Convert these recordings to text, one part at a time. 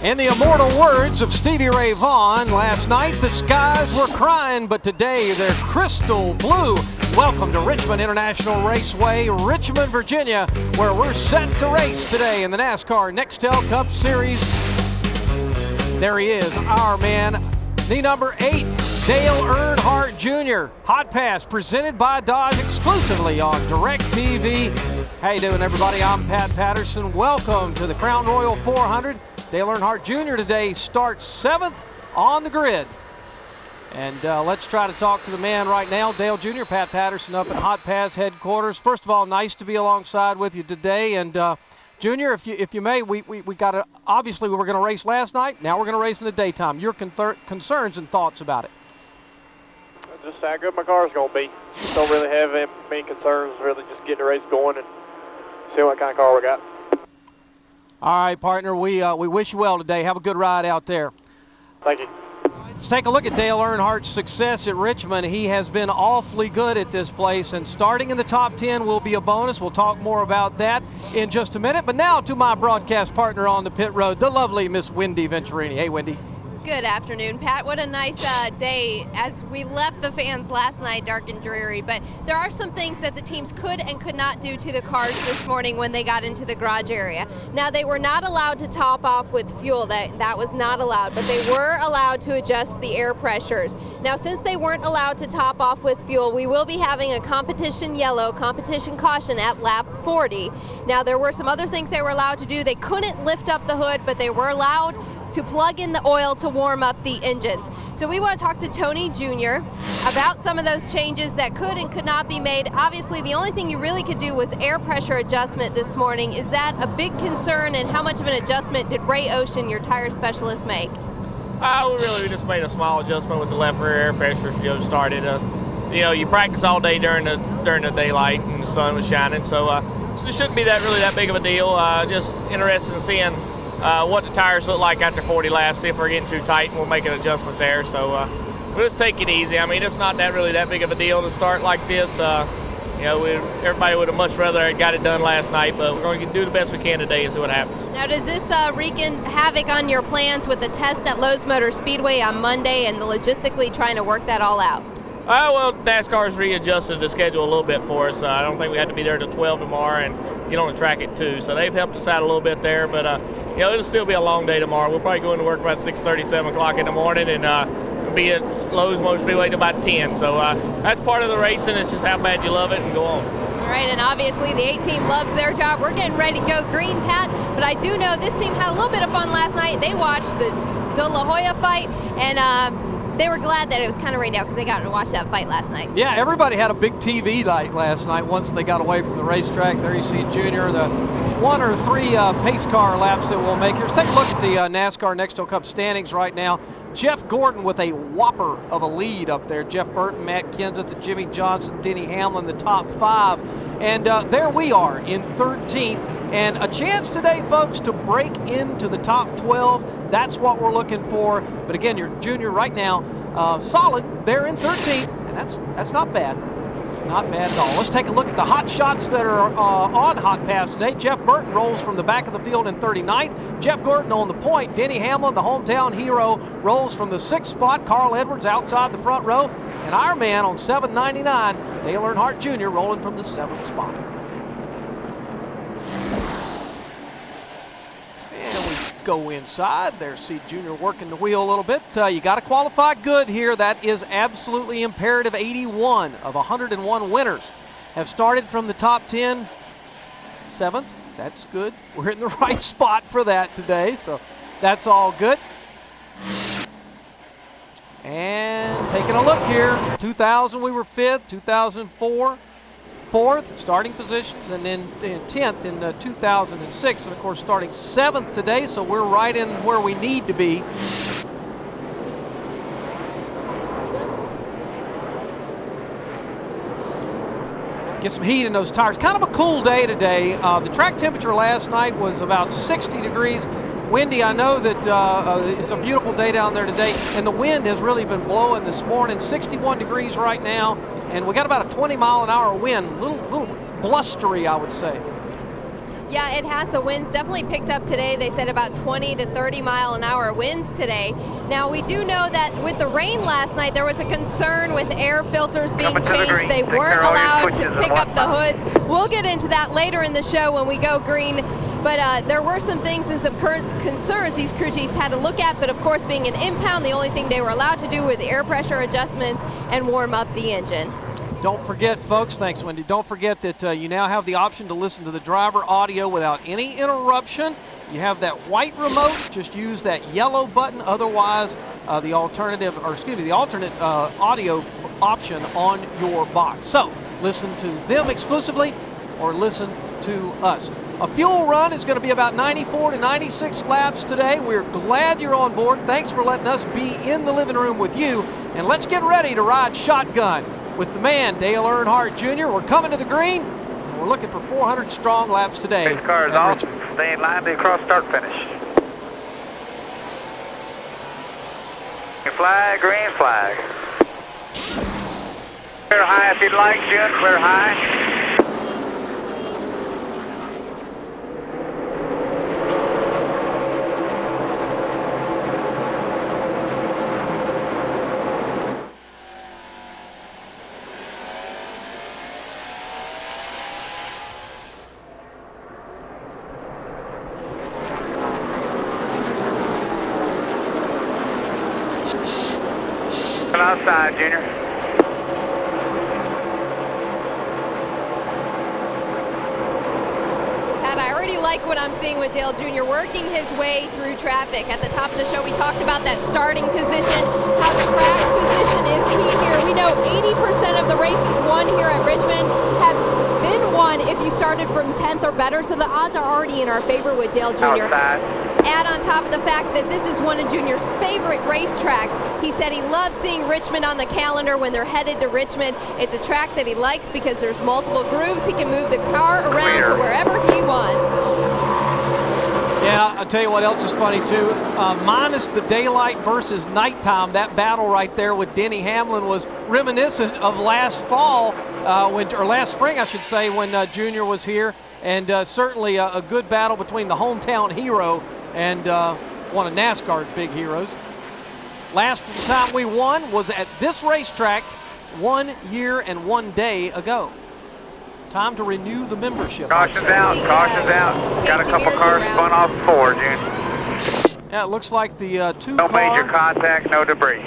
In the immortal words of Stevie Ray Vaughan, last night the skies were crying, but today they're crystal blue. Welcome to Richmond International Raceway, Richmond, Virginia, where we're set to race today in the NASCAR Nextel Cup Series. There he is, our man, the number 8, Dale Earnhardt Jr. Hotpass, presented by Dodge exclusively on DirecTV. How you doing, everybody? I'm Pat Patterson. Welcome to the Crown Royal 400. Dale Earnhardt Jr. today starts 7th on the grid. And let's try to talk to the man right now, Dale Jr., Pat Patterson up at Hotpass headquarters. First of all, nice to be alongside with you today. And Junior, if you may, we got to, obviously we were going to race last night. Now we're going to race in the daytime. Your concerns and thoughts about it? Just how good my car's going to be. Don't really have many concerns, really just getting the race going and seeing what kind of car we got. All right, partner, we wish you well today. Have a good ride out there. Thank you. Let's take a look at Dale Earnhardt's success at Richmond. He has been awfully good at this place, and starting in the top 10 will be a bonus. We'll talk more about that in just a minute. But now to my broadcast partner on the pit road, the lovely Miss Wendy Venturini. Hey, Wendy. Good afternoon, Pat. What a nice day as we left the fans last night, dark and dreary. But there are some things that the teams could and could not do to the cars this morning when they got into the garage area. Now, they were not allowed to top off with fuel. That was not allowed, but they were allowed to adjust the air pressures. Now, since they weren't allowed to top off with fuel, we will be having a competition yellow, competition caution at lap 40. Now, there were some other things they were allowed to do. They couldn't lift up the hood, but they were allowed to plug in the oil to warm up the engines. So we want to talk to Tony Jr. about some of those changes that could and could not be made. Obviously, the only thing you really could do was air pressure adjustment this morning. Is that a big concern, and how much of an adjustment did Ray Ocean, your tire specialist, make? We just made a small adjustment with the left rear air pressure. Started. You practice all day during the daylight and the sun was shining, so it shouldn't be really that big of a deal. Just interested in seeing what the tires look like after 40 laps, see if we're getting too tight, and we'll make an adjustment there. So we'll just take it easy. I mean, it's not really that big of a deal to start like this. Everybody would have much rather got it done last night, but we're going to do the best we can today and see what happens. Now, does this wreak havoc on your plans with the test at Lowe's Motor Speedway on Monday and the logistically trying to work that all out? Well, NASCAR's readjusted the schedule a little bit for us. I don't think we had to be there till 12 tomorrow and get on the track at 2. So they've helped us out a little bit there. But, it'll still be a long day tomorrow. We'll probably go into work about 6:30, 7 o'clock in the morning and be at Lowe's Motor Speedway till about 10. So that's part of the racing. It's just how bad you love it and go on. All right, and obviously the 8 team loves their job. We're getting ready to go green, Pat. But I do know this team had a little bit of fun last night. They watched the De La Hoya fight, and they were glad that it was kind of rained out because they got to watch that fight last night. Yeah, everybody had a big TV night last night once they got away from the racetrack. There you see Junior, the 1 or 3 pace car laps that we'll make. Let's take a look at the NASCAR Nextel Cup standings right now. Jeff Gordon with a whopper of a lead up there. Jeff Burton, Matt Kenseth, and Jimmy Johnson, Denny Hamlin, the top 5. And there we are in 13th. And a chance today, folks, to break into the top 12. That's what we're looking for. But again, your Junior right now, solid. They're in 13th, and that's not bad. Not bad at all. Let's take a look at the hot shots that are on Hotpass today. Jeff Burton rolls from the back of the field in 39th. Jeff Gordon on the point. Denny Hamlin, the hometown hero, rolls from the 6th spot. Carl Edwards outside the front row. And our man on 799, Dale Earnhardt Jr., rolling from the 7th spot. And we go inside. There's C Jr. working the wheel a little bit. You got to qualify good here. That is absolutely imperative. 81 of 101 winners have started from the top 10. 7th, that's good. We're in the right spot for that today, so that's all good. And taking a look here, 2000 we were 5th, 2004 4th, starting positions, and then 10th in 2006, and of course starting 7th today, so we're right in where we need to be. Get some heat in those tires. Kind of a cool day today. The track temperature last night was about 60 degrees. Windy, I know that it's a beautiful day down there today, and the wind has really been blowing this morning. 61 degrees right now, and we got about a 20-mile-an-hour wind. A little blustery, I would say. Yeah, it has. The winds definitely picked up today. They said about 20 to 30 mile an hour winds today. Now, we do know that with the rain last night, there was a concern with air filters being changed. They weren't allowed to pick up the hoods. We'll get into that later in the show when we go green. But there were some things and some concerns these crew chiefs had to look at. But of course, being an impound, the only thing they were allowed to do were the air pressure adjustments and warm up the engine. Don't forget, folks, thanks, Wendy. Don't forget that you now have the option to listen to the driver audio without any interruption. You have that white remote. Just use that yellow button. Otherwise, the alternate audio option on your box. So listen to them exclusively or listen to us. A fuel run is going to be about 94 to 96 laps today. We're glad you're on board. Thanks for letting us be in the living room with you. And let's get ready to ride shotgun with the man, Dale Earnhardt Jr. We're coming to the green, and we're looking for 400 strong laps today. This car is off. Stay in line to cross start finish. Green flag, green flag. Clear high if you'd like, June. Clear high. Outside, Junior. Pat, I already like what I'm seeing with Dale Jr. working his way through traffic. At the top of the show, we talked about that starting position, how track position is key here. We know 80% of the races won here at Richmond have been won if you started from 10th or better, so the odds are already in our favor with Dale Jr. Outside. Add on top of the fact that this is one of Junior's favorite racetracks. He said he loves seeing Richmond on the calendar when they're headed to Richmond. It's a track that he likes because there's multiple grooves. He can move the car around to wherever he wants. Yeah, I'll tell you what else is funny too. Minus the daylight versus nighttime, that battle right there with Denny Hamlin was reminiscent of last fall, or last spring, I should say, when Junior was here. And certainly a good battle between the hometown hero and one of NASCAR's big heroes. Last time we won was at this racetrack 1 year and 1 day ago. Time to renew the membership. Caution's out, caution's out. Got a couple cars spun off the floor, June. Yeah, it looks like the No major contact, no debris.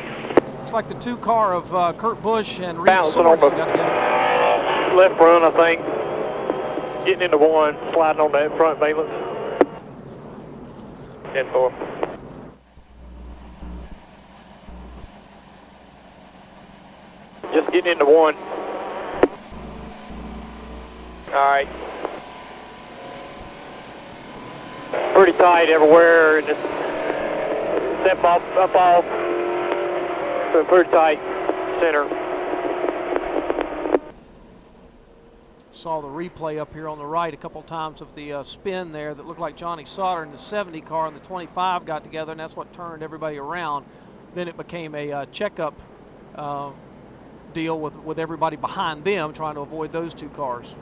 Looks like the two car of Kurt Busch and Reed Bouncing on Sorensen the got together. left run, I think. Getting into one, sliding on that front valence. 10-4. Just getting into one. All right. Pretty tight everywhere, and just step off, up off. So pretty tight center. Saw the replay up here on the right a couple times of the spin there that looked like Johnny Sauter and the 70 car and the 25 got together, and that's what turned everybody around. Then it became a checkup deal with everybody behind them trying to avoid those two cars.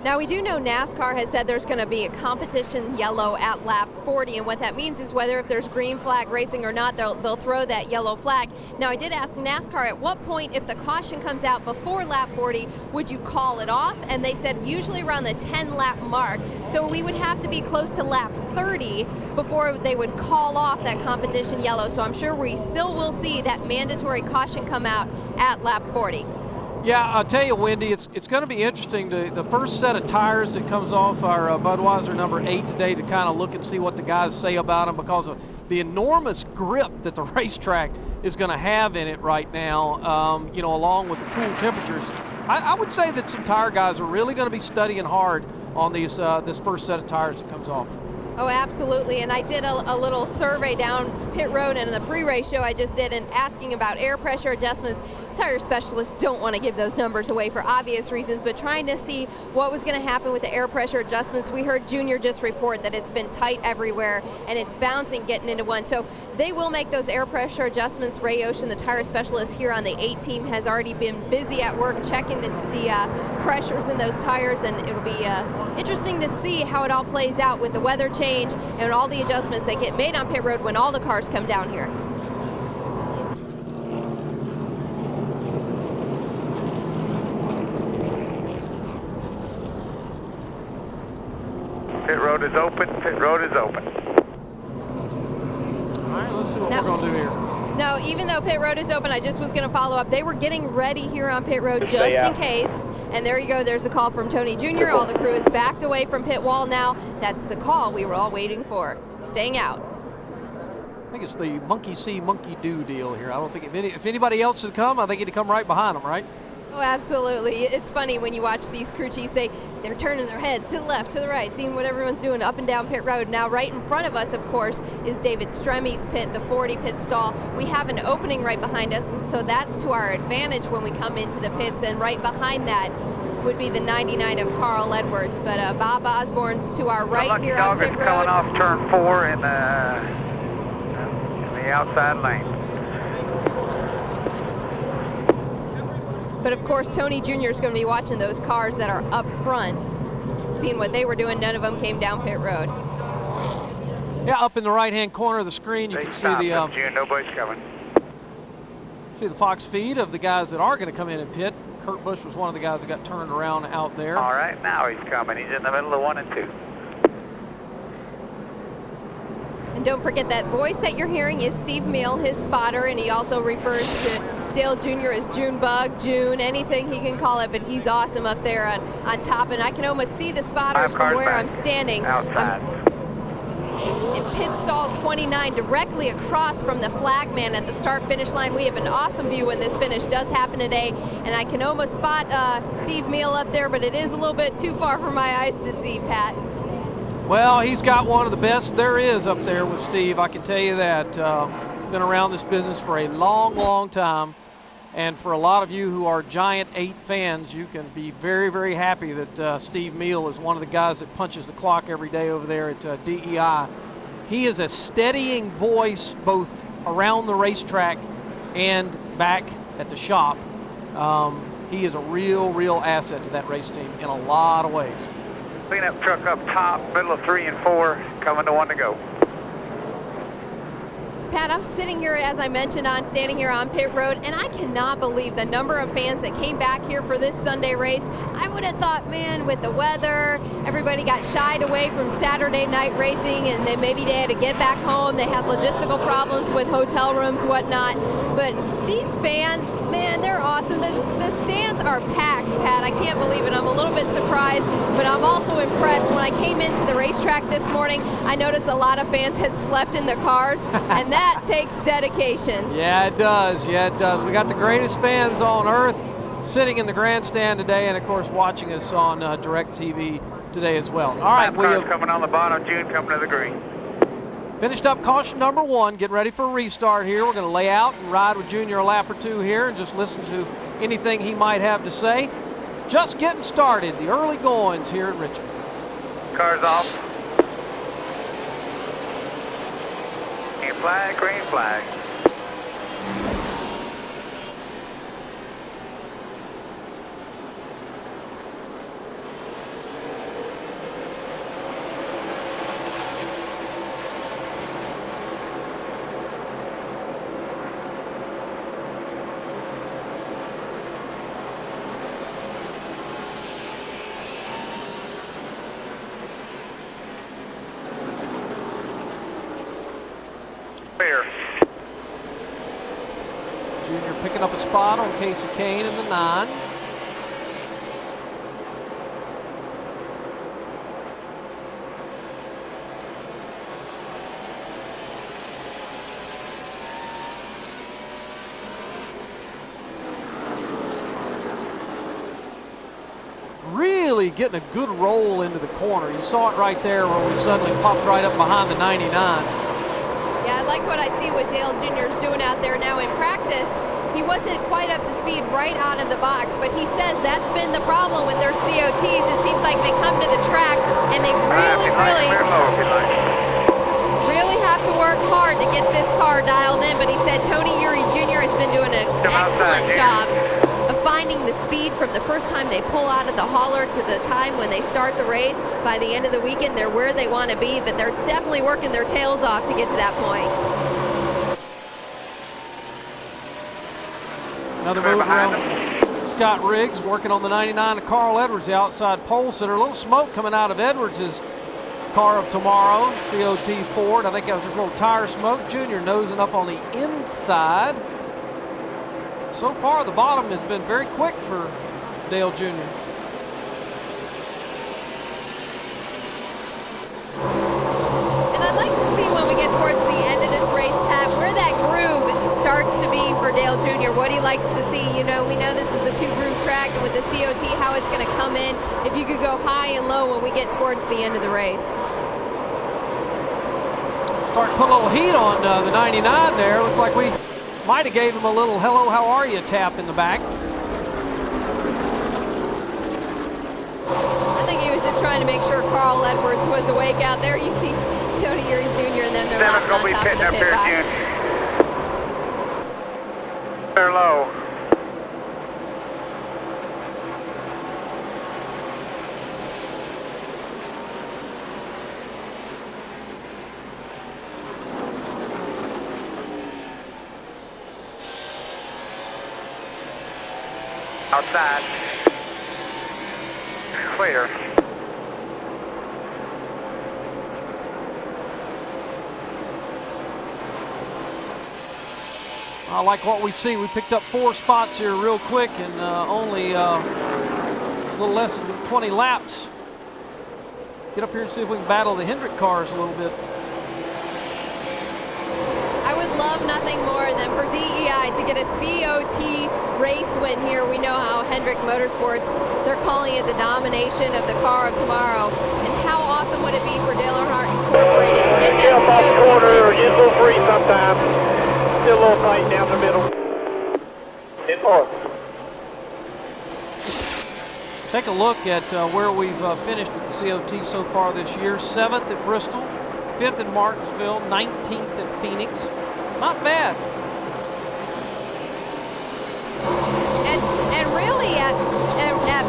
Now, we do know NASCAR has said there's going to be a competition yellow at lap 40, and what that means is whether if there's green flag racing or not, they'll throw that yellow flag. Now, I did ask NASCAR at what point, if the caution comes out before lap 40, would you call it off? And they said usually around the 10-lap mark. So we would have to be close to lap 30 before they would call off that competition yellow. So I'm sure we still will see that mandatory caution come out at lap 40. Yeah, I'll tell you, Wendy, it's going to be interesting. The first set of tires that comes off our Budweiser number 8 today to kind of look and see what the guys say about them because of the enormous grip that the racetrack is going to have in it right now, you know, along with the cool temperatures. I would say that some tire guys are really going to be studying hard on these this first set of tires that comes off. Oh, absolutely. And I did a little survey down pit road and in the pre-race show I just did, and asking about air pressure adjustments. Tire specialists don't want to give those numbers away for obvious reasons, but trying to see what was going to happen with the air pressure adjustments. We heard Junior just report that it's been tight everywhere and it's bouncing getting into one. So they will make those air pressure adjustments. Ray Ocean, the tire specialist here on the 8 team, has already been busy at work checking the pressures in those tires, and it'll be interesting to see how it all plays out with the weather change and all the adjustments that get made on pit road when all the cars come down here. Pit road is open. Pit road is open. All right, let's see what we're going to do here. No, even though pit road is open, I just was going to follow up. They were getting ready here on pit road just in case. And there you go. There's a call from Tony Jr. All the crew is backed away from pit wall now. That's the call we were all waiting for. Staying out. I think it's the monkey see, monkey do deal here. I don't think if anybody else had come, I think he'd come right behind them, right? Oh, absolutely. It's funny when you watch these crew chiefs, they're turning their heads to the left, to the right, seeing what everyone's doing up and down pit road. Now, right in front of us, of course, is David Stremmy's pit, the 40 pit stall. We have an opening right behind us, and so that's to our advantage when we come into the pits, and right behind that would be the 99 of Carl Edwards. But Bob Osborne's to our right here on pit road. Coming off turn 4 in the outside lane. But of course, Tony Jr. is going to be watching those cars that are up front, seeing what they were doing. None of them came down pit road. Yeah, up in the right-hand corner of the screen, you can see nobody's coming. See the Fox feed of the guys that are going to come in and pit. Kurt Busch was one of the guys that got turned around out there. All right, now he's coming. He's in the middle of 1 and 2. And don't forget that voice that you're hearing is Steve Meal, his spotter, and he also refers to Dale Jr. as Junebug, June, anything he can call it, but he's awesome up there on top, and I can almost see the spotters from where I'm standing. Outside. In pit stall 29, directly across from the flagman at the start-finish line. We have an awesome view when this finish does happen today, and I can almost spot Steve Meal up there, but it is a little bit too far for my eyes to see, Pat. Well, he's got one of the best there is up there with Steve, I can tell you that. Been around this business for a long, long time. And for a lot of you who are Giant 8 fans, you can be very, very happy that Steve Meal is one of the guys that punches the clock every day over there at DEI. He is a steadying voice both around the racetrack and back at the shop. He is a real, real asset to that race team in a lot of ways. Cleanup truck up top, middle of 3 and 4, coming to 1 to go. Pat, I'm sitting here, as I mentioned, standing here on pit road, and I cannot believe the number of fans that came back here for this Sunday race. I would have thought, man, with the weather, everybody got shied away from Saturday night racing, and then maybe they had to get back home. They had logistical problems with hotel rooms, whatnot. But these fans, man, they're awesome. The stands are packed, Pat. I can't believe it. I'm a little bit surprised, but I'm also impressed. When I came into the racetrack this morning, I noticed a lot of fans had slept in their cars, and that takes dedication. Yeah, it does. Yeah, it does. We got the greatest fans on earth sitting in the grandstand today, and of course watching us on Direct TV today as well. All right, we have coming on the bottom, June coming to the green. Finished up caution number 1, getting ready for a restart here. We're going to lay out and ride with Junior a lap or 2 here and just listen to anything he might have to say. Just getting started, the early goings here at Richmond. Cars off. Green flag, green flag. Junior picking up a spot on Casey Kane in the 9. really getting a good roll into the corner. You saw it right there where we suddenly popped right up behind the 99. Yeah, I like what I see what Dale Jr. is doing out there now in practice. He wasn't quite up to speed right out of the box, but he says that's been the problem with their COTs. It seems like they come to the track and they really have to work hard to get this car dialed in, but he said Tony Eury Jr. has been doing an excellent job of finding the speed from the first time they pull out of the hauler to the time when they start the race. By the end of the weekend, they're where they want to be, but they're definitely working their tails off to get to that point. Another move around Scott Riggs working on the 99 of Carl Edwards, the outside pole sitter. A little smoke coming out of Edwards' car of tomorrow, COT Ford. I think that was just a little tire smoke. Junior nosing up on the inside. So far, the bottom has been very quick for Dale Jr. And I'd like to see when we get towards the end of this race, Pat, where that groove starts to be for Dale Jr., what he likes to see. You know, we know this is a two-groove track, and with the COT, how it's going to come in, if you could go high and low when we get towards the end of the race. Start to put a little heat on the 99 there. Looks like we might have gave him a little hello, how are you tap in the back. I think he was just trying to make sure Carl Edwards was awake out there. You see Tony Eury Jr. and then they're laughing on top of the pit box. They're low. Outside. Clear. I like what we see. We picked up 4 spots here real quick and only a little less than 20 laps. Get up here and see if we can battle the Hendrick cars a little bit. I would love nothing more than for DEI to get a COT race win here. We know how Hendrick Motorsports, they're calling it the domination of the car of tomorrow. And how awesome would it be for Dale Earnhardt Incorporated to get that COT win? It's a little free sometimes. Still a little tight down the middle. In fourth. Take a look at where we've finished with the COT so far this year. 7th at Bristol, 5th in Martinsville, 19th at Phoenix. Not bad. And really at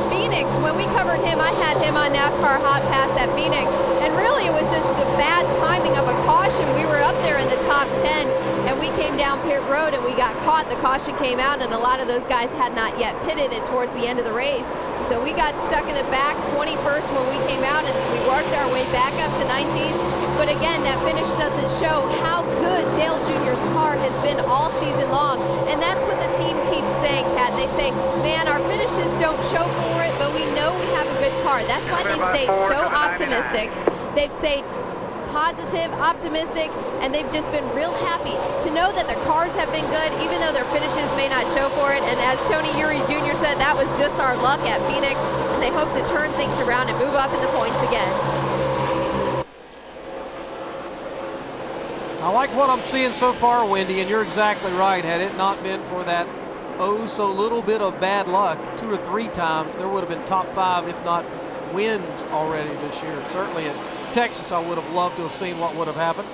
Phoenix, when we covered him, I had him on NASCAR Hotpass at Phoenix, and really it was just a bad timing of a caution. We were up there in the top 10, and we came down pit road and we got caught. The caution came out, and a lot of those guys had not yet pitted it towards the end of the race. So we got stuck in the back 21st when we came out, and we worked our way back up to 19th. But again, that finish doesn't show how good Dale Jr.'s car has been all season long. And that's what the team keeps saying, Pat. They say, man, our finishes don't show for it, but we know we have a good car. That's why they've stayed so optimistic. They've stayed positive, optimistic, and they've just been real happy to know that their cars have been good, even though their finishes may not show for it. And as Tony Eury Jr. said, that was just our luck at Phoenix, and they hope to turn things around and move up in the points again. I like what I'm seeing so far, Wendy, and you're exactly right. Had it not been for that so little bit of bad luck 2 or 3 times, there would have been top 5, if not wins already this year. Certainly at Texas, I would have loved to have seen what would have happened.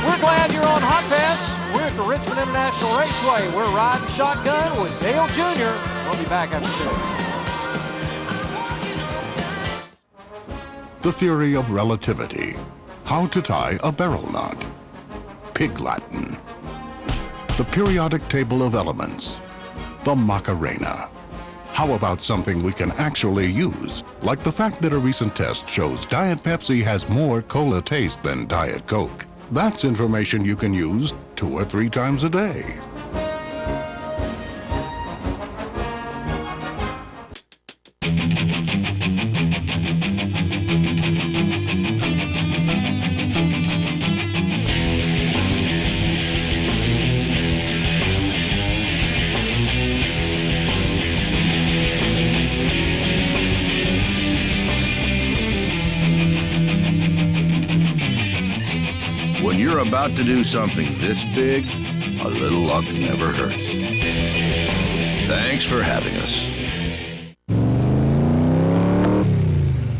We're glad you're on Hotpass. We're at the Richmond International Raceway. We're riding shotgun with Dale Jr. We'll be back after this. The theory of relativity. How to tie a barrel knot. Pig Latin. The periodic table of elements. The Macarena. How about something we can actually use, like the fact that a recent test shows Diet Pepsi has more cola taste than Diet Coke? That's information you can use 2 or 3 times a day. you're about to do something this big, a little luck never hurts. Thanks for having us.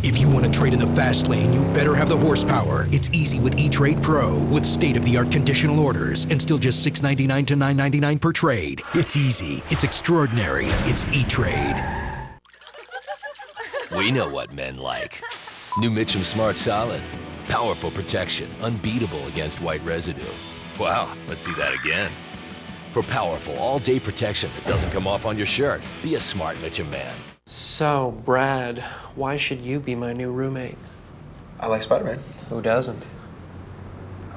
If you want to trade in the fast lane, you better have the horsepower. It's easy with E-Trade Pro, with state-of-the-art conditional orders and still just $6.99 to $9.99 per trade. It's easy. It's extraordinary. It's E-Trade. We know what men like. New Mitchum Smart Solid. Powerful protection, unbeatable against white residue. Wow, let's see that again. For powerful all-day protection that doesn't come off on your shirt, be a smart Mitchum man. So, Brad, why should you be my new roommate? I like Spider-Man. Who doesn't?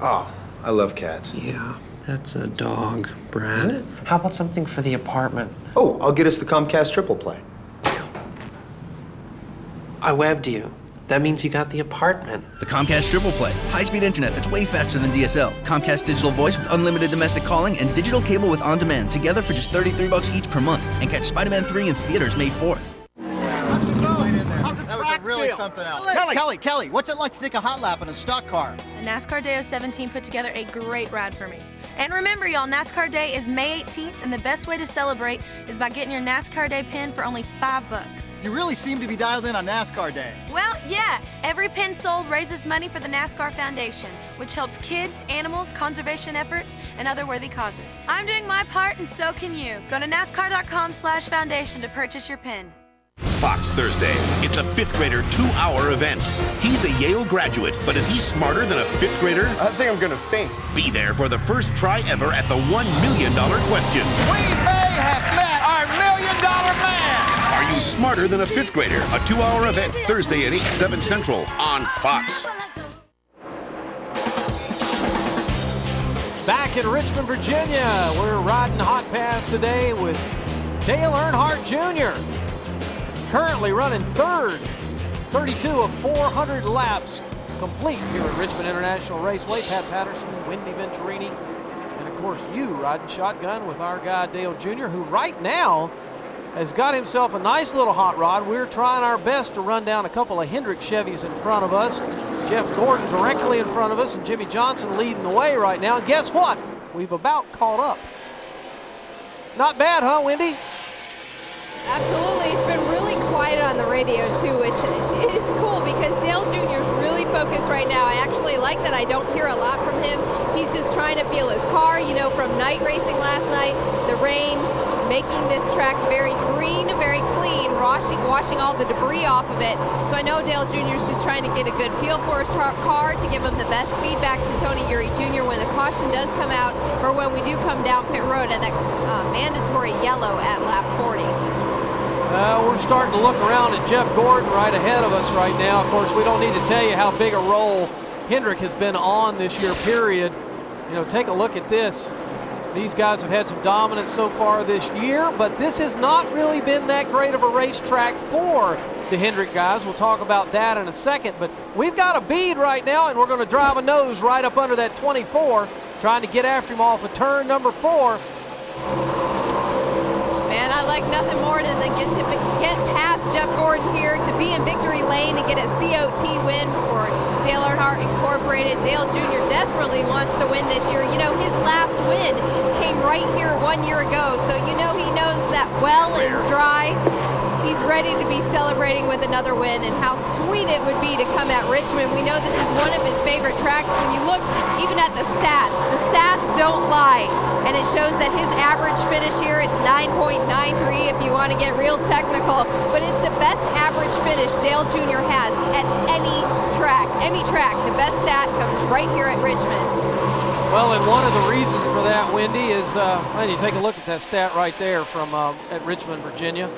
Oh, I love cats. Yeah, that's a dog, Brad. Isn't it? How about something for the apartment? Oh, I'll get us the Comcast triple play. I webbed you. That means you got the apartment. The Comcast Triple Play. High-speed internet that's way faster than DSL. Comcast digital voice with unlimited domestic calling and digital cable with on-demand together for just $33 each per month. And catch Spider-Man 3 in theaters May 4th. That was really something else. Kelly, what's it like to take a hot lap in a stock car? The NASCAR Day 17 put together a great ride for me. And remember, y'all, NASCAR Day is May 18th, and the best way to celebrate is by getting your NASCAR Day pin for only $5. You really seem to be dialed in on NASCAR Day. Well, yeah. Every pin sold raises money for the NASCAR Foundation, which helps kids, animals, conservation efforts, and other worthy causes. I'm doing my part, and so can you. Go to NASCAR.com/foundation to purchase your pin. Fox Thursday. It's a fifth grader 2-hour event. He's a Yale graduate, but is he smarter than a fifth grader? I think I'm gonna faint. Be there for the first try ever at the $1 million question. We may have met our $1 million man. Are you smarter than a fifth grader? A 2-hour event Thursday at 8, 7 Central on Fox. Back in Richmond, Virginia, we're riding Hotpass today with Dale Earnhardt Jr. Currently running third, 32 of 400 laps complete here at Richmond International Raceway. Pat Patterson, Wendy Venturini, and of course you riding shotgun with our guy Dale Jr., who right now has got himself a nice little hot rod. We're trying our best to run down a couple of Hendrick Chevys in front of us. Jeff Gordon directly in front of us, and Jimmy Johnson leading the way right now. And guess what? We've about caught up. Not bad, huh, Wendy? Absolutely. It's been really quiet on the radio, too, which is cool because Dale Jr. is really focused right now. I actually like that I don't hear a lot from him. He's just trying to feel his car, you know, from night racing last night, the rain, making this track very green, very clean, washing all the debris off of it. So I know Dale Jr. is just trying to get a good feel for his car to give him the best feedback to Tony Eury Jr. when the caution does come out or when we do come down pit road at that mandatory yellow at lap 40. We're starting to look around at Jeff Gordon right ahead of us right now. Of course, we don't need to tell you how big a role Hendrick has been on this year, period. You know, take a look at this. These guys have had some dominance so far this year, but this has not really been that great of a racetrack for the Hendrick guys. We'll talk about that in a second, but we've got a bead right now, and we're going to drive a nose right up under that 24, trying to get after him off of turn number 4. Man, I like nothing more than get past Jeff Gordon here to be in victory lane and get a COT win for Dale Earnhardt Incorporated. Dale Jr. desperately wants to win this year. You know, his last win came right here 1 year ago, so you know he knows that well is dry. He's ready to be celebrating with another win, and how sweet it would be to come at Richmond. We know this is one of his favorite tracks. When you look even at the stats don't lie, and it shows that his average finish here, it's 9.93 if you want to get real technical, but it's the best average finish Dale Jr. has at any track. The best stat comes right here at Richmond. Well, and one of the reasons for that, Wendy, is, when you take a look at that stat right there from at Richmond, Virginia.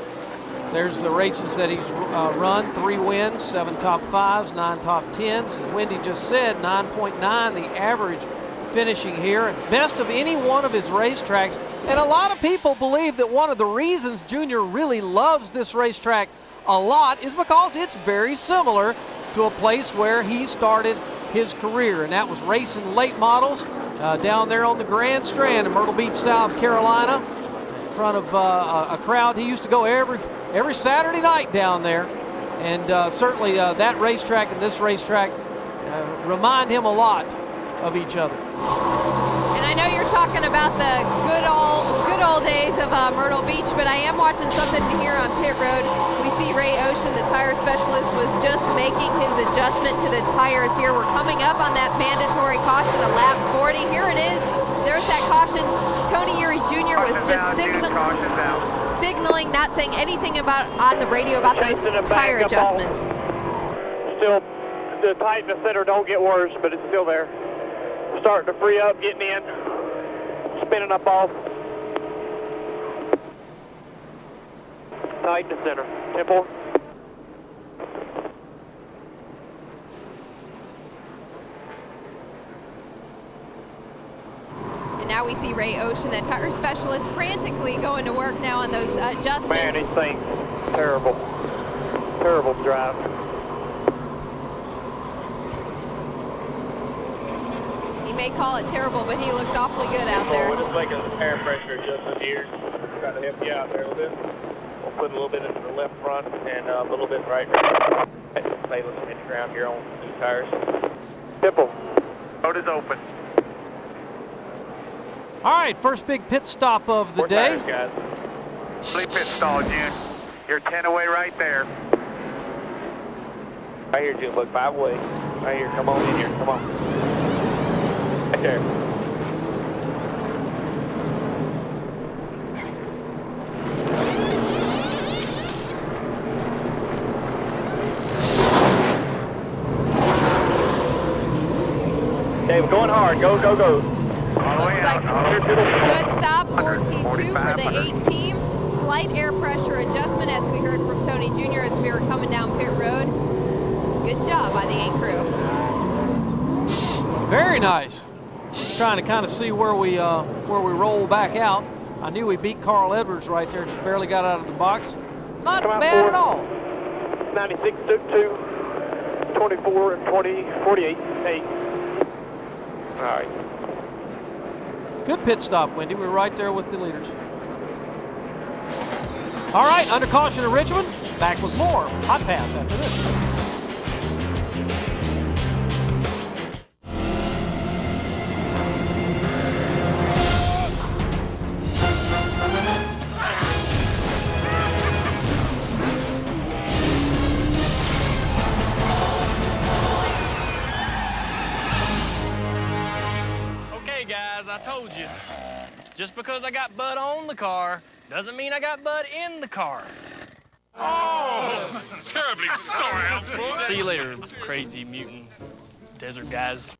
There's the races that he's run, 3 wins, 7 top 5s, 9 top 10s. As Wendy just said, 9.9 the average finishing here. Best of any one of his racetracks. And a lot of people believe that one of the reasons Junior really loves this racetrack a lot is because it's very similar to a place where he started his career, and that was racing late models down there on the Grand Strand in Myrtle Beach, South Carolina, in front of a crowd. He used to go every Saturday night down there, and certainly that racetrack and this racetrack remind him a lot of each other. And I know you're talking about the good old days of Myrtle Beach, but I am watching something here on pit road. We see Ray Ocean, the tire specialist, was just making his adjustment to the tires here. We're coming up on that mandatory caution of lap 40. Here it is. There's that caution. Tony Uri Jr. was just signaling, not saying anything about on the radio about those tire adjustments. Still, the tightness center don't get worse, but it's still there. Starting to free up, getting in, spinning up off. Tightness center. Temple. And now we see Ray Ocean, the tire specialist, frantically going to work now on those adjustments. Man, these things, terrible. Terrible drive. He may call it terrible, but he looks awfully good out there. We're just making a air pressure adjustment here. Try to help you out there a little bit. We'll put a little bit into the left front and a little bit right. Play with some hit ground here on new tires. Temple. Road is open. All right, first big pit stop of the day. Tires, guys. Complete pit stall, June. You're 10 away right there. Right here, June. Look, 5 away. Right here. Come on in here. Come on. Right there. Okay, we're going hard. Go, go, go. Looks like a good stop, 14-2 for the 8 team. Slight air pressure adjustment, as we heard from Tony Jr. as we were coming down pit road. Good job by the 8 crew. Very nice. Trying to kind of see where we roll back out. I knew we beat Carl Edwards right there, just barely got out of the box. Not bad at all. 96 took 2, 24 and 20, 48, 8. All right. Good pit stop, Wendy. We're right there with the leaders. All right, under caution to Richmond. Back with more Hot Pass after this. I told you, just because I got Bud on the car doesn't mean I got Bud in the car. Oh, terribly sorry, boy. See you later, crazy mutant desert guys.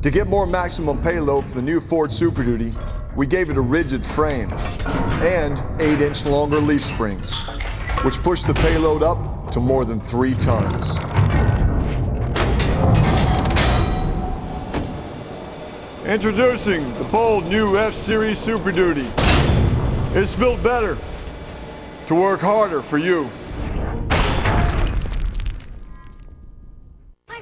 To get more maximum payload for the new Ford Super Duty, we gave it a rigid frame and 8-inch longer leaf springs, which pushed the payload up to more than 3 tons. Introducing the bold new F-Series Super Duty. It's built better to work harder for you. I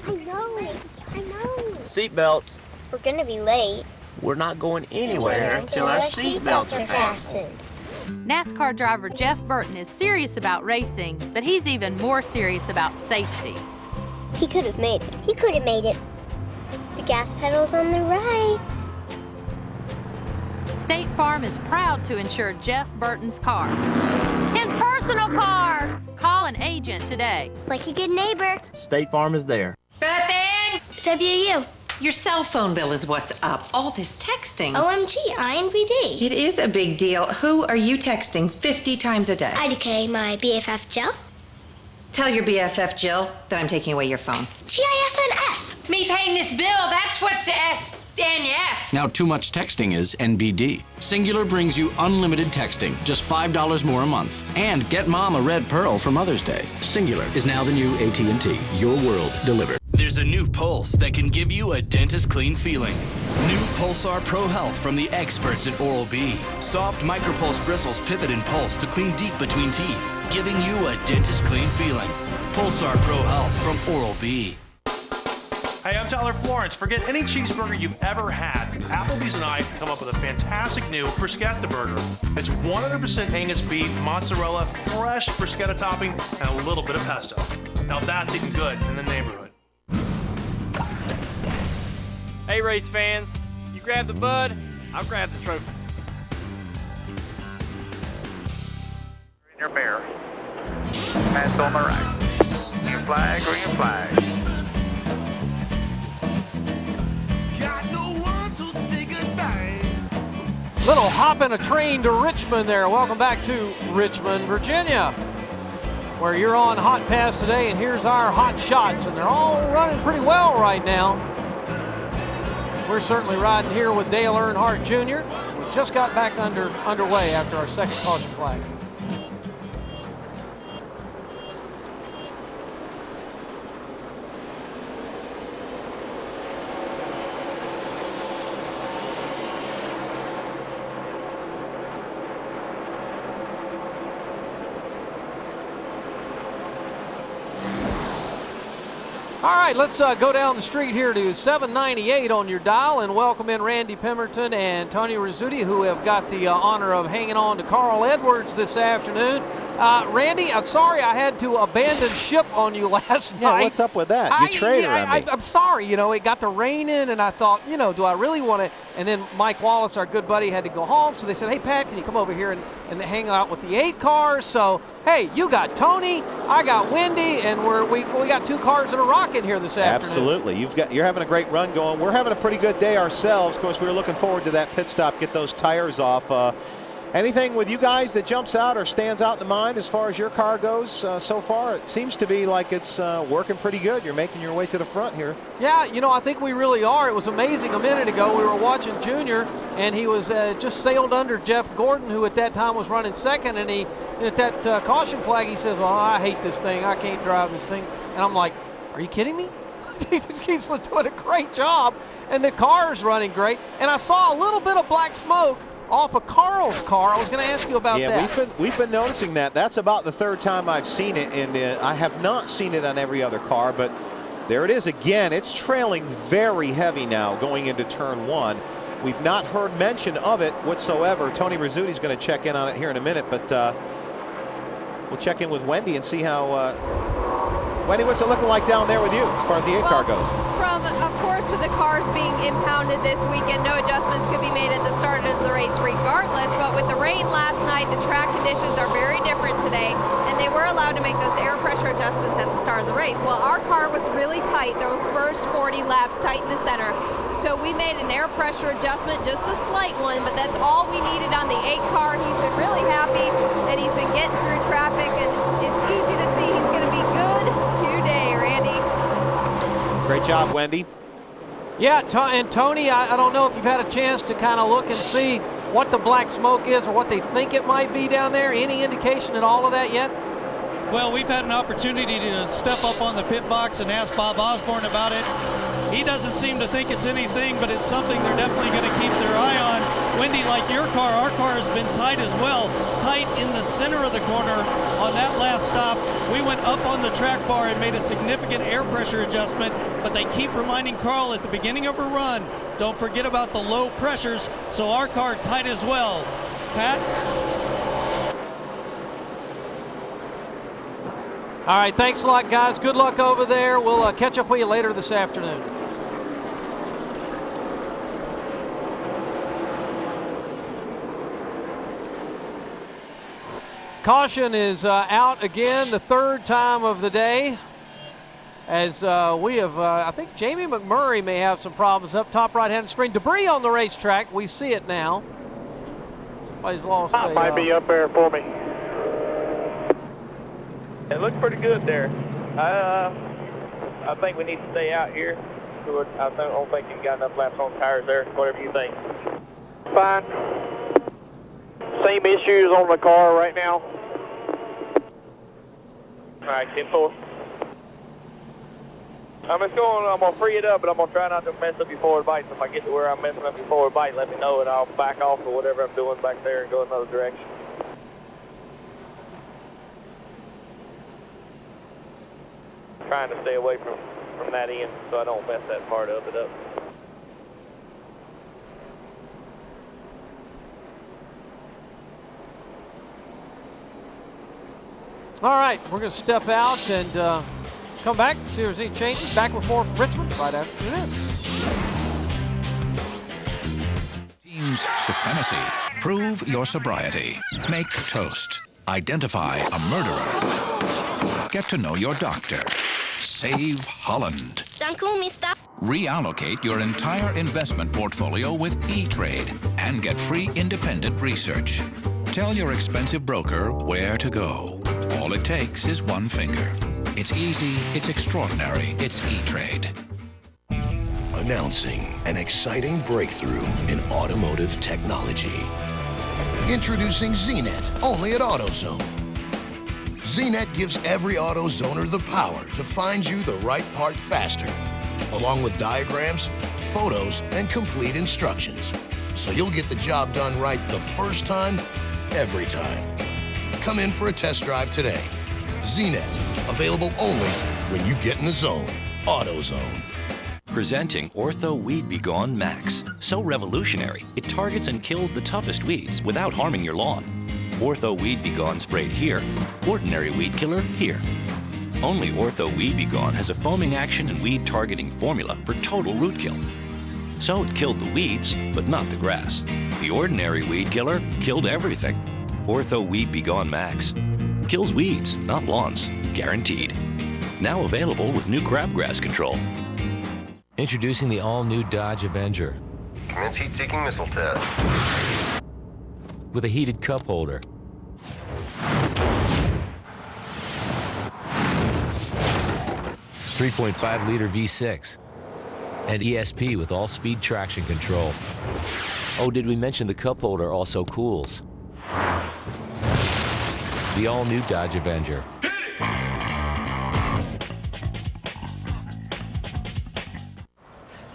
know. Seatbelts. We're gonna be late. We're not going anywhere until our seatbelts are fastened. NASCAR driver Jeff Burton is serious about racing, but he's even more serious about safety. He could have made it. He could have made it. The gas pedal's on the right. State Farm is proud to insure Jeff Burton's car. His personal car! Call an agent today. Like a good neighbor. State Farm is there. Bethan! WU. Your cell phone bill is what's up. All this texting. OMG, INBD. It is a big deal. Who are you texting 50 times a day? IDK, my BFF Jill. Tell your BFF Jill that I'm taking away your phone. GISNF. Me paying this bill, that's what's the S and F. Now too much texting is NBD. Singular brings you unlimited texting, just $5 more a month. And get Mom a red pearl for Mother's Day. Singular is now the new AT&T. Your world delivered. There's a new Pulse that can give you a dentist clean feeling. New Pulsar Pro Health from the experts at Oral-B. Soft micropulse bristles pivot and pulse to clean deep between teeth, giving you a dentist clean feeling. Pulsar Pro Health from Oral-B. Hey, I'm Tyler Florence. Forget any cheeseburger you've ever had. Applebee's and I come up with a fantastic new bruschetta burger. It's 100% Angus beef, mozzarella, fresh bruschetta topping, and a little bit of pesto. Now that's eating good in the neighborhood. Hey, race fans, you grab the bud, I'll grab the trophy. Your bear. Pass on the right. Green flag, green flag. Got no one to say goodbye. Little hop in a train to Richmond there. Welcome back to Richmond, Virginia, where you're on Hotpass today, and here's our hot shots, and they're all running pretty well right now. We're certainly riding here with Dale Earnhardt Jr. We just got back underway after our second caution flag. All right, let's go down the street here to 798 on your dial and welcome in Randy Pemberton and Tony Rizzuti, who have got the honor of hanging on to Carl Edwards this afternoon. Randy, I'm sorry I had to abandon ship on you last night. Yeah, what's up with that? You traded on me. I'm sorry. You know, it got to raining, and I thought, you know, do I really want to? And then Mike Wallace, our good buddy, had to go home, so they said, hey, Pat, can you come over here and hang out with the 8 cars? So, hey, you got Tony, I got Wendy, and we got 2 cars that are rocking here this afternoon. Absolutely. You're having a great run going. We're having a pretty good day ourselves. Of course, we were looking forward to that pit stop, get those tires off. Anything with you guys that jumps out or stands out in the mind as far as your car goes so far? It seems to be like it's working pretty good. You're making your way to the front here. Yeah, you know, I think we really are. It was amazing a minute ago. We were watching Junior, and he was just sailed under Jeff Gordon, who at that time was running second, and he, at that caution flag, he says, well, I hate this thing. I can't drive this thing. And I'm like, are you kidding me? He's doing a great job, and the car's running great. And I saw a little bit of black smoke off of Carl's car. I was going to ask you about that. Yeah, we've been noticing that. That's about the 3rd time I've seen it, and I have not seen it on every other car, but there it is again. It's trailing very heavy now going into turn 1. We've not heard mention of it whatsoever. Tony Rizzuti going to check in on it here in a minute, but we'll check in with Wendy and see how Wendy, what's it looking like down there with you as far as the 8 car goes? Of course, with the cars being impounded this weekend, no adjustments could be made at the start of the race regardless, but with the rain last night, the track conditions are very different today, and they were allowed to make those air pressure adjustments at the start of the race. Well, our car was really tight, those first 40 laps tight in the center, so we made an air pressure adjustment, just a slight one, but that's all we needed on the 8 car. He's been really happy, and he's been getting through traffic, and it's easy to see he's going to be good today, Randy. Great job, Wendy. Yeah, and Tony, I don't know if you've had a chance to kind of look and see what the black smoke is or what they think it might be down there. Any indication at all of that yet? Well, we've had an opportunity to step up on the pit box and ask Bob Osborne about it. He doesn't seem to think it's anything, but it's something they're definitely going to keep their eye on. Wendy, like your car, our car has been tight as well. Tight in the center of the corner on that last stop. We went up on the track bar and made a significant air pressure adjustment, but they keep reminding Carl at the beginning of her run, don't forget about the low pressures, so our car tight as well. Pat? All right, thanks a lot, guys. Good luck over there. We'll catch up with you later this afternoon. Caution is out again, the 3rd time of the day. As we have, I think Jamie McMurray may have some problems up top right-hand screen. Debris on the racetrack. We see it now. Somebody's lost a... might be up there for me. It looks pretty good there. I think we need to stay out here. I don't think you've got enough laps on tires there. Whatever you think. Fine. Same issues on the car right now. All right, 10-4. I'm going to free it up, but I'm going to try not to mess up your forward bites. If I get to where I'm messing up your forward bite, let me know, and I'll back off or whatever I'm doing back there and go another direction. Trying to stay away from that end so I don't mess that part of it up. All right, we're going to step out and come back, see if there's any changes. Back with more from Richmond right after this. comes supremacy. Prove your sobriety. Make toast. Identify a murderer. Get to know your doctor. Save Holland. Danke, mister. Reallocate your entire investment portfolio with E-Trade and get free independent research. Tell your expensive broker where to go. All it takes is one finger. It's easy, it's extraordinary, it's E-Trade. Announcing an exciting breakthrough in automotive technology. Introducing ZNet, only at AutoZone. ZNet gives every AutoZoner the power to find you the right part faster, along with diagrams, photos, and complete instructions. So you'll get the job done right the first time, every time. Come in for a test drive today. ZNet, available only when you get in the zone. AutoZone. Presenting Ortho Weed Be Gone Max. So revolutionary, it targets and kills the toughest weeds without harming your lawn. Ortho Weed Be Gone sprayed here, ordinary weed killer here. Only Ortho Weed Be Gone has a foaming action and weed targeting formula for total root kill. So it killed the weeds, but not the grass. The ordinary weed killer killed everything. Ortho Weed Be Gone Max. Kills weeds, not lawns. Guaranteed. Now available with new crabgrass control. Introducing the all-new Dodge Avenger. Commence heat-seeking missile test. With a heated cup holder. .5-liter V6. And ESP with all-speed traction control. Oh, did we mention the cup holder also cools? The all-new Dodge Avenger.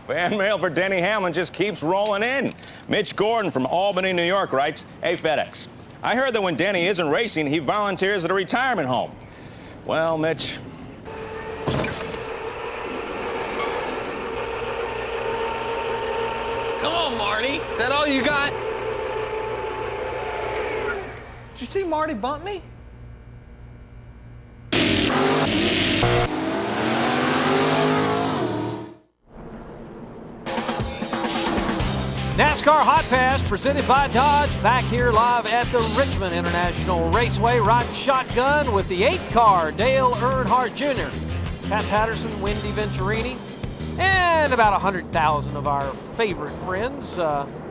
Fan mail for Denny Hamlin just keeps rolling in. Mitch Gordon from Albany, New York writes, "Hey FedEx, I heard that when Denny isn't racing, he volunteers at a retirement home." Well, Mitch. Come on, Marty. Is that all you got? Did you see Marty bump me? NASCAR Hot Pass presented by Dodge, back here live at the Richmond International Raceway, riding shotgun with the 8-car Dale Earnhardt Jr., Pat Patterson, Wendy Venturini, and about 100,000 of our favorite friends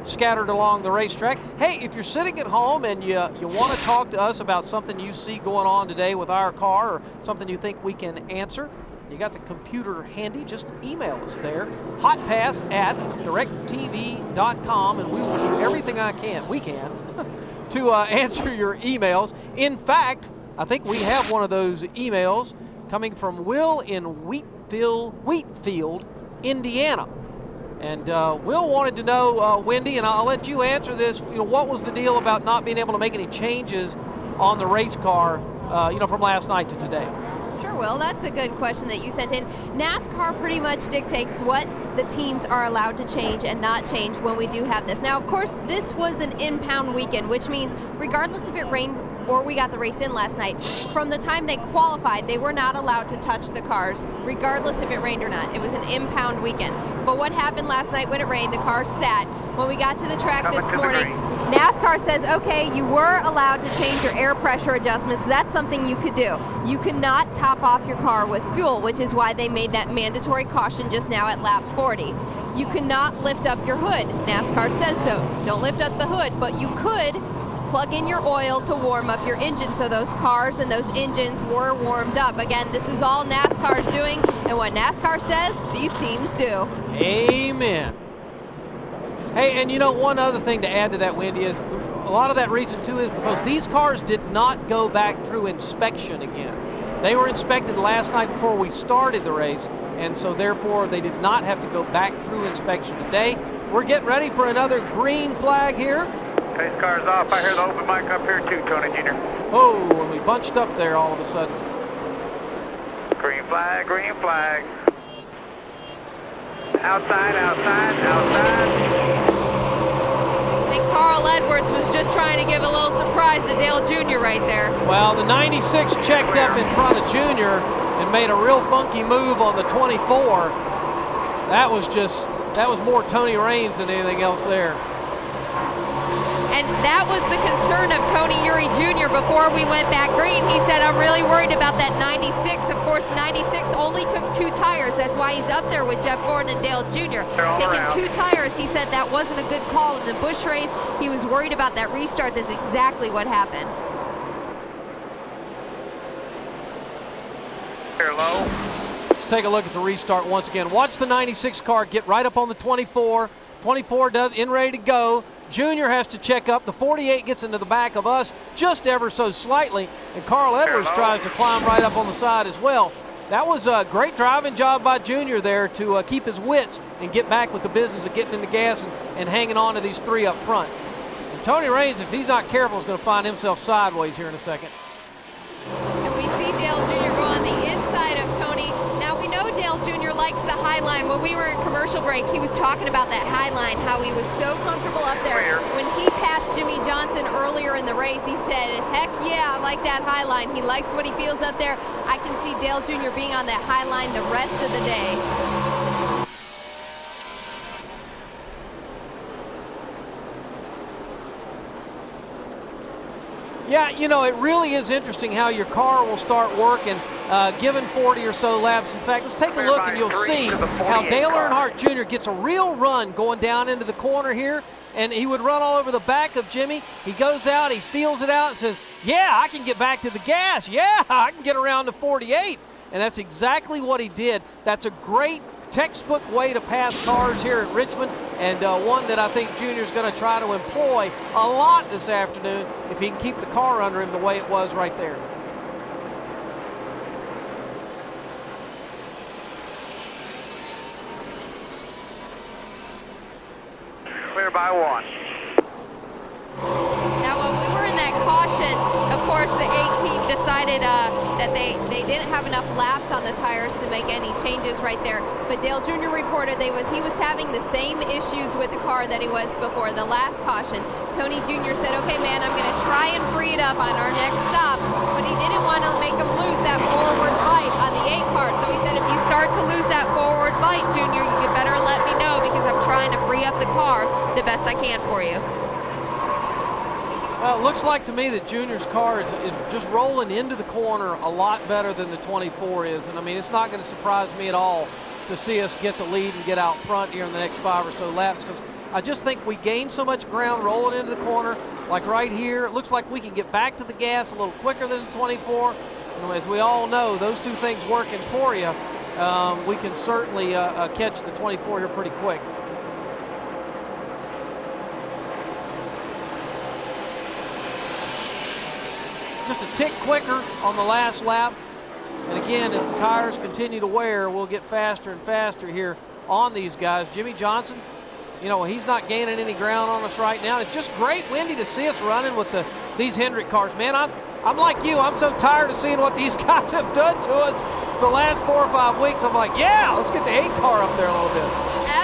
scattered along the racetrack. Hey, if you're sitting at home and you want to talk to us about something you see going on today with our car or something you think we can answer, you got the computer handy, just email us there, hotpass@directtv.com, and we will do everything we can to answer your emails. In fact, I think we have one of those emails coming from Will in Wheatfield, Indiana. And Will wanted to know, Wendy, and I'll let you answer this, what was the deal about not being able to make any changes on the race car, from last night to today? Sure, Will. That's a good question that you sent in. NASCAR pretty much dictates what the teams are allowed to change and not change when we do have this. Now, of course, this was an impound weekend, which means regardless if it rained or we got the race in last night, from the time they qualified, they were not allowed to touch the cars, regardless if it rained or not. It was an impound weekend. But what happened last night when it rained? The cars sat. When we got to the track this morning, NASCAR says, okay, you were allowed to change your air pressure adjustments. That's something you could do. You cannot top off your car with fuel, which is why they made that mandatory caution just now at lap 40. You cannot lift up your hood. NASCAR says so. Don't lift up the hood, but you could plug in your oil to warm up your engine, so those cars and those engines were warmed up. Again, this is all NASCAR's doing, and what NASCAR says, these teams do. Amen. Hey, and one other thing to add to that, Wendy, is a lot of that reason too is because these cars did not go back through inspection again. They were inspected last night before we started the race, and so therefore they did not have to go back through inspection today. We're getting ready for another green flag here. Pace car's off. I hear the open mic up here too, Tony Jr. Oh, and we bunched up there all of a sudden. Green flag, green flag. Outside, outside, outside. I think Carl Edwards was just trying to give a little surprise to Dale Jr. right there. Well, the 96 checked up in front of Jr. and made a real funky move on the 24. That was more Tony Raines than anything else there. And that was the concern of Tony Eury Jr. before we went back green. He said, I'm really worried about that 96. Of course, 96 only took 2 tires. That's why he's up there with Jeff Gordon and Dale Jr. Taking 2 tires, he said that wasn't a good call in the Busch race. He was worried about that restart. That's exactly what happened. Here low. Let's take a look at the restart once again. Watch the 96 car get right up on the 24. 24 does in ready to go. Junior has to check up. The 48 gets into the back of us just ever so slightly, and Carl Edwards tries to climb right up on the side as well. That was a great driving job by Junior there to keep his wits and get back with the business of getting in the gas and hanging on to these 3 up front. And Tony Raines, if he's not careful, is going to find himself sideways here in a second. And we see Dale Jr. go on the inside of Tony. Now we know Dale Jr. likes the high line. When we were in commercial break, he was talking about that high line, how he was so comfortable up there. When he passed Jimmy Johnson earlier in the race, he said, heck yeah, I like that high line. He likes what he feels up there. I can see Dale Jr. being on that high line the rest of the day. Yeah, you know, it really is interesting how your car will start working given 40 or so laps. In fact, let's take a look and you'll see how Dale Earnhardt Jr. gets a real run going down into the corner here, and he would run all over the back of Jimmy. He goes out, he feels it out and says, yeah, I can get back to the gas. Yeah, I can get around to 48. And that's exactly what he did. That's a great textbook way to pass cars here at Richmond, and one that I think Junior's going to try to employ a lot this afternoon if he can keep the car under him the way it was right there. Clear by 1. Now when we were in that caution, of course the 8 team decided that they didn't have enough laps on the tires to make any changes right there. But Dale Jr. reported he was having the same issues with the car that he was before the last caution. Tony Jr. said, okay man, I'm gonna try and free it up on our next stop, but he didn't want to make him lose that forward bite on the 8 car. So he said, if you start to lose that forward bite, Junior, you better let me know because I'm trying to free up the car the best I can for you. Well, it looks like to me that Junior's car is just rolling into the corner a lot better than the 24 is. And I mean, it's not going to surprise me at all to see us get the lead and get out front here in the next 5 or so laps, because I just think we gained so much ground rolling into the corner. Like right here, it looks like we can get back to the gas a little quicker than the 24. And as we all know, those 2 things working for you, we can certainly catch the 24 here pretty quick. Just a tick quicker on the last lap. And again, as the tires continue to wear, we'll get faster and faster here on these guys. Jimmy Johnson, you know, he's not gaining any ground on us right now. It's just great, Wendy, to see us running with these Hendrick cars. Man, I'm like you. I'm so tired of seeing what these guys have done to us the last 4 or 5 weeks. I'm like, yeah, let's get the 8 car up there a little bit.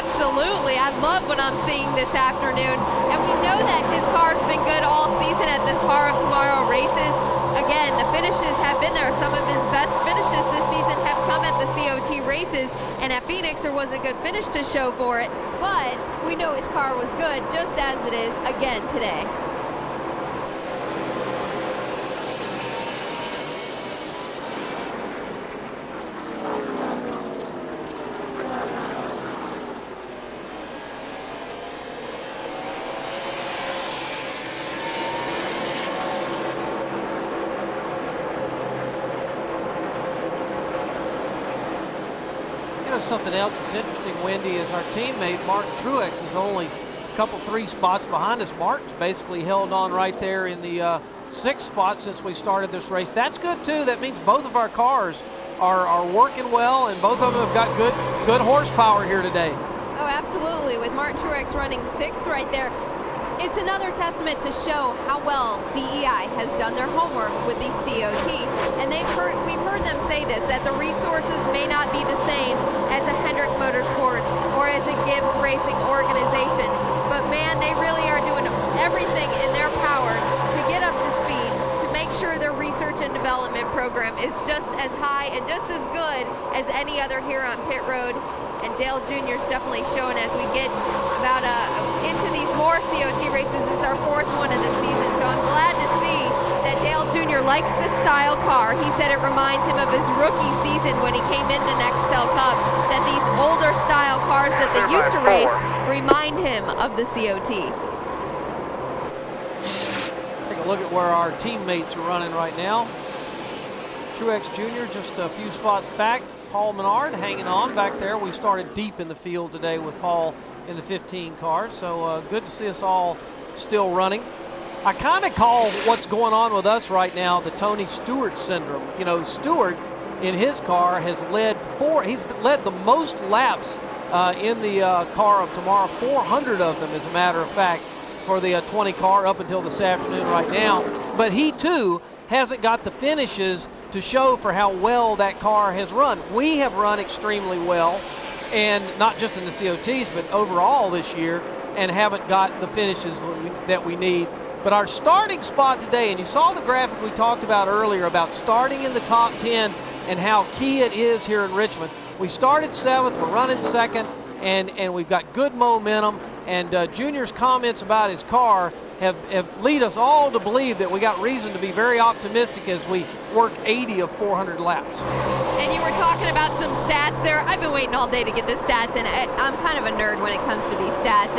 Absolutely. I love what I'm seeing this afternoon. And we know that his car's been good all season at the Car of Tomorrow races. Again, the finishes have been there. Some of his best finishes this season have come at the COT races. And at Phoenix, there was a good finish to show for it. But we know his car was good, just as it is again today. Something else that's interesting, Wendy, is our teammate Martin Truex is only a couple 3 spots behind us. Martin's basically held on right there in the 6th spot since we started this race. That's good too. That means both of our cars are working well, and both of them have got good horsepower here today. Oh, absolutely. With Martin Truex running 6th right there, it's another testament to show how well DEI has done their homework with these COT. And we've heard them say this, that the resources may not be the same as a Hendrick Motorsports or as a Gibbs Racing organization. But man, they really are doing everything in their power to get up to speed, to make sure their research and development program is just as high and just as good as any other here on pit road. And Dale Jr. is definitely showing as we get about a into these more COT races. It's our 4th one of the season, so I'm glad to see that Dale Jr. likes this style car. He said it reminds him of his rookie season when he came into Nextel Cup, that these older style cars that they used to race remind him of the COT. Take a look at where our teammates are running right now. Truex Jr. just a few spots back. Paul Menard hanging on back there. We started deep in the field today with Paul in the 15 car, so good to see us all still running. I kind of call what's going on with us right now the Tony Stewart syndrome. You know, Stewart in his car has he's led the most laps in the car of tomorrow, 400 of them as a matter of fact, for the 20 car up until this afternoon right now. But he too hasn't got the finishes to show for how well that car has run. We have run extremely well, and not just in the COTs, but overall this year, and haven't got the finishes that we need. But our starting spot today, and you saw the graphic we talked about earlier about starting in the top 10 and how key it is here in Richmond. We started 7th, we're running 2nd, and we've got good momentum. And Junior's comments about his car have lead us all to believe that we got reason to be very optimistic as we work 80 of 400 laps. And you were talking about some stats there. I've been waiting all day to get the stats in. I'm kind of a nerd when it comes to these stats,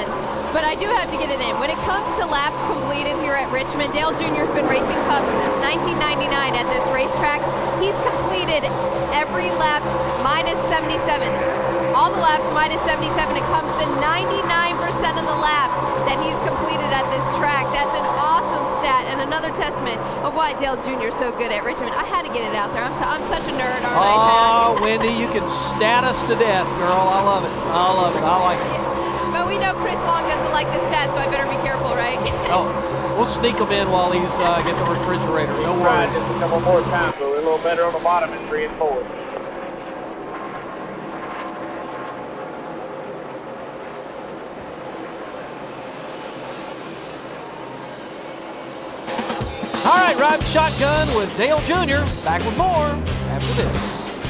but I do have to get it in. When it comes to laps completed here at Richmond, Dale Jr.'s been racing Cup since 1999 at this racetrack. He's completed every lap minus 77. All the laps minus 77. It comes to 99% of the laps that he's completed at this track. That's an awesome stat and another testament of why Dale Jr. is so good at Richmond. I had to get it out there. I'm such a nerd, aren't I, Pat? Oh, Wendy, you can stat us to death, girl. I love it. I love it. I like it. Yeah. But we know Chris Long doesn't like the stats, so I better be careful, right? Oh, we'll sneak him in while he's get the refrigerator. No worries. Just a couple more times, so we're a little better on the bottom in 3 and 4. All right, riding shotgun with Dale Jr. Back with more after this.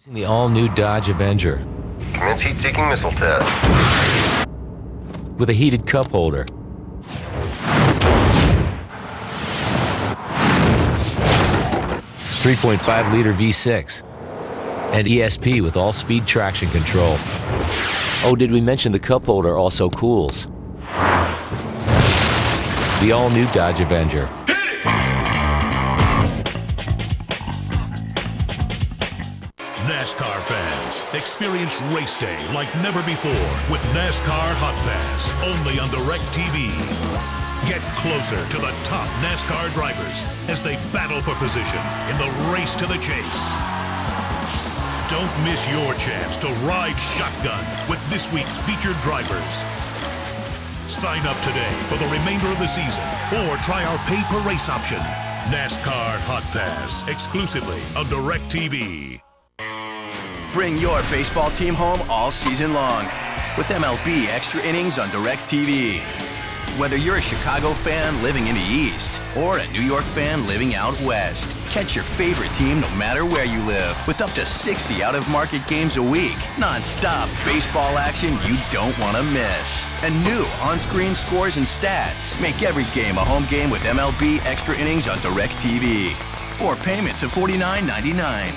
The all-new Dodge Avenger. Commence heat-seeking missile test. With a heated cup holder. .5-liter V6. And ESP with all-speed traction control. Oh, did we mention the cup holder also cools? The all-new Dodge Avenger. NASCAR fans, experience race day like never before with NASCAR Hotpass, only on DirecTV. Get closer to the top NASCAR drivers as they battle for position in the race to the chase. Don't miss your chance to ride shotgun with this week's featured drivers. Sign up today for the remainder of the season or try our pay-per-race option. NASCAR Hot Pass, exclusively on DirecTV. Bring your baseball team home all season long with MLB Extra Innings on DirecTV. Whether you're a Chicago fan living in the East or a New York fan living out West, catch your favorite team no matter where you live with up to 60 out-of-market games a week. Non-stop baseball action you don't want to miss. And new on-screen scores and stats. Make every game a home game with MLB Extra Innings on DirecTV. 4 payments of $49.99.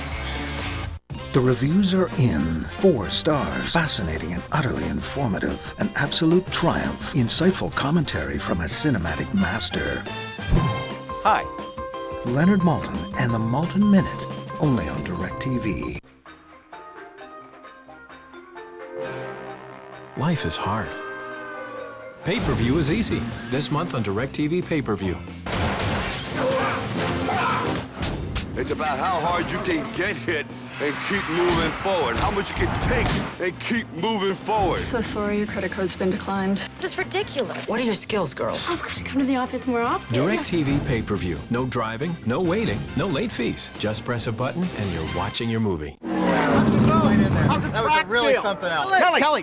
The reviews are in. 4 stars. Fascinating and utterly informative. An absolute triumph. Insightful commentary from a cinematic master. Hi. Leonard Maltin and the Maltin Minute. Only on DirecTV. Life is hard. Pay-per-view is easy. This month on DirecTV Pay-per-view. It's about how hard you can get hit and keep moving forward. How much you can take and keep moving forward. So sorry, your credit card's been declined. This is ridiculous. What are your skills, girls? I'm gonna come to the office more often. DirecTV Pay-per-view. No driving, no waiting, no late fees. Just press a button and you're watching your movie. That was really something else.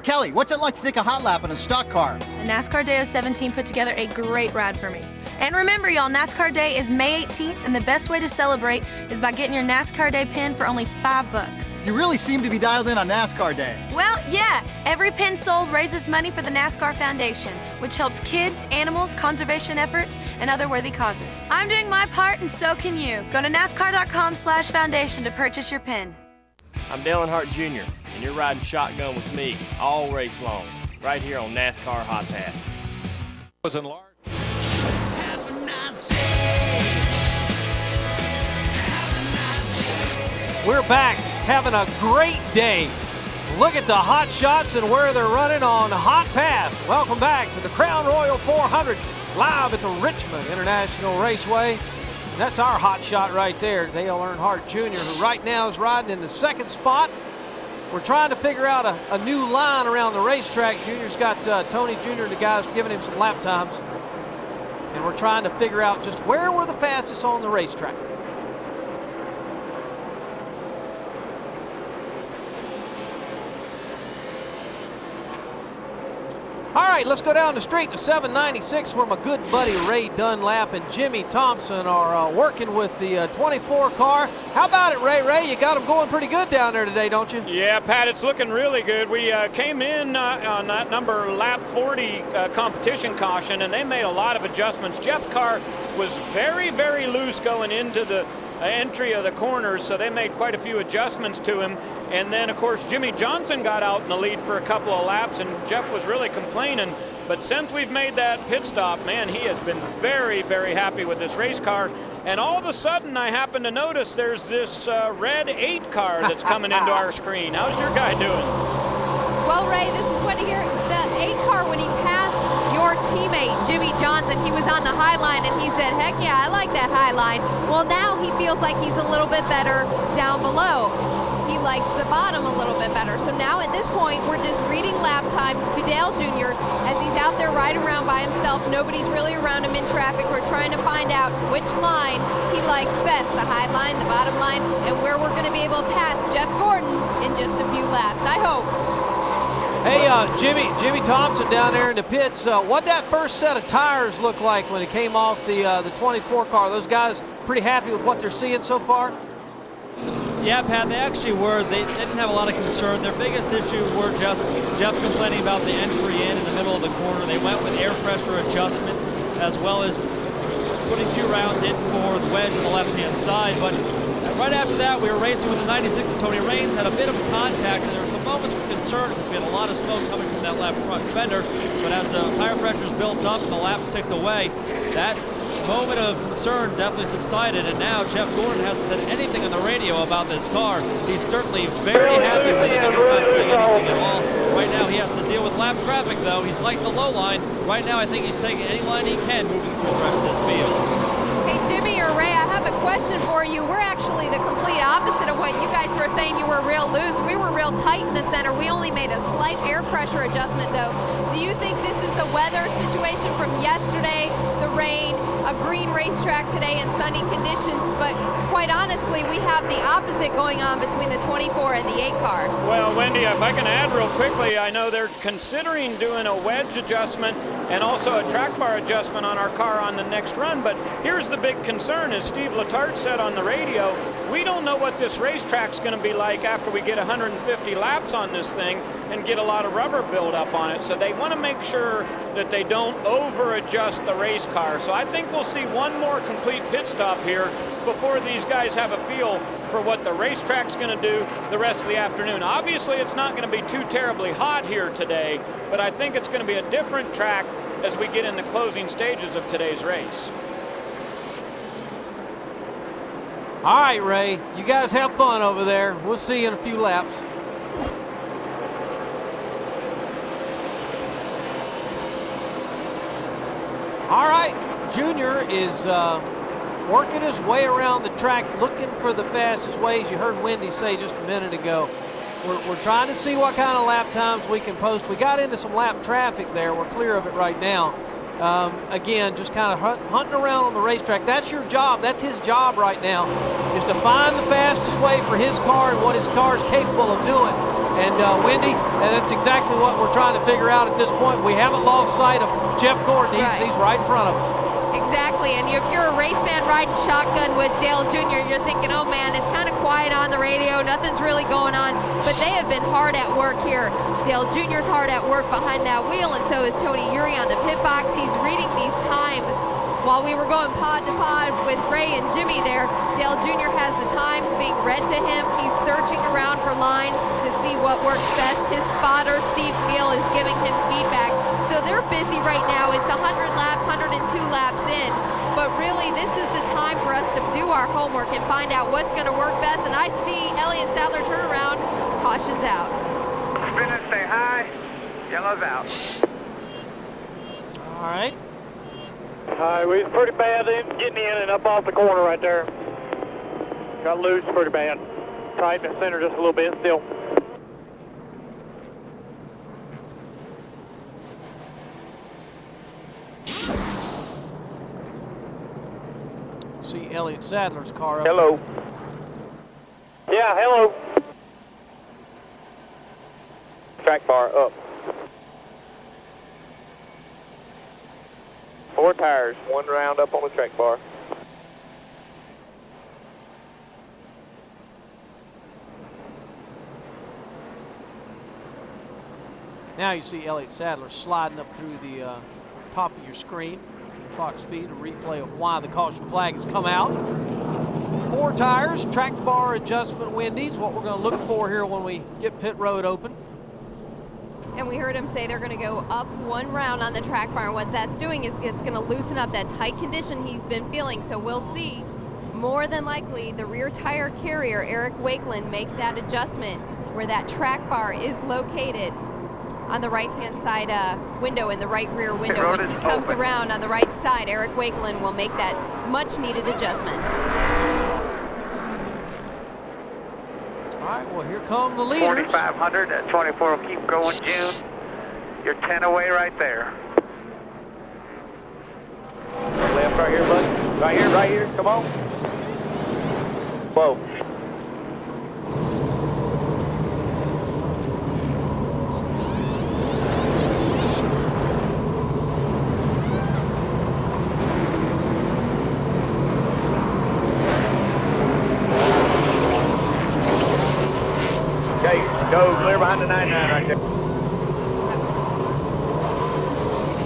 Kelly, what's it like to take a hot lap in a stock car? The NASCAR Day of 17 put together a great ride for me. And remember, y'all, NASCAR Day is May 18th, and the best way to celebrate is by getting your NASCAR Day pin for only $5. You really seem to be dialed in on NASCAR Day. Well, yeah. Every pin sold raises money for the NASCAR Foundation, which helps kids, animals, conservation efforts, and other worthy causes. I'm doing my part, and so can you. Go to NASCAR.com/foundation to purchase your pin. I'm Earnhardt Jr., and you're riding shotgun with me all race long, right here on NASCAR Hotpass. Was enlarged. We're back having a great day. Look at the hot shots and where they're running on Hotpass. Welcome back to the Crown Royal 400 live at the Richmond International Raceway. And that's our hot shot right there, Dale Earnhardt Jr., who right now is riding in the second spot. We're trying to figure out a new line around the racetrack. Junior's got Tony Jr. and the guys giving him some lap times. And we're trying to figure out just where we're the fastest on the racetrack. All right, let's go down the street to 796 where my good buddy Ray Dunlap and Jimmy Thompson are working with the 24 car. How about it, Ray? Ray, you got them going pretty good down there today, don't you? Yeah, Pat, it's looking really good. We came in on that number lap 40 competition caution, and they made a lot of adjustments. Jeff's car was very, very loose going into the entry of the corners, so they made quite a few adjustments to him. And then, of course, Jimmy Johnson got out in the lead for a couple of laps, and Jeff was really complaining. But since we've made that pit stop, man, he has been very, very happy with this race car. And all of a sudden, I happen to notice there's this red 8 car that's coming into our screen. How's your guy doing? Well, Ray, this is what here, the 8 car, when he passed your teammate, Jimmy Johnson, he was on the high line, and he said, heck yeah, I like that high line. Well, now he feels like he's a little bit better down below. He likes the bottom a little bit better. So now at this point, we're just reading lap times to Dale Jr. as he's out there riding around by himself. Nobody's really around him in traffic. We're trying to find out which line he likes best, the high line, the bottom line, and where we're going to be able to pass Jeff Gordon in just a few laps, I hope. Hey, Jimmy Thompson down there in the pits, what'd that first set of tires look like when it came off the 24 car? Those guys pretty happy with what they're seeing so far? Yeah, Pat, they actually were. They didn't have a lot of concern. Their biggest issue were just Jeff complaining about the entry in the middle of the corner. They went with air pressure adjustments as well as putting 2 rounds in for the wedge on the left-hand side. But right after that, we were racing with the 96 and Tony Raines, had a bit of contact, and there were some moments of concern because we had a lot of smoke coming from that left front fender. But as the tire pressures built up and the laps ticked away, that moment of concern definitely subsided, and now Jeff Gordon hasn't said anything on the radio about this car. He's certainly very happy with it, and he's not saying anything at all. Right now he has to deal with lap traffic, though. He's like the low line. Right now I think he's taking any line he can moving through the rest of this field. Hey, Jimmy or Ray, I have a question for you. We're actually the complete opposite of what you guys were saying. You were real loose. We were real tight in the center. We only made a slight air pressure adjustment, though. Do you think this is the weather situation from yesterday, the rain, a green racetrack today in sunny conditions? But quite honestly, we have the opposite going on between the 24 and the 8 car. Well, Wendy, if I can add real quickly, I know they're considering doing a wedge adjustment and also a track bar adjustment on our car on the next run. But here's the big concern, as Steve Letarte said on the radio, we don't know what this racetrack's going to be like after we get 150 laps on this thing and get a lot of rubber buildup on it. So they want to make sure that they don't over-adjust the race car. So I think we'll see one more complete pit stop here before these guys have a feel for what the racetrack's going to do the rest of the afternoon. Obviously, it's not going to be too terribly hot here today, but I think it's going to be a different track as we get in the closing stages of today's race. All right, Ray, you guys have fun over there. We'll see you in a few laps. All right, Junior is working his way around the track, looking for the fastest ways. You heard Wendy say just a minute ago, we're trying to see what kind of lap times we can post. We got into some lap traffic there. We're clear of it right now. Again, just kind of hunting around on the racetrack. That's your job. That's his job right now, is to find the fastest way for his car and what his car is capable of doing. And Wendy, that's exactly what we're trying to figure out at this point. We haven't lost sight of Jeff Gordon. He's right in front of us. Exactly, and if you're a race fan riding shotgun with Dale Jr., you're thinking, oh man, it's kind of quiet on the radio, nothing's really going on, but they have been hard at work here. Dale Jr.'s hard at work behind that wheel, and so is Tony Uri on the pit box. He's reading these times. While we were going pod to pod with Ray and Jimmy there, Dale Jr. has the times being read to him. He's searching around for lines to see what works best. His spotter, Steve Meal, is giving him feedback. So they're busy right now. It's 100 laps, 102 laps in. But really, this is the time for us to do our homework and find out what's going to work best. And I see Elliott Sadler turn around, cautions out. Spin and stay high, yellow's out. All right. We was pretty bad getting in and up off the corner right there. Got loose pretty bad. Tighten the center just a little bit still. See Elliott Sadler's car up. Hello. Yeah, hello. Track bar up. 4 tires, 1 round up on the track bar. Now you see Elliott Sadler sliding up through the top of your screen. Fox feed, a replay of why the caution flag has come out. 4 tires, track bar adjustment, Wendy's, what we're going to look for here when we get pit road open. And we heard him say they're going to go up 1 round on the track bar. And what that's doing is it's going to loosen up that tight condition he's been feeling. So we'll see, more than likely, the rear tire carrier, Eric Wakeland, make that adjustment where that track bar is located on the right-hand side window, in the right rear window. When he comes around on the right side, Eric Wakeland will make that much-needed adjustment. All right, well, here come the leaders. 4,500, that 24 will keep going, June. You're 10 away right there. Left right here, bud. Right here, come on. Whoa. Go clear behind the 99 right there.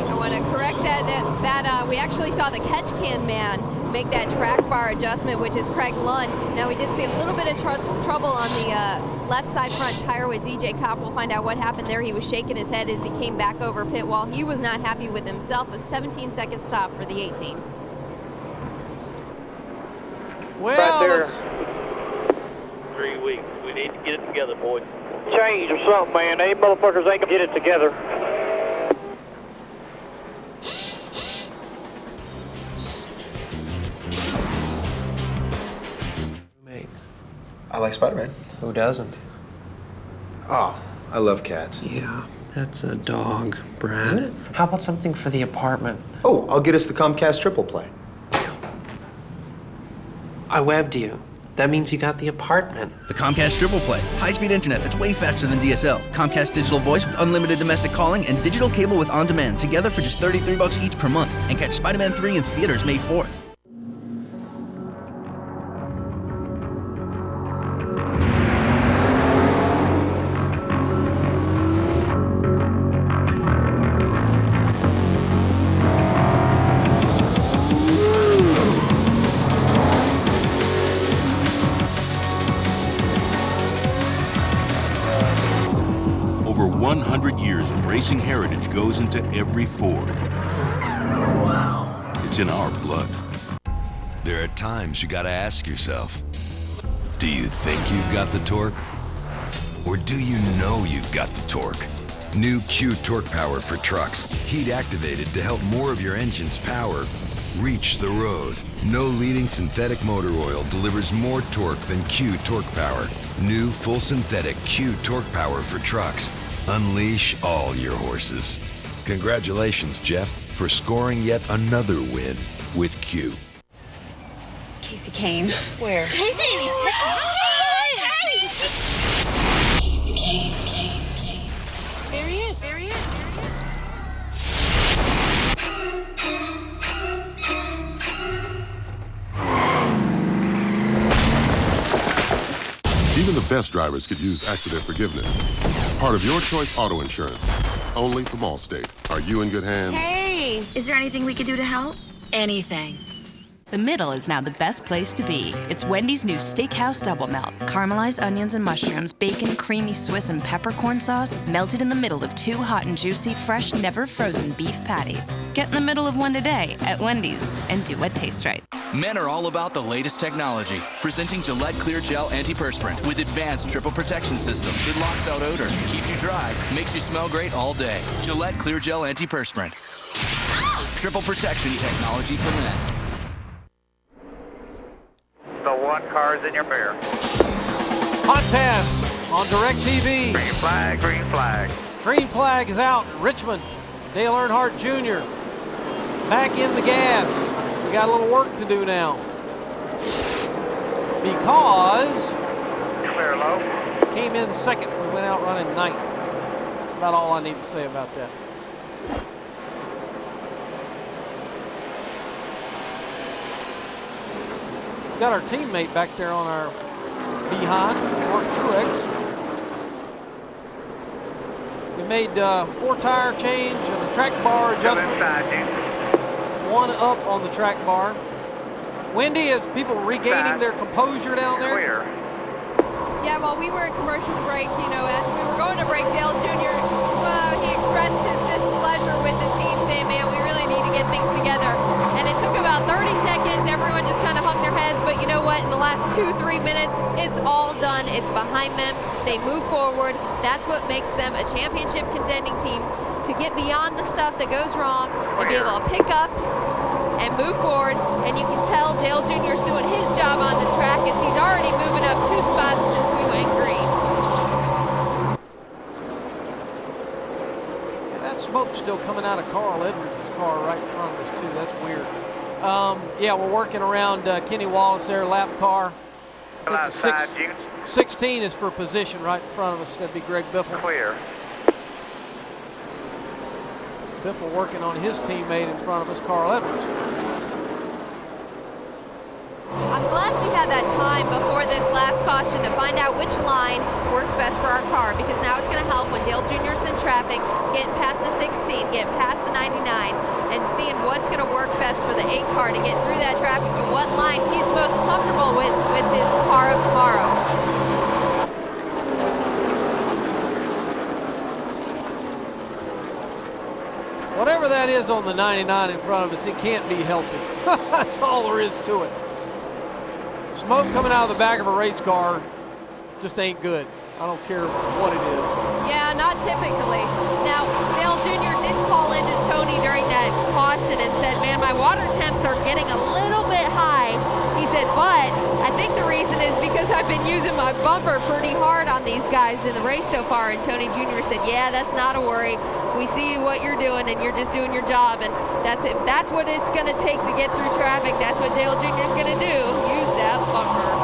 I want to correct that we actually saw the catch can man make that track bar adjustment, which is Craig Lund. Now we did see a little bit of trouble on the left side front tire with DJ Kopp. We'll find out what happened there. He was shaking his head as he came back over pit wall. He was not happy with himself. A 17-second stop for the 18. Well, right there. 3 weeks. We need to get it together, boys. Change or something, man. They motherfuckers ain't gonna get it together. I like Spider-Man. Who doesn't? Oh, I love cats. Yeah, that's a dog, Brad. Isn't it? How about something for the apartment? Oh, I'll get us the Comcast triple play. I webbed you. That means you got the apartment. The Comcast Triple Play. High-speed internet that's way faster than DSL. Comcast digital voice with unlimited domestic calling and digital cable with on-demand together for just $33 each per month. And catch Spider-Man 3 in theaters May 4th. Over 100 years of racing heritage goes into every Ford. Wow. It's in our blood. There are times you gotta ask yourself, do you think you've got the torque? Or do you know you've got the torque? New Q Torque Power for trucks. Heat activated to help more of your engine's power reach the road. No leading synthetic motor oil delivers more torque than Q Torque Power. New full synthetic Q Torque Power for trucks. Unleash all your horses. Congratulations, Jeff, for scoring yet another win with Q. Casey Kane. Where? Casey! Casey. There he is. best drivers could use accident forgiveness. Part of your choice auto insurance. Only from Allstate. Are you in good hands? Hey, is there anything we could do to help? Anything. The middle is now the best place to be. It's Wendy's new Steakhouse Double Melt. Caramelized onions and mushrooms, bacon, creamy Swiss, and peppercorn sauce melted in the middle of 2 hot and juicy, fresh, never frozen beef patties. Get in the middle of one today at Wendy's and do what tastes right. Men are all about the latest technology. Presenting Gillette Clear Gel Antiperspirant with advanced triple protection system. It locks out odor, keeps you dry, makes you smell great all day. Gillette Clear Gel Antiperspirant. Triple protection technology for men. The 1 car's in your bear. Hotpass on DirecTV. Green flag, green flag. Green flag is out. Richmond. Dale Earnhardt Jr. back in the gas. We got a little work to do now. Because clear low. Came in second. We went out running 9th. That's about all I need to say about that. Got our teammate back there on our behind, Mark Truex. We made 4-tire change and the track bar adjustment. 1 up on the track bar. Windy, as people regaining their composure down there. Clear. Yeah, while we were in commercial break, you know, as we were going to break, Dale Jr., he expressed his displeasure with the team, saying, man, we really need to get things together. And it took about 30 seconds. Everyone just kind of hung their heads. But you know what? In the last 2-3 minutes, it's all done. It's behind them. They move forward. That's what makes them a championship contending team, to get beyond the stuff that goes wrong and be able to pick up and move forward. And you can tell Dale Jr.'s doing his job on the track, as he's already moving up 2 spots since we went green. And that smoke's still coming out of Carl Edwards' car right in front of us too. That's weird. Yeah, we're working around Kenny Wallace there, lap car. 16 is for position right in front of us. That'd be Greg Biffle. Clear. Biffle working on his teammate in front of us, Carl Edwards. I'm glad we had that time before this last caution to find out which line worked best for our car, because now it's going to help when Dale Jr.'s in traffic, getting past the 16, getting past the 99, and seeing what's going to work best for the 8 car to get through that traffic and what line he's most comfortable with his car of tomorrow. Whatever that is on the 99 in front of us, it can't be healthy. That's all there is to it. Smoke coming out of the back of a race car just ain't good. I don't care what it is. Yeah, not typically. Now, Dale Jr. did call into Tony during that caution and said, man, my water temps are getting a little bit high. He said, but I think the reason is because I've been using my bumper pretty hard on these guys in the race so far. And Tony Jr. said, yeah, that's not a worry. We see what you're doing, and you're just doing your job, and that's it. That's what it's going to take to get through traffic. That's what Dale Jr. is going to do. Use that bumper.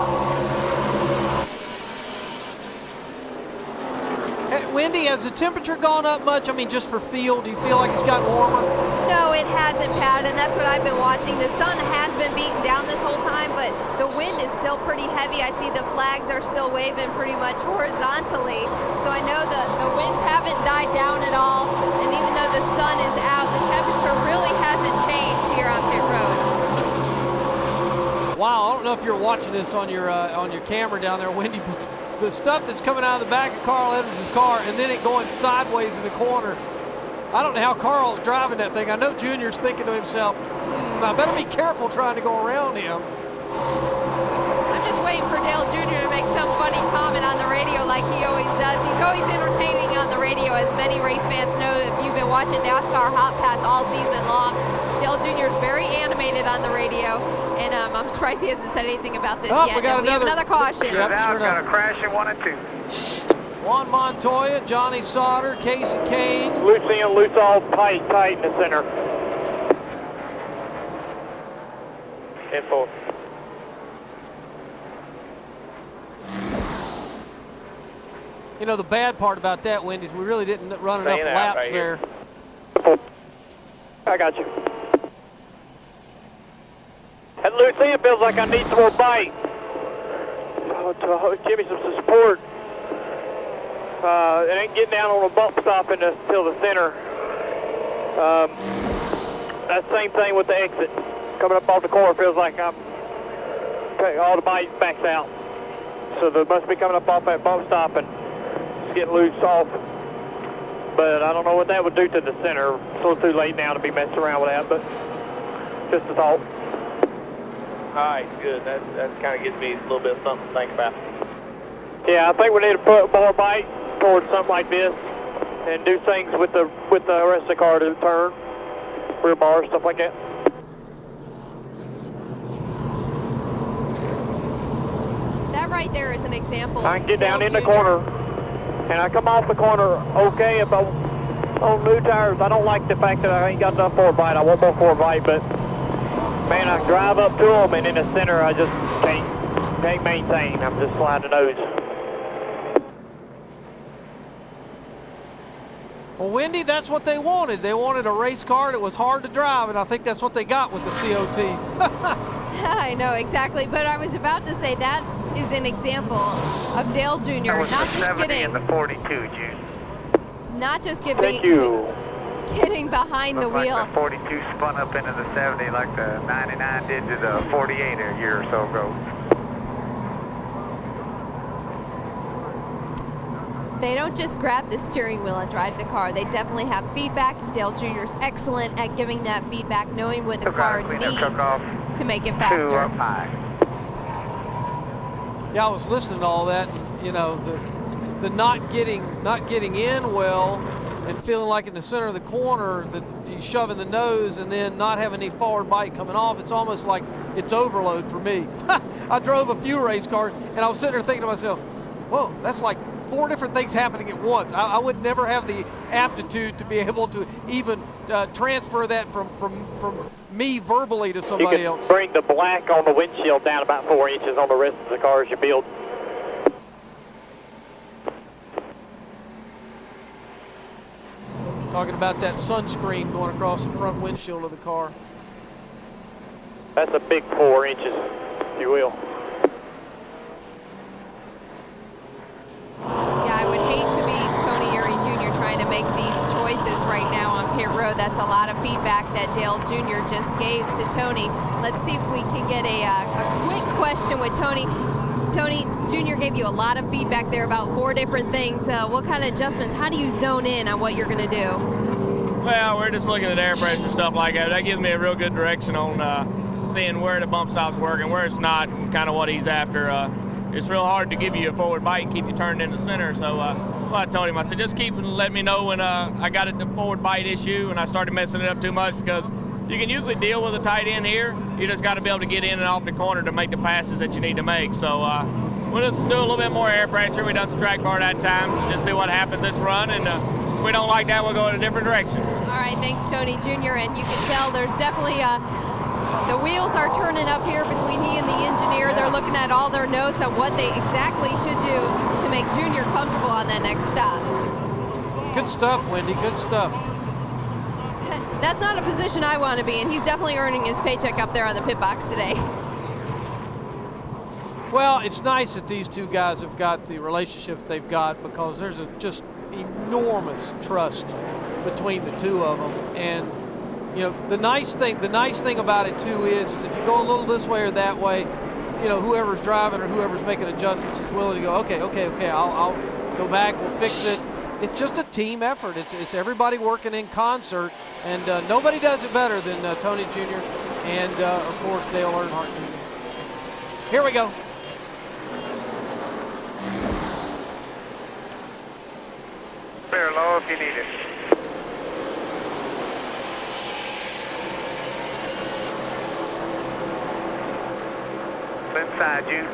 Wendy, has the temperature gone up much? I mean, just for feel, do you feel like it's gotten warmer? No, it hasn't, Pat, and that's what I've been watching. The sun has been beating down this whole time, but the wind is still pretty heavy. I see the flags are still waving pretty much horizontally, so I know the winds haven't died down at all, and even though the sun is out, the temperature really hasn't changed here on pit road. Wow, I don't know if you're watching this on your camera down there, Wendy, but the stuff that's coming out of the back of Carl Edwards' car and then it going sideways in the corner. I don't know how Carl's driving that thing. I know Junior's thinking to himself, I better be careful trying to go around him. I'm just waiting for Dale Jr. to make some funny comment on the radio like he always does. He's always entertaining on the radio, as many race fans know if you've been watching NASCAR Hotpass all season long. Dale Jr. is very animated on the radio, and I'm surprised he hasn't said anything about this yet. We have another caution. Yep, Now got a crash in 1 and 2. Juan Montoya, Johnny Sauter, Casey Kane. Loose in, loose off, tight in the center. In 4. You know, the bad part about that, Wendy, is we really didn't run enough laps right there. I got you. That loose end feels like I need some more bite. give me some support. It ain't getting down on a bump stop until the center. That same thing with the exit. Coming up off the corner feels like all the bite backs out. So they must be coming up off that bump stop and it's getting loose off. But I don't know what that would do to the center. It's a little too late now to be messing around with that, but just a thought. All right, good. That kind of gives me a little bit of something to think about. Yeah, I think we need to put more bite towards something like this and do things with the rest of the car to turn, rear bars, stuff like that. That right there is an example. I can get down in the corner, and I come off the corner okay if I'm on new tires. I don't like the fact that I ain't got enough forward bite. I want more forward bite, but man, I drive up to them, and in the center, I just can't maintain. I'm just sliding the nose. Well, Wendy, that's what they wanted. They wanted a race car that was hard to drive, and I think that's what they got with the COT. I know, exactly. But I was about to say that is an example of Dale Jr. That was the 70 and the 42, Jude. Not just Thank you. getting behind the wheel. Like the 42 spun up into the 70 like the 99 did to the 48 a year or so ago. They don't just grab the steering wheel and drive the car. They definitely have feedback. Dale Jr. is excellent at giving that feedback, knowing what the car needs to make it faster. 2 up high. Yeah, I was listening to all that, and, you know, the not getting in well and feeling like in the center of the corner that you're shoving the nose and then not having any forward bite coming off. It's almost like it's overload for me. I drove a few race cars, and I was sitting there thinking to myself, whoa, that's like 4 different things happening at once. I would never have the aptitude to be able to even transfer that from me verbally to somebody you can else. Bring the black on the windshield down about 4 inches on the rest of the cars you build. Talking about that sunscreen going across the front windshield of the car. That's a big 4 inches, if you will. Yeah, I would hate to be Tony Eury Jr. trying to make these choices right now on pit road. That's a lot of feedback that Dale Jr. just gave to Tony. Let's see if we can get a quick question with Tony. Tony Jr. gave you a lot of feedback there about 4 different things. What kind of adjustments? How do you zone in on what you're going to do? Well, we're just looking at air pressure, stuff like that. That gives me a real good direction on seeing where the bump stop's working, where it's not, and kind of what he's after. It's real hard to give you a forward bite and keep you turned in the center. So that's why I told him. I said, just keep letting me know when I got the forward bite issue and I started messing it up too much, because you can usually deal with a tight end here. You just got to be able to get in and off the corner to make the passes that you need to make. So we'll just do a little bit more air pressure. We done some track bar at times and just see what happens this run. And if we don't like that, we'll go in a different direction. All right, thanks, Tony Jr. And you can tell there's definitely the wheels are turning up here between he and the engineer. They're looking at all their notes on what they exactly should do to make Junior comfortable on that next stop. Good stuff, Wendy, good stuff. That's not a position I want to be in. He's definitely earning his paycheck up there on the pit box today. Well, it's nice that these two guys have got the relationship they've got, because there's just enormous trust between the two of them. And you know, the nice thing about it too is if you go a little this way or that way, you know, whoever's driving or whoever's making adjustments is willing to go, okay, I'll go back, we'll fix it. It's just a team effort. It's everybody working in concert, and nobody does it better than Tony Jr. and of course Dale Earnhardt Jr. Here we go. Clear low if you need it. Inside you.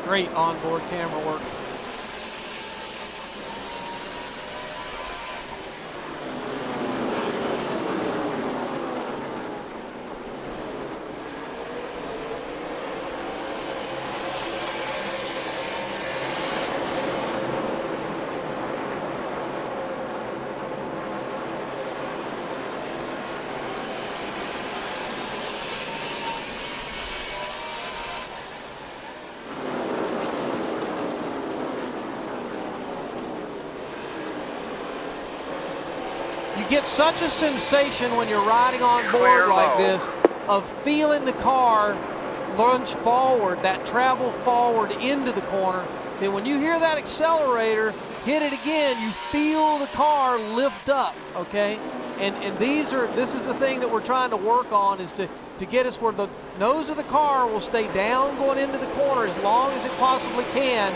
Great onboard camera work. get such a sensation when you're riding on board like this of feeling the car lunge forward, that travel forward into the corner. Then when you hear that accelerator hit it again, you feel the car lift up, okay? And this is the thing that we're trying to work on, is to get us where the nose of the car will stay down going into the corner as long as it possibly can.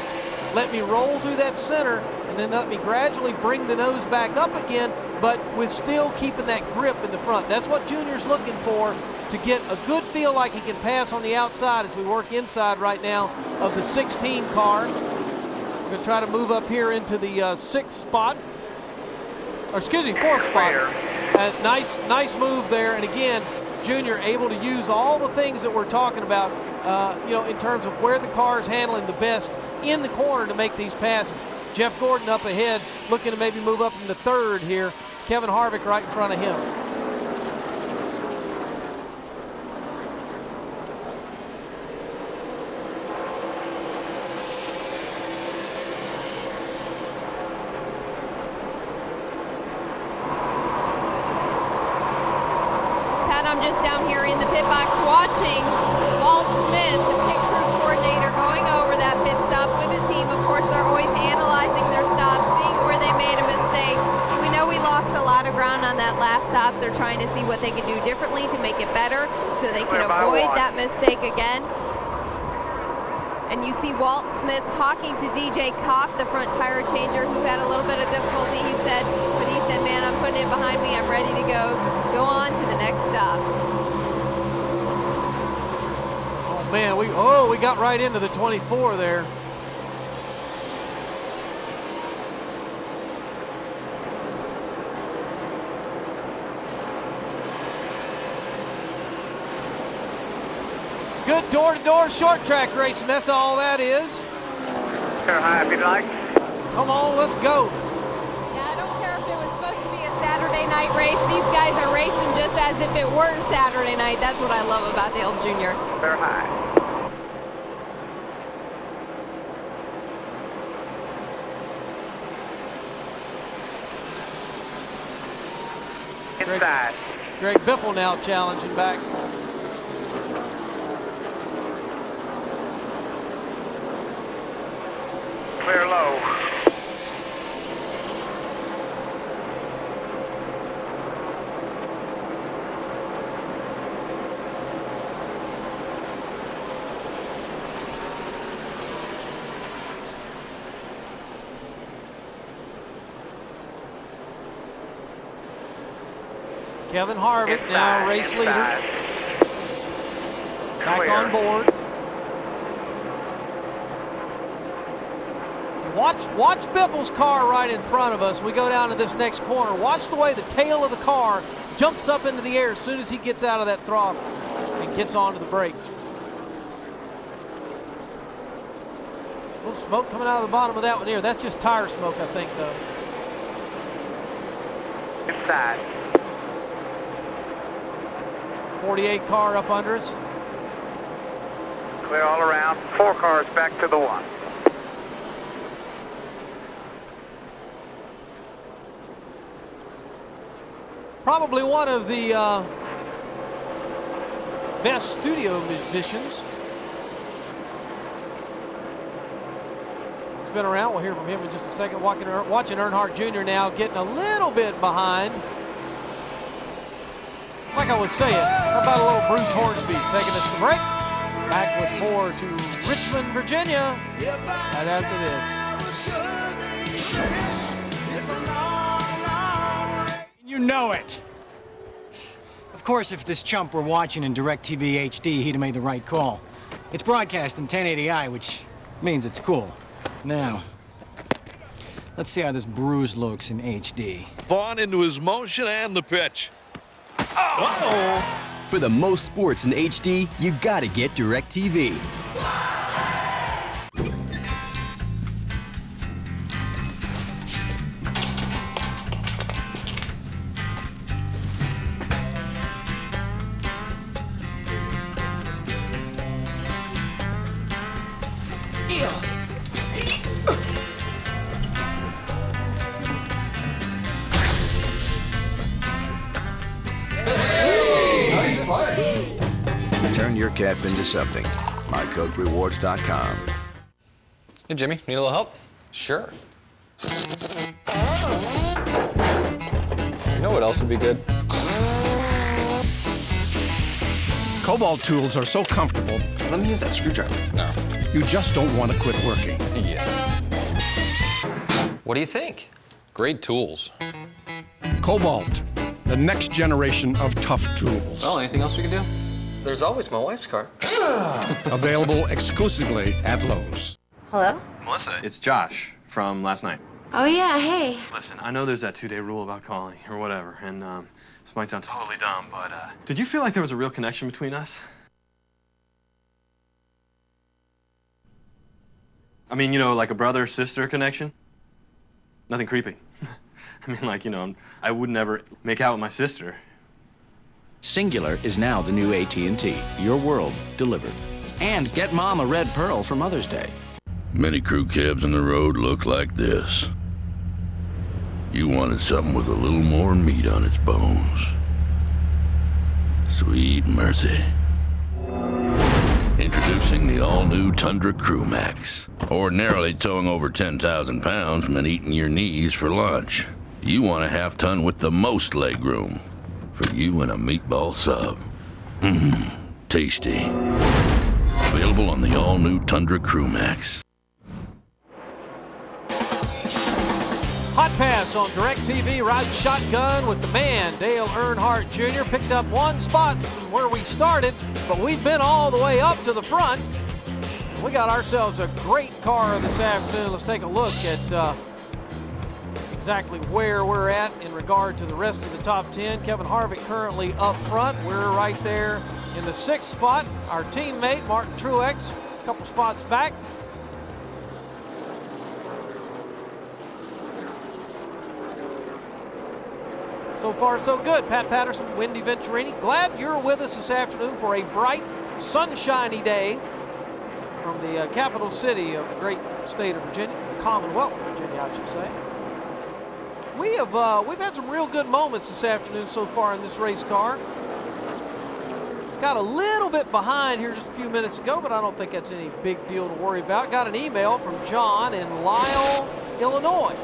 Let me roll through that center, and then let me gradually bring the nose back up again, but with still keeping that grip in the front. That's what Junior's looking for, to get a good feel like he can pass on the outside as we work inside right now of the 16 car. We're going to try to move up here into the 6th spot, or excuse me, 4th spot. Nice move there, and again, Junior able to use all the things that we're talking about, in terms of where the car is handling the best in the corner to make these passes. Jeff Gordon up ahead, looking to maybe move up into 3rd here. Kevin Harvick right in front of him. I'm just down here in the pit box watching Walt Smith, the pit crew coordinator, going over that pit stop with the team. Of course, they're always analyzing their stops, seeing where they made a mistake. We know we lost a lot of ground on that last stop. They're trying to see what they can do differently to make it better so they can avoid that mistake again. And you see Walt Smith talking to DJ Kopp, the front tire changer, who had a little bit of difficulty, he said, man, I'm putting it behind me, I'm ready to go on to the next stop. Oh man, we got right into the 24 there. Good door-to-door short track racing, that's all that is. Go high if you'd like. Come on, let's go. Yeah, I don't care if it was supposed to be a Saturday night race. These guys are racing just as if it were Saturday night. That's what I love about Dale Jr. Go high. Inside. Greg Biffle now challenging back. Clear low. Kevin Harvick now race leader. Back on board. Watch Biffle's car right in front of us. We go down to this next corner. Watch the way the tail of the car jumps up into the air as soon as he gets out of that throttle and gets onto the brake. A little smoke coming out of the bottom of that one here. That's just tire smoke, I think, though. Inside. 48 car up under us. Clear all around. 4 cars back to the 1. Probably one of the best studio musicians. He's been around. We'll hear from him in just a second. Watching Earnhardt Jr. now getting a little bit behind. Like I was saying, how about a little Bruce Hornsby taking us to break? Back with more to Richmond, Virginia, right after this. You know it. Of course, if this chump were watching in DirecTV HD, he'd have made the right call. It's broadcast in 1080i, which means it's cool. Now, let's see how this bruise looks in HD. Vaughn into his motion and the pitch. Uh-oh. For the most sports in HD, you gotta get DirecTV. Turn your cap into something. MyCokeRewards.com. Hey, Jimmy, need a little help? Sure. You know what else would be good? Cobalt tools are so comfortable. Let me use that screwdriver. No. You just don't want to quit working. Yeah. What do you think? Great tools. Cobalt, the next generation of tough tools. Well, anything else we can do? There's always my wife's car. Available exclusively at Lowe's. Hello? Melissa, it's Josh from last night. Oh, yeah, hey. Listen, I know there's that 2-day rule about calling or whatever, and this might sound totally dumb, but did you feel like there was a real connection between us? I mean, you know, like a brother-sister connection? Nothing creepy. I mean, like, you know, I would never make out with my sister. Singular is now the new AT&T. Your world delivered. And get Mom a red pearl for Mother's Day. Many crew cabs on the road look like this. You wanted something with a little more meat on its bones. Sweet mercy. Introducing the all-new Tundra Crew Max. Ordinarily towing over 10,000 pounds meant eating your knees for lunch. You want a half-ton with the most legroom. For you and a meatball sub. Tasty. Available on the all-new Tundra Crew Max. Hotpass on DirecTV, riding shotgun with the man, Dale Earnhardt Jr. Picked up one spot from where we started, but we've been all the way up to the front. We got ourselves a great car this afternoon. Let's take a look at exactly where we're at in regard to the rest of the top 10. Kevin Harvick currently up front. We're right there in the 6th spot. Our teammate, Martin Truex, a couple spots back. So far, so good. Pat Patterson, Wendy Venturini, glad you're with us this afternoon for a bright, sunshiny day from the capital city of the great state of Virginia, the Commonwealth of Virginia, I should say. We've had some real good moments this afternoon so far in this race car. Got a little bit behind here just a few minutes ago, but I don't think that's any big deal to worry about. Got an email from John in Lisle, Illinois.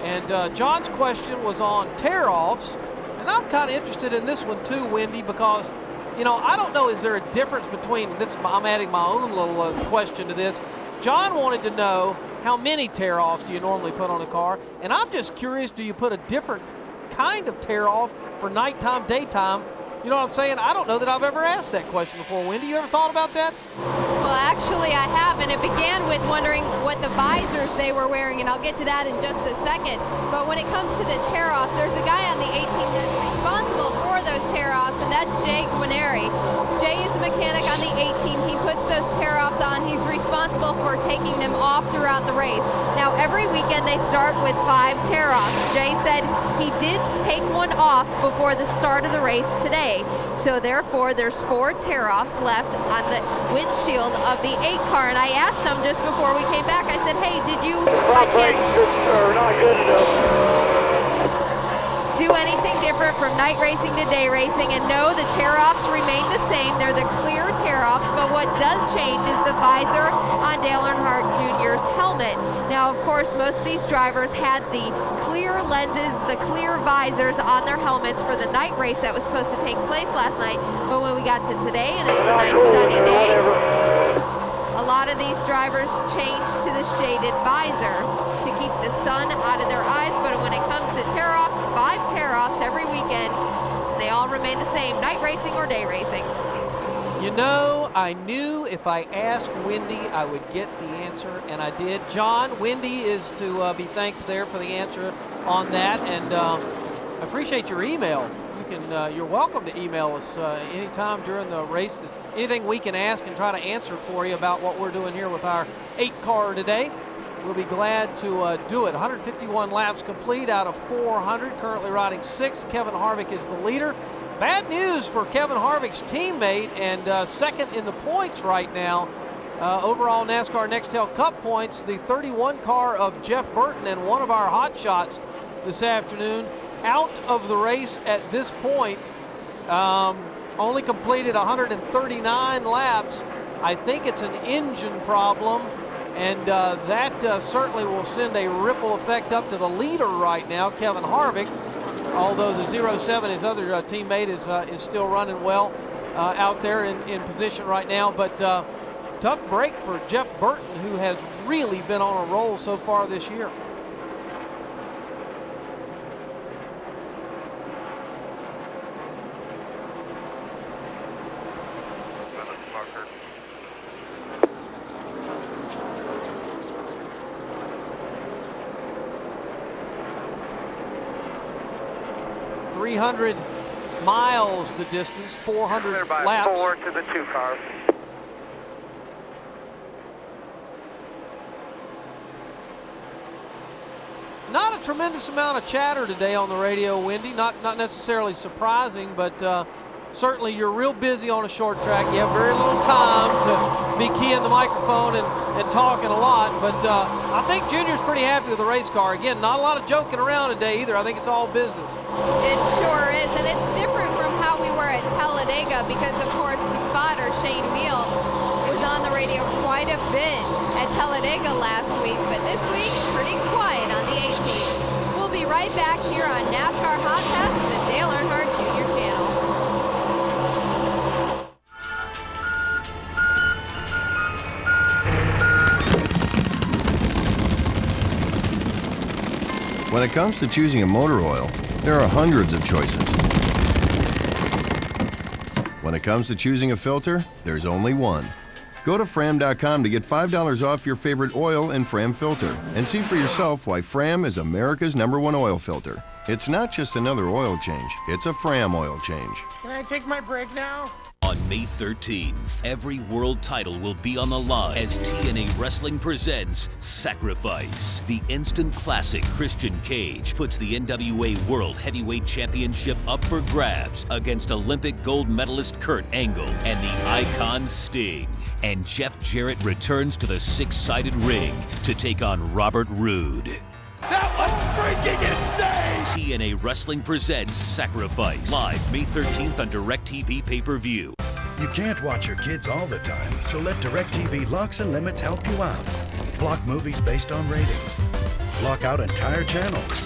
And John's question was on tear-offs. And I'm kind of interested in this one too, Wendy, because, you know, I don't know, is there a difference between, I'm adding my own little question to this. John wanted to know, how many tear-offs do you normally put on a car? And I'm just curious, do you put a different kind of tear-off for nighttime, daytime? You know what I'm saying? I don't know that I've ever asked that question before. Wendy, you ever thought about that? Well, actually, I have, and it began with wondering what the visors they were wearing, and I'll get to that in just a second. But when it comes to the tear-offs, there's a guy on the A team that's responsible for those tear-offs, and that's Jay Guarneri. Jay is a mechanic on the A team. He puts those tear-offs on. He's responsible for taking them off throughout the race. Now, every weekend they start with 5 tear-offs. Jay said he did take one off before the start of the race today. So therefore, there's 4 tear-offs left on the windshield of the 8 car. And I asked him just before we came back, I said, hey, did you by chance not good enough. Do anything different from night racing to day racing? And no, the tear-offs remain the same. They're the clear tear-offs, but what does change is the visor on Dale Earnhardt Jr.'s helmet. Now, of course, most of these drivers had the clear lenses, the clear visors on their helmets for the night race that was supposed to take place last night. But when we got to today, and it's a nice sunny day, a lot of these drivers changed to the shaded visor to keep the sun out of their eyes. But when it comes to tear-offs, 5 tear-offs every weekend, they all remain the same, night racing or day racing. You know, I knew if I asked Wendy, I would get the answer, and I did. John, Wendy is to be thanked there for the answer on that, and I appreciate your email. You can, you're welcome to email us anytime during the race. Anything we can ask and try to answer for you about what we're doing here with our 8 car today. We'll be glad to do it. 151 laps complete out of 400, currently riding 6th. Kevin Harvick is the leader. Bad news for Kevin Harvick's teammate and second in the points right now. Overall NASCAR Nextel Cup points, the 31 car of Jeff Burton and one of our hot shots this afternoon out of the race at this point. only completed 139 laps. I think it's an engine problem, and that certainly will send a ripple effect up to the leader right now, Kevin Harvick, although the 07, his other teammate, is still running well out there in position right now. But tough break for Jeff Burton, who has really been on a roll so far this year. .300 miles the distance, 400 laps. 4 to the 2 car. Not a tremendous amount of chatter today on the radio, Wendy. Not necessarily surprising, but certainly you're real busy on a short track. You have very little time to be keying the microphone and talking a lot. But I think Junior's pretty happy with the race car. Again, not a lot of joking around today either. I think it's all business. It sure is, and it's different from how we were at Talladega because, of course, the spotter, Shane Meal, was on the radio quite a bit at Talladega last week, but this week, pretty quiet on the 18th. We'll be right back here on NASCAR Hotpass, the Dale Earnhardt Jr. channel. When it comes to choosing a motor oil, there are hundreds of choices. When it comes to choosing a filter, there's only one. Go to Fram.com to get $5 off your favorite oil and Fram filter, and see for yourself why Fram is America's #1 oil filter. It's not just another oil change, it's a Fram oil change. Can I take my break now? On May 13th, every world title will be on the line as TNA Wrestling presents Sacrifice. The instant classic Christian Cage puts the NWA World Heavyweight Championship up for grabs against Olympic gold medalist Kurt Angle and the Icon Sting. And Jeff Jarrett returns to the six-sided ring to take on Robert Roode. That was freaking insane! TNA Wrestling presents Sacrifice. Live May 13th on DirecTV pay-per-view. You can't watch your kids all the time, so let DirecTV Locks and Limits help you out. Block movies based on ratings. Lock out entire channels.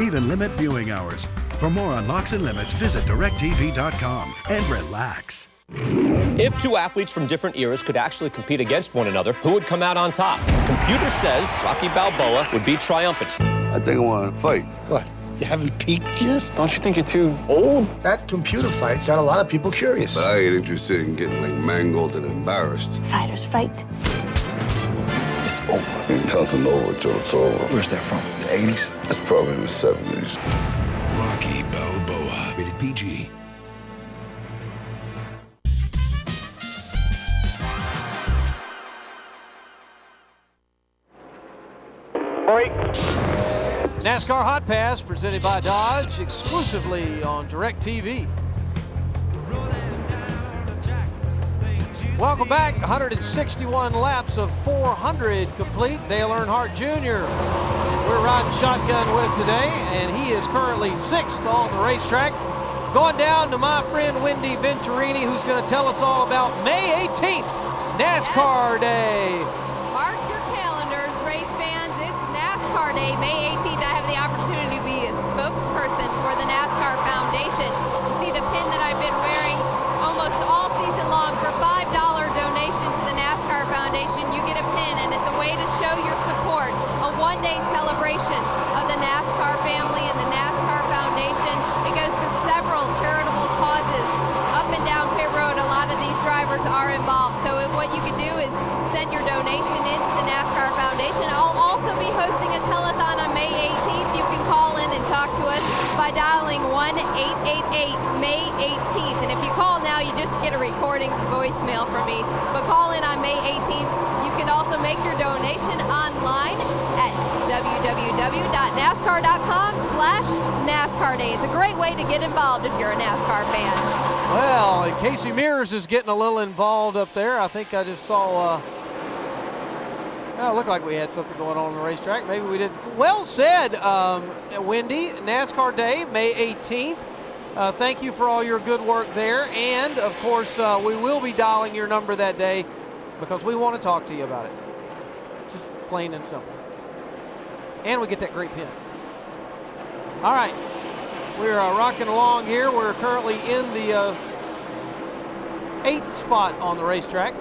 Even limit viewing hours. For more on Locks and Limits, visit DirecTV.com and relax. If two athletes from different eras could actually compete against one another, who would come out on top? Computer says Rocky Balboa would be triumphant. I think I want to fight. What? You haven't peaked yet? Don't you think you're too old? That computer fight got a lot of people curious. But I ain't interested in getting like mangled and embarrassed. Fighters fight. It's over. It doesn't over till it's over. Where's that from? The 80s? It's probably in the 70s. Rocky Balboa. Rated PG. Break. NASCAR Hot Pass presented by Dodge, exclusively on DirecTV. Welcome back. 161 laps of 400 complete. Dale Earnhardt Jr. we're riding shotgun with today, and he is currently 6th on the racetrack. Going down to my friend Wendy Venturini, who's going to tell us all about May 18th, NASCAR Day. Mark your calendars, race fans. It's NASCAR Day, May 18th. I have the opportunity to be a spokesperson for the NASCAR Foundation. You see the pin that I've been wearing almost all season long for $5 donation to the NASCAR Foundation. You get a pin, and it's a way to show your support. A one-day celebration of the NASCAR family and the NASCAR Foundation. It goes to several charitable causes up and down pit road. A lot of these drivers are involved. So what you can do is send your donation into the NASCAR Foundation. I'll also be hosting a telethon on May 18th. You can call in and talk to us by dialing 1-888-MAY-18th. And if you call now, you just get a recording voicemail from me. But call in on May 18th. You can also make your donation online at www.nascar.com/NASCAR Day. It's a great way to get involved if you're a NASCAR fan. Well, Casey Mears is getting a little involved up there. I think I just saw, it looked like we had something going on the racetrack. Maybe we didn't. Well said, Wendy. NASCAR Day, May 18th. Thank you for all your good work there. And, of course, we will be dialing your number that day because we want to talk to you about it. Just plain and simple. And we get that great pin. All right. We're rocking along here. We're currently in the 8th spot on the racetrack.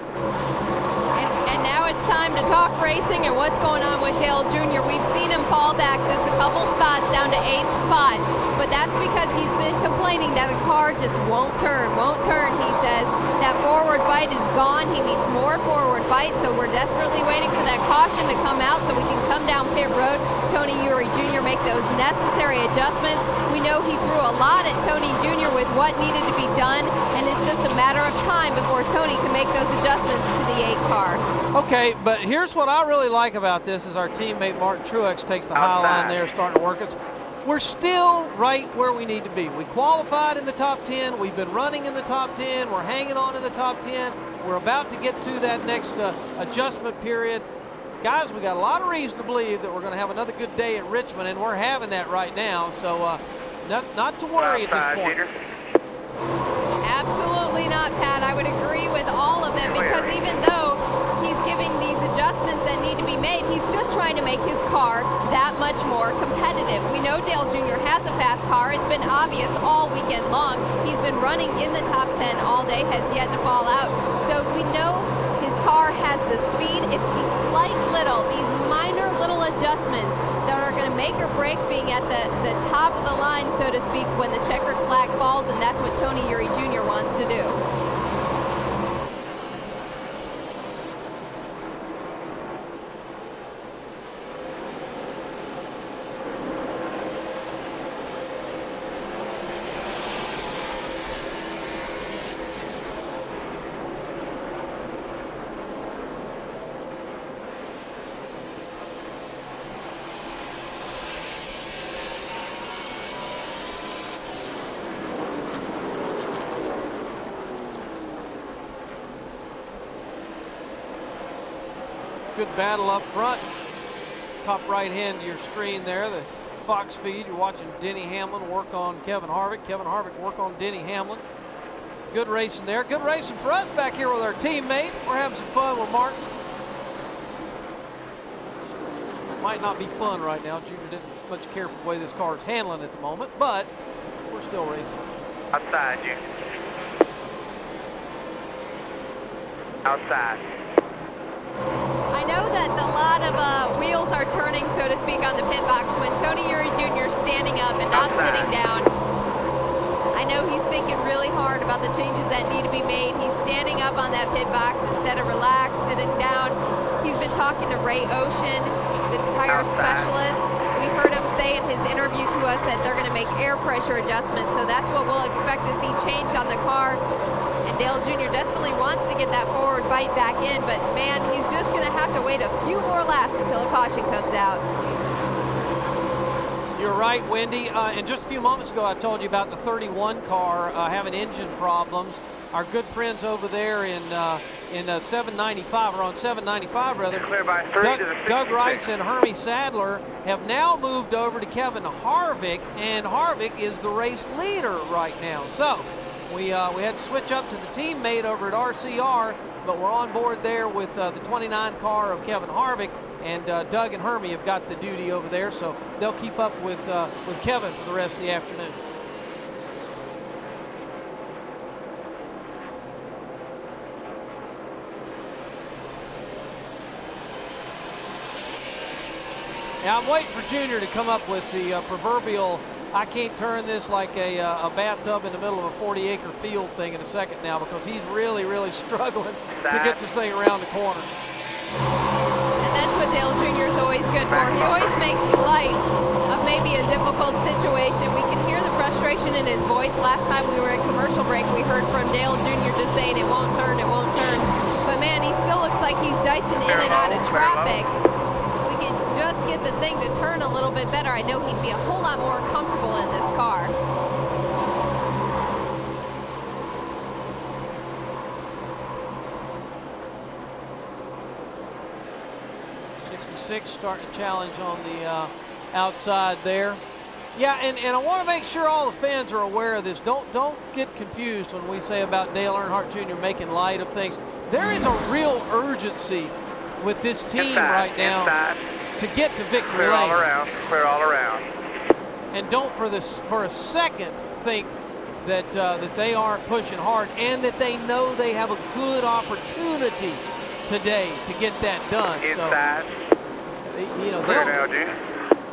And now it's time to talk racing and what's going on with Dale Jr. We've seen him fall back just a couple spots down to 8th spot, but that's because he's been complaining that the car just won't turn, he says. That forward bite is gone. He needs more forward bite, so we're desperately waiting for that caution to come out so we can come down pit road. Tony Eury Jr. make those necessary adjustments. We know he threw a lot at Tony Jr. with what needed to be done, and it's just a matter of time before Tony can make those adjustments to the 8 car. Okay, but here's what I really like about this is our teammate Martin Truex takes the high line there, starting to work us. We're still right where we need to be. We qualified in the top 10. We've been running in the top 10. We're hanging on in the top 10. We're about to get to that next adjustment period. Guys, we got a lot of reason to believe that we're going to have another good day at Richmond, and we're having that right now. So not to worry at this point. Absolutely not, Pat. I would agree with all of them because even though he's giving these adjustments that need to be made, he's just trying to make his car that much more competitive. We know Dale Jr. has a fast car. It's been obvious all weekend long. He's been running in the top 10 all day, has yet to fall out. So we know his car has the speed. It's these these minor little adjustments that are going to make or break being at the top of the line, so to speak, when the checkered flag falls, and that's what Tony Eury Jr. wants to do. Good battle up front. Top right hand of your screen there, the Fox feed. You're watching Denny Hamlin work on Kevin Harvick. Kevin Harvick work on Denny Hamlin. Good racing there. Good racing for us back here with our teammate. We're having some fun with Martin. Might not be fun right now. Junior didn't much care for the way this car is handling at the moment, but we're still racing. Outside, Junior. Outside. I know that a lot of wheels are turning, so to speak, on the pit box when Tony Eury Jr. is standing up and not sitting down. I know he's thinking really hard about the changes that need to be made. He's standing up on that pit box instead of relaxed, sitting down. He's been talking to Ray Ocean, the tire specialist. We heard him say in his interview to us that they're going to make air pressure adjustments, so that's what we'll expect to see changed on the car. And Dale Jr. desperately wants to get that forward bite back in, but man, he's just going to have to wait a few more laps until a caution comes out. You're right, Wendy. And just a few moments ago, I told you about the 31 car having engine problems. Our good friends over there in 795, or on 795 rather, Doug Rice and Hermie Sadler have now moved over to Kevin Harvick, and Harvick is the race leader right now. So we had to switch up to the teammate over at RCR, but we're on board there with the 29 car of Kevin Harvick, and Doug and Hermie have got the duty over there, so they'll keep up with Kevin for the rest of the afternoon. Now I'm waiting for Junior to come up with the proverbial I can't turn this like a bathtub in the middle of a 40-acre field thing in a second now, because he's really, really struggling to get this thing around the corner. And that's what Dale Jr. is always good for. He always makes light of maybe a difficult situation. We can hear the frustration in his voice. Last time we were at commercial break, we heard from Dale Jr. just saying it won't turn, it won't turn. But man, he still looks like he's dicing in and out of traffic. Just get the thing to turn a little bit better, I know he'd be a whole lot more comfortable in this car. '66 starting to challenge on the outside there. Yeah, and I want to make sure all the fans are aware of this. Don't get confused when we say about Dale Earnhardt Jr. making light of things. There is a real urgency with this team right now to get to victory Clear lane. all around. Clear all around. And don't for a second think that that they aren't pushing hard, and that they know they have a good opportunity today to get that done. Inside. So, you know, Clear now, Junior.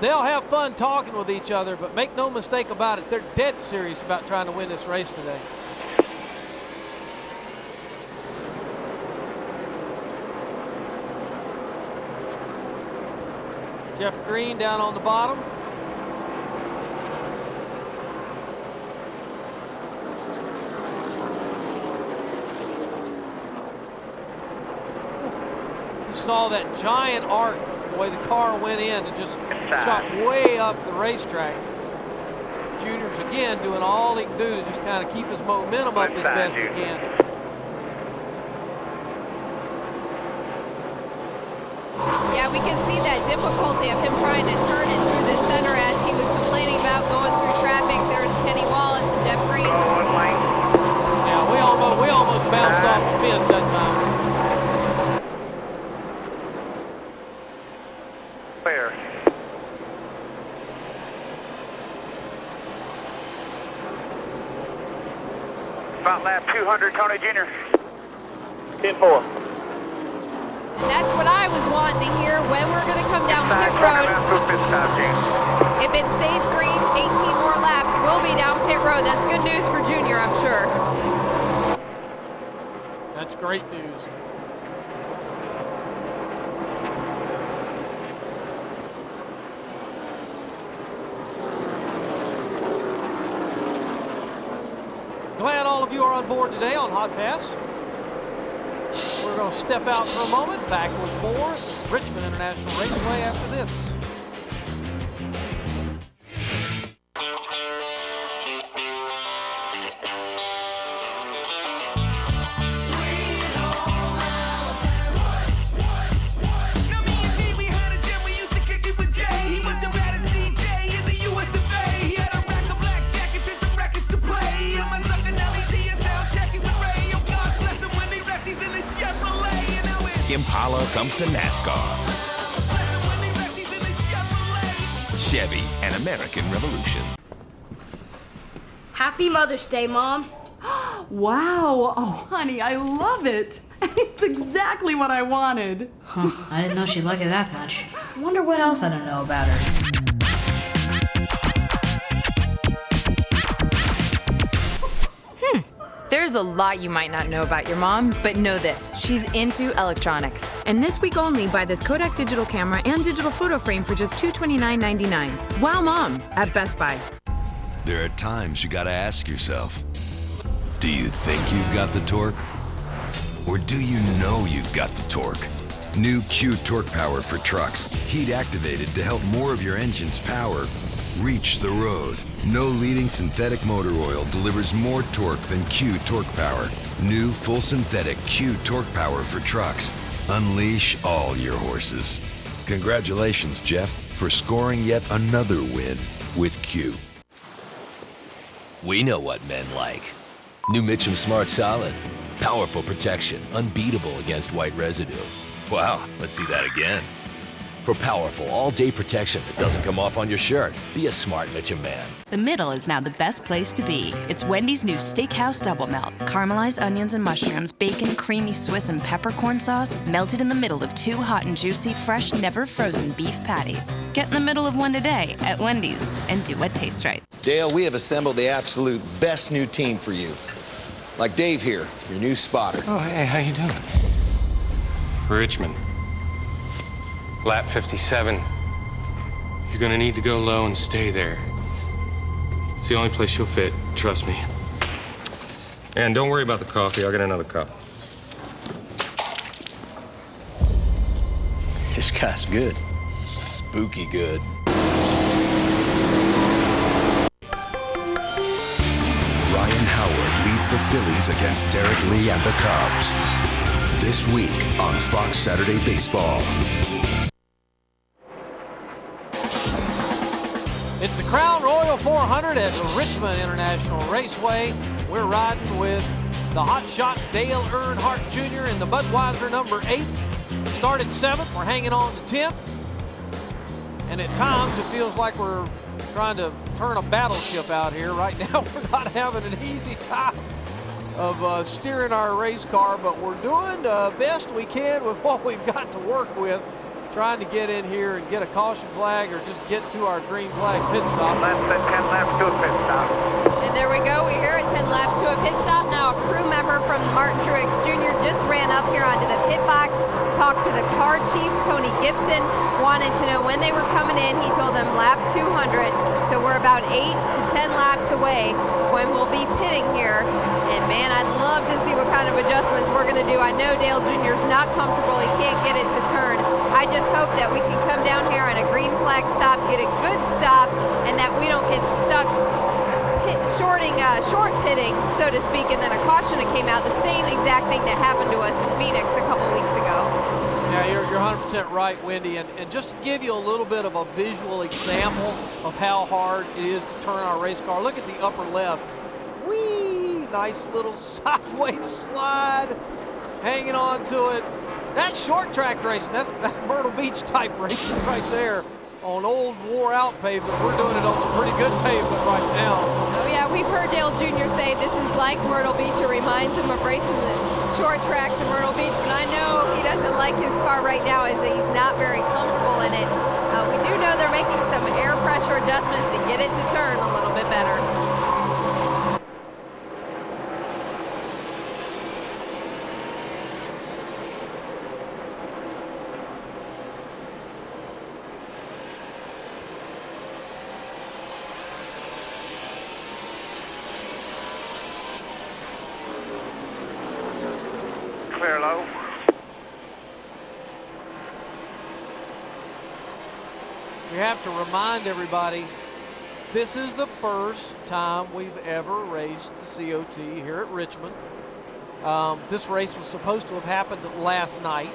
they'll have fun talking with each other, but make no mistake about it, they're dead serious about trying to win this race today. Jeff Green down on the bottom. You saw that giant arc, the way the car went in and just shot way up the racetrack. Junior's again doing all he can do to just kind of keep his momentum up as best he can. Yeah, we can see that difficulty of him trying to turn it through the center as he was complaining about going through traffic. There's Kenny Wallace and Jeff Green. Yeah, we almost bounced off the fence that time. Clear. About lap 200, Tony Jr. 10-4. And that's what I was wanting to hear when we're going to come down pit road. If it stays green, 18 more laps, we'll be down pit road. That's good news for Junior, I'm sure. That's great news. Glad all of you are on board today on Hotpass. We're going to step out for a moment. Back with more Richmond International Raceway after this. Impala comes to NASCAR. Chevy, an American revolution. Happy Mother's Day, Mom. Wow. Oh, honey, I love it. It's exactly what I wanted. Huh, I didn't know she'd like it that much. Wonder what else I don't know about her. There's a lot you might not know about your mom, but know this, she's into electronics. And this week only, buy this Kodak digital camera and digital photo frame for just $229.99. Wow, Mom, at Best Buy. There are times you gotta ask yourself, do you think you've got the torque? Or do you know you've got the torque? New Q Torque Power for trucks, heat activated to help more of your engine's power reach the road. No leading synthetic motor oil delivers more torque than Q Torque Power. New full synthetic Q Torque Power for trucks. Unleash all your horses. Congratulations, Jeff, for scoring yet another win with Q. We know what men like. New Mitchum Smart Solid. Powerful protection, unbeatable against white residue. Wow, let's see that again. For powerful all-day protection that doesn't come off on your shirt, be a smart Mitchum man. The middle is now the best place to be. It's Wendy's new Steakhouse Double Melt. Caramelized onions and mushrooms, bacon, creamy Swiss, and peppercorn sauce melted in the middle of two hot and juicy, fresh, never frozen beef patties. Get in the middle of one today at Wendy's and do what tastes right. Dale, we have assembled the absolute best new team for you. Like Dave here, your new spotter. Oh, hey, how you doing? Richmond. Lap 57. You're gonna need to go low and stay there. It's the only place you'll fit, trust me. And don't worry about the coffee, I'll get another cup. This guy's good. Spooky good. Ryan Howard leads the Phillies against Derek Lee and the Cubs. This week on Fox Saturday Baseball. It's the Crown Royal 400 at Richmond International Raceway. We're riding with the hotshot Dale Earnhardt Jr. in the Budweiser number 8. We started 7th, we're hanging on to 10th. And at times it feels like we're trying to turn a battleship out here. Right now we're not having an easy time of steering our race car, but we're doing the best we can with what we've got to work with, trying to get in here and get a caution flag or just get to our green flag pit stop. Less than 10 laps to a pit stop. And there we go. We're here at 10 laps to a pit stop. Now a crew member from Martin Truex Jr. just ran up here onto the pit box, talked to the car chief, Tony Gibson, wanted to know when they were coming in. He told them lap 200. So we're about 8 to 10 laps away when we'll be pitting here. And man, I'd love to see what kind of adjustments we're going to do. I know Dale Jr.'s not comfortable. He can't get it to turn. I just hope that we can come down here on a green flag stop, get a good stop, and that we don't get stuck short pitting, so to speak, and then a caution that came out, the same exact thing that happened to us in Phoenix a couple weeks ago. Yeah, you're 100% right, Wendy, and just to give you a little bit of a visual example of how hard it is to turn our race car, look at the upper left. Whee! Nice little sideways slide, hanging on to it. That's short track racing. That's Myrtle Beach type racing right there on old wore out pavement. We're doing it on some pretty good pavement right now. Oh yeah, we've heard Dale Jr. say this is like Myrtle Beach. It reminds him of racing the short tracks in Myrtle Beach, but I know he doesn't like his car right now as he's not very comfortable in it. We do know they're making some air pressure adjustments to get it to turn a little bit better. Clear low. We have to remind everybody, this is the first time we've ever raced the COT here at Richmond. This race was supposed to have happened last night.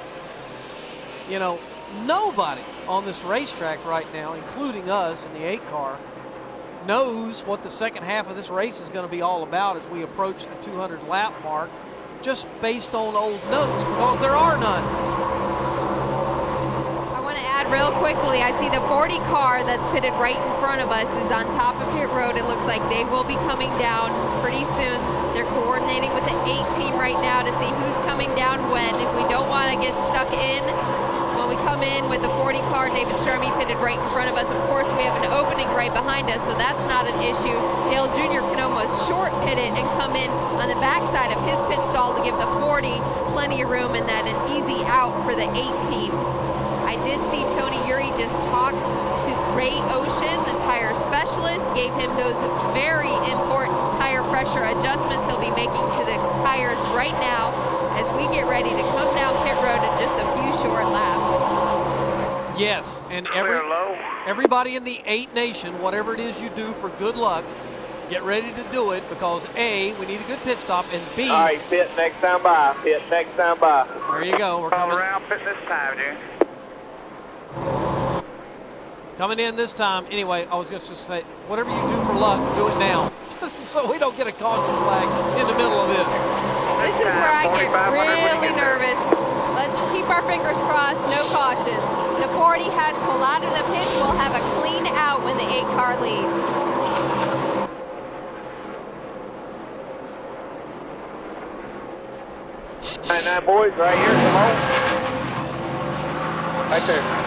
You know, nobody on this racetrack right now, including us in the 8 car, knows what the second half of this race is going to be all about as we approach the 200 lap mark, just based on old notes, because there are none. I want to add real quickly, I see the 40 car that's pitted right in front of us is on top of pit road. It looks like they will be coming down pretty soon. They're coordinating with the 8 team right now to see who's coming down when. If we don't want to get stuck in, when we come in with the 40 car, David Stremme pitted right in front of us. Of course, we have an opening right behind us, so that's not an issue. Dale Jr. can almost short pit it and come in on the backside of his pit stall to give the 40 plenty of room and that an easy out for the 8 team. I did see Tony Uri just talk to Ray Ocean, the tire specialist, gave him those very important tire pressure adjustments he'll be making to the tires right now as we get ready to come down pit road in just a few short laps. Yes, and everybody in the 8 Nation, whatever it is you do for good luck, get ready to do it, because A, we need a good pit stop, and B... All right, pit next time by. Pit next time by. There you go. We're all coming around pit this time, Jim. Coming in this time. Anyway, I was going to just say, whatever you do for luck, do it now. So we don't get a caution flag in the middle of this. This is where I get really nervous. Let's keep our fingers crossed, no cautions. The 40 has pulled out of the pit. We'll have a clean out when the 8 car leaves. Now, boys, right here, come on. Right there.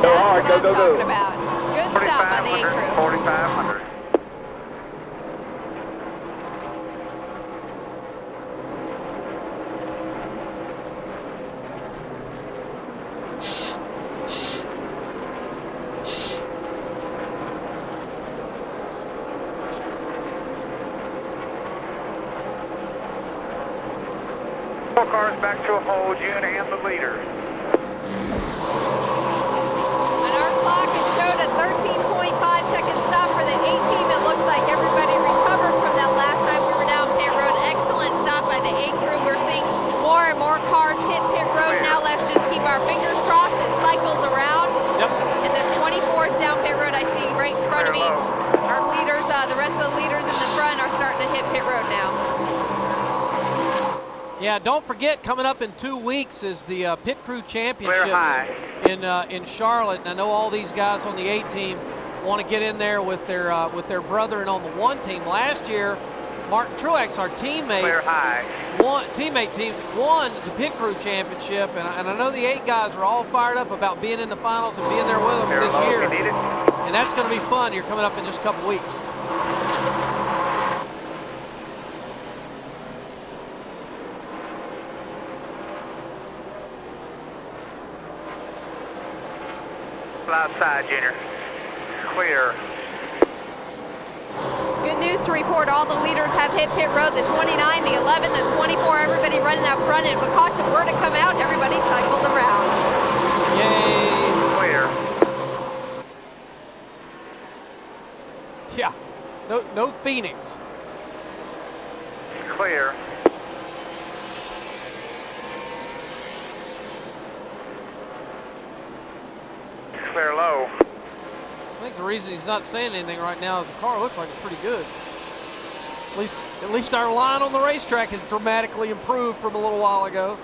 That's what I'm talking about. Good stop on the 8 crew. 4,500. Four cars back to a hold, June and the leader. clock. It showed a 13.5-second stop for the A team. It looks like everybody recovered from that last time we were down pit road. Excellent stop by the A crew. We're seeing more and more cars hit pit road. Now let's just keep our fingers crossed. It cycles around. Yep. And the 24's down pit road. I see right in front of me. Our leaders, the rest of the leaders in the front are starting to hit pit road now. Yeah, don't forget, coming up in 2 weeks is the Pit Crew Championships in Charlotte. And I know all these guys on the 8 team want to get in there with their brethren on the 1 team. Last year, Martin Truex, our teammate, won the Pit Crew Championship, and I know the 8 guys are all fired up about being in the finals and being there with them this year. And that's going to be fun here coming up in just a couple weeks. Outside, Junior. Clear. Good news to report, all the leaders have hit pit road. The 29, the 11, the 24, everybody running up front. And if a caution were to come out, everybody cycled around. Yay. Clear. Yeah, no Phoenix. Clear. Clear low. I think the reason he's not saying anything right now is the car looks like it's pretty good. At least our line on the racetrack has dramatically improved from a little while ago.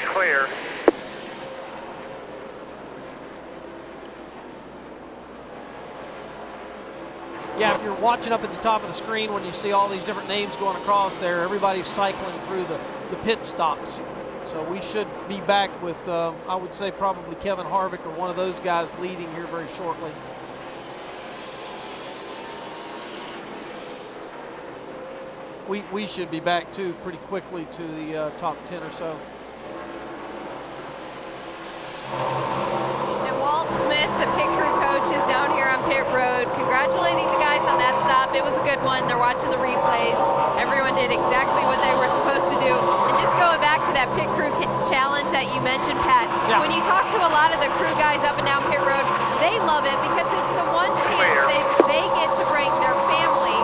Clear. Yeah, if you're watching up at the top of the screen when you see all these different names going across there, everybody's cycling through the pit stops. So we should be back with, I would say, probably Kevin Harvick or one of those guys leading here very shortly. We should be back, too, pretty quickly to the top 10 or so. And Walt Smith, the pit crew coach, is down here on pit road, congratulating the guys on that stop. It was a good one. They're watching the replays. Everyone did exactly what they were supposed to do. And just going back to that pit crew challenge that you mentioned, Pat, when you talk to a lot of the crew guys up and down pit road, they love it because it's the one chance they get to bring their family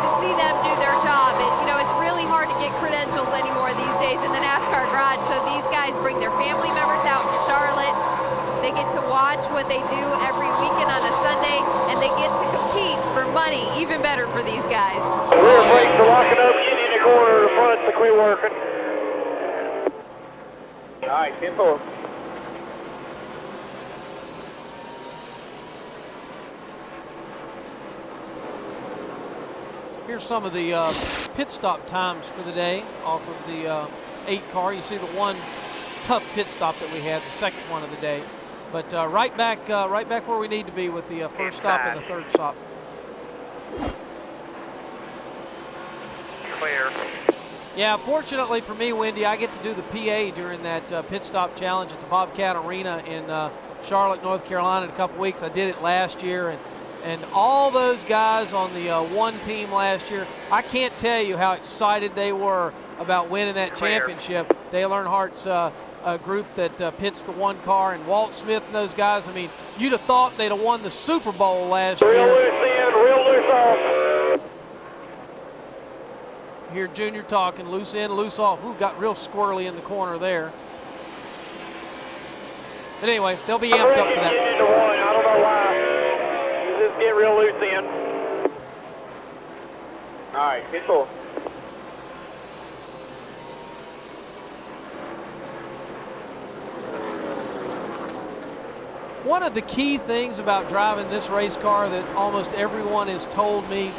to see them do their job. It's really hard to get credentials anymore these days in the NASCAR garage, so these guys bring their family members out to Charlotte. They get to watch what they do every weekend on a Sunday, and they get to compete for money. Even better for these guys. The rear brakes are locking up, getting in the corner, the fronts to quit working. All right, 10-4. Here's some of the pit stop times for the day off of the 8 car. You see the one tough pit stop that we had, the second one of the day. But right back where we need to be with the first stop and the third stop. Clear. Yeah, fortunately for me, Wendy, I get to do the PA during that pit stop challenge at the Bobcat Arena in Charlotte, North Carolina in a couple weeks. I did it last year, and all those guys on the 1 team last year, I can't tell you how excited they were about winning that championship. Dale Earnhardt's group that pits the 1 car, and Walt Smith and those guys. I mean, you'd have thought they'd have won the Super Bowl last year. Real loose in, real loose off. Here, Junior talking, loose in, loose off. Ooh, got real squirrely in the corner there. But anyway, they'll be amped up for that. Into 1, I don't know why. Just get real loose in. All right, 10-4. One of the key things about driving this race car that almost everyone has told me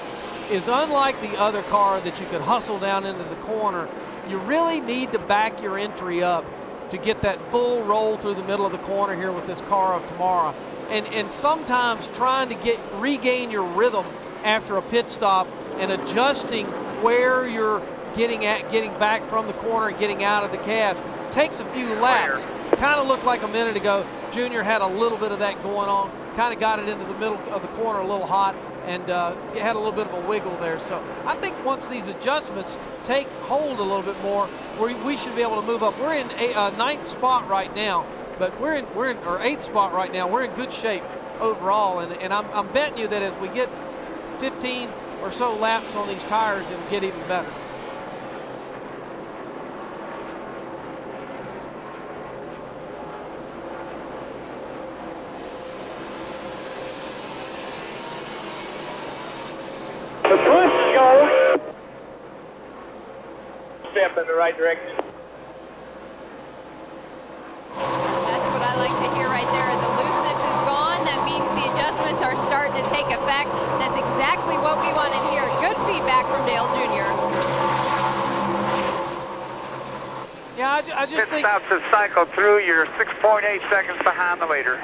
is, unlike the other car that you could hustle down into the corner, you really need to back your entry up to get that full roll through the middle of the corner here with this car of tomorrow. And sometimes trying to regain your rhythm after a pit stop and adjusting where you're getting back from the corner and getting out of the gas takes a few laps. Kind of looked like a minute ago Junior had a little bit of that going on, kind of got it into the middle of the corner a little hot, and had a little bit of a wiggle there. So I think once these adjustments take hold a little bit more, we should be able to move up. We're in a 9th spot right now, but we're in or 8th spot right now. We're in good shape overall, and I'm betting you that as we get 15 or so laps on these tires, it'll get even better. The push goes. Step in the right direction. That's what I like to hear right there. The looseness is gone. That means the adjustments are starting to take effect. That's exactly what we wanted here. Good feedback from Dale Jr. Yeah, I just think... Pit stops have cycled through. You're 6.8 seconds behind the leader.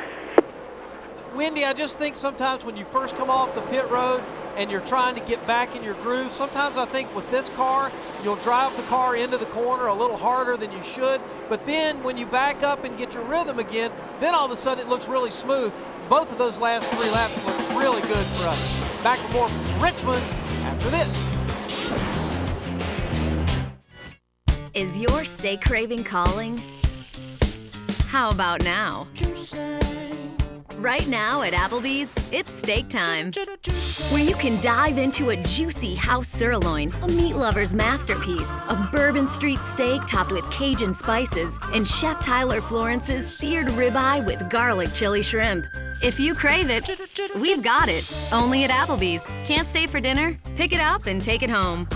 Wendy, I just think sometimes when you first come off the pit road and you're trying to get back in your groove, sometimes I think with this car, you'll drive the car into the corner a little harder than you should, but then when you back up and get your rhythm again, then all of a sudden it looks really smooth. Both of those last 3 laps look really good for us. Back to more from Richmond after this. Is your steak craving calling? How about now? Right now at Applebee's, it's steak time, where you can dive into a juicy house sirloin, a meat lover's masterpiece, a Bourbon Street steak topped with Cajun spices, and Chef Tyler Florence's seared ribeye with garlic chili shrimp. If you crave it, we've got it. Only at Applebee's. Can't stay for dinner? Pick it up and take it home.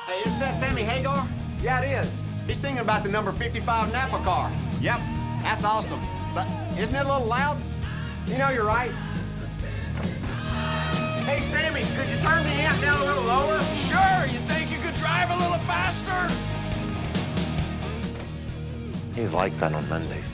Hey, isn't that Sammy Hagar? Yeah, it is. He's singing about the number 55 Napa car. Yep, that's awesome. But isn't it a little loud? You know you're right. Hey, Sammy, could you turn the amp down a little lower? Sure, you think you could drive a little faster? He's like that on Mondays.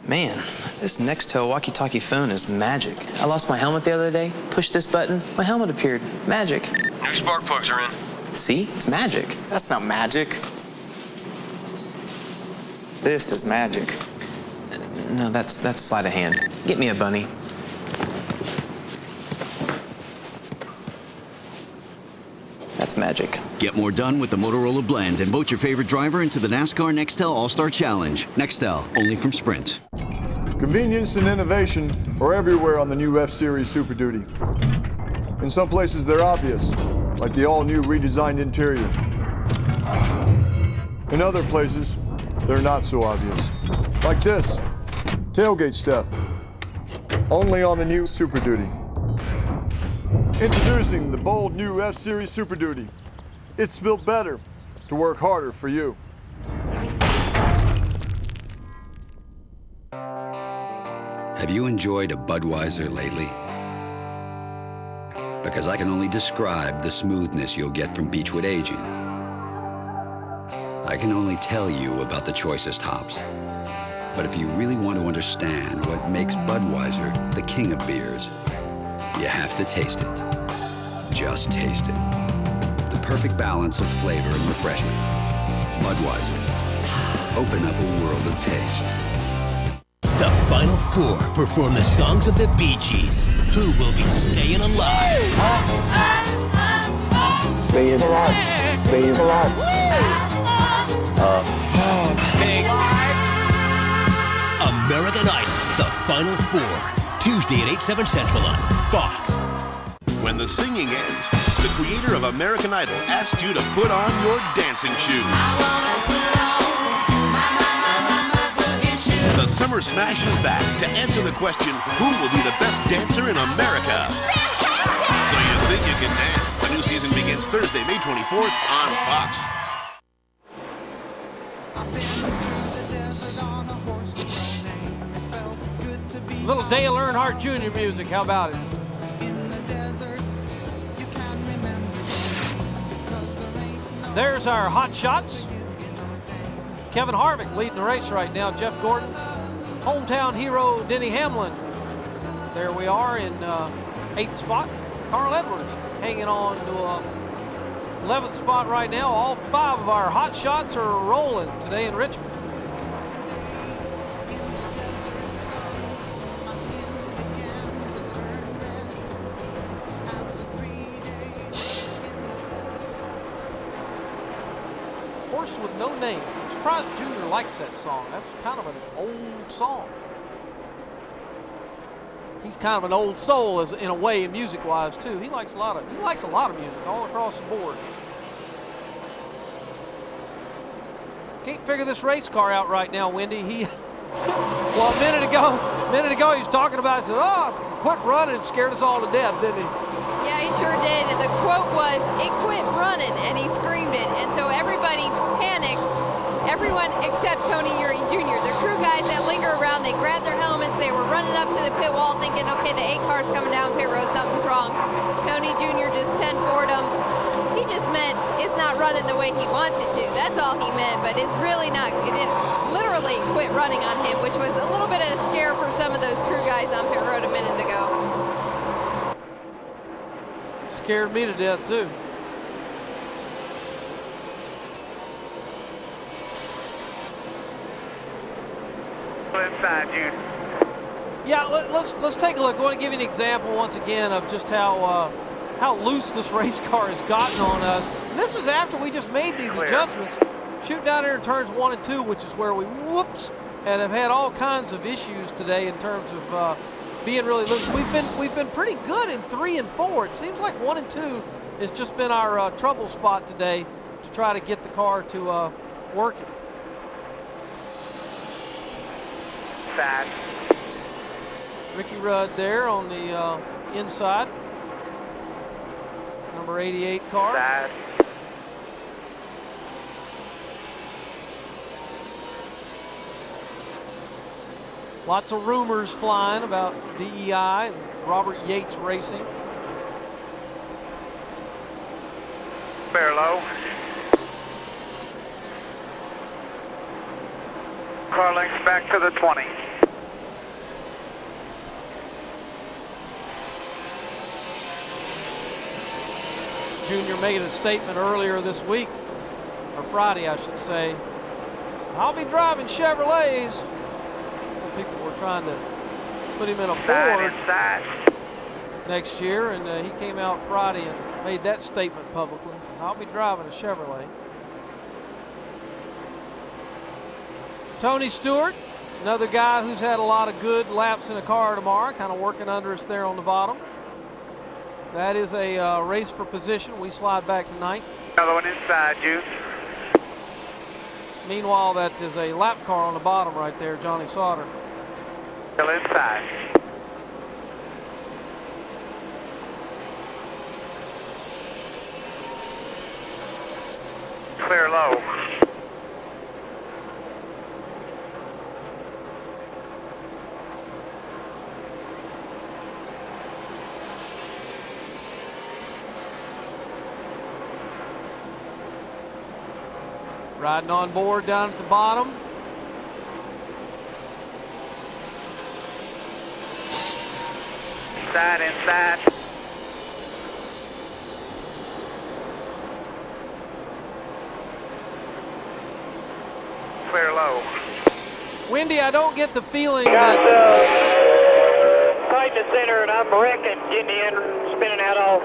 Man, this Nextel walkie-talkie phone is magic. I lost my helmet the other day, pushed this button, my helmet appeared. Magic. New spark plugs are in. See? It's magic. That's not magic. This is magic. No, that's sleight of hand. Get me a bunny. That's magic. Get more done with the Motorola Blend and vote your favorite driver into the NASCAR Nextel All-Star Challenge. Nextel, only from Sprint. Convenience and innovation are everywhere on the new F-Series Super Duty. In some places they're obvious, like the all-new redesigned interior. In other places, they're not so obvious, like this, tailgate step, only on the new Super Duty. Introducing the bold new F-Series Super Duty. It's built better to work harder for you. Have you enjoyed a Budweiser lately? Because I can only describe the smoothness you'll get from Beechwood aging. I can only tell you about the choicest hops. But if you really want to understand what makes Budweiser the king of beers, you have to taste it. Just taste it. The perfect balance of flavor and refreshment. Budweiser. Open up a world of taste. The Final Four perform the songs of the Bee Gees. Who will be staying alive? Staying alive. Staying alive. Staying alive. American Idol, the Final Four. Tuesday at 8/7 Central on Fox. When the singing ends, the creator of American Idol asks you to put on your dancing shoes. The Summer Smash is back to answer the question, who will be the best dancer in America? So you think you can dance? The new season begins Thursday, May 24th on Fox. Little Dale Earnhardt Jr. music, how about it? There's our hot shots. Kevin Harvick leading the race right now. Jeff Gordon, hometown hero Denny Hamlin. There we are in 8th spot. Carl Edwards hanging on to 11th spot right now. All 5 of our hot shots are rolling today in Richmond. Horse with No Name. I'm surprised Junior likes that song. That's kind of an old song. He's kind of an old soul in a way, music-wise too. He likes a lot of music all across the board. Can't figure this race car out right now, Wendy. Well, a minute ago he was talking about it. He said, "Oh, quit running," scared us all to death, didn't he? Yeah, he sure did. And the quote was, "It quit running," and he screamed it. And so everybody panicked. Everyone except Tony Eury Jr. The crew guys that linger around, they grabbed their helmets. They were running up to the pit wall thinking, okay, the 8 car's coming down pit road, something's wrong. Tony Jr. just 10-4'd him. He just meant it's not running the way he wants it to. That's all he meant, but it's really not. It didn't literally quit running on him, which was a little bit of a scare for some of those crew guys on pit road a minute ago. Scared me to death too. Inside, June. Yeah, let's take a look. I want to give you an example once again of just how loose this race car has gotten on us. And this is after we just made these adjustments. Shooting down here in turns 1 and 2, which is where we and have had all kinds of issues today in terms of being really loose. We've been pretty good in 3 and 4. It seems like 1 and 2 has just been our trouble spot today to try to get the car to work it. Side. Ricky Rudd there on the inside. Number 88 car. Side. Lots of rumors flying about DEI and Robert Yates Racing. Fair low. Car length back to the 20. Junior made a statement earlier this week, or Friday I should say. I'll be driving Chevrolets. Some people were trying to put him in a Ford next year, and he came out Friday and made that statement publicly. He says, I'll be driving a Chevrolet. Tony Stewart, another guy who's had a lot of good laps in a car tomorrow, kind of working under us there on the bottom. That is a race for position. We slide back to 9th. Another one inside, Juice. Meanwhile, that is a lap car on the bottom right there, Johnny Sauter. Still inside. Clear low. Riding on board down at the bottom. Inside. Clear low. Wendy, I don't get the feeling got that... tight in the center, and I'm wrecking, getting in, spinning out off.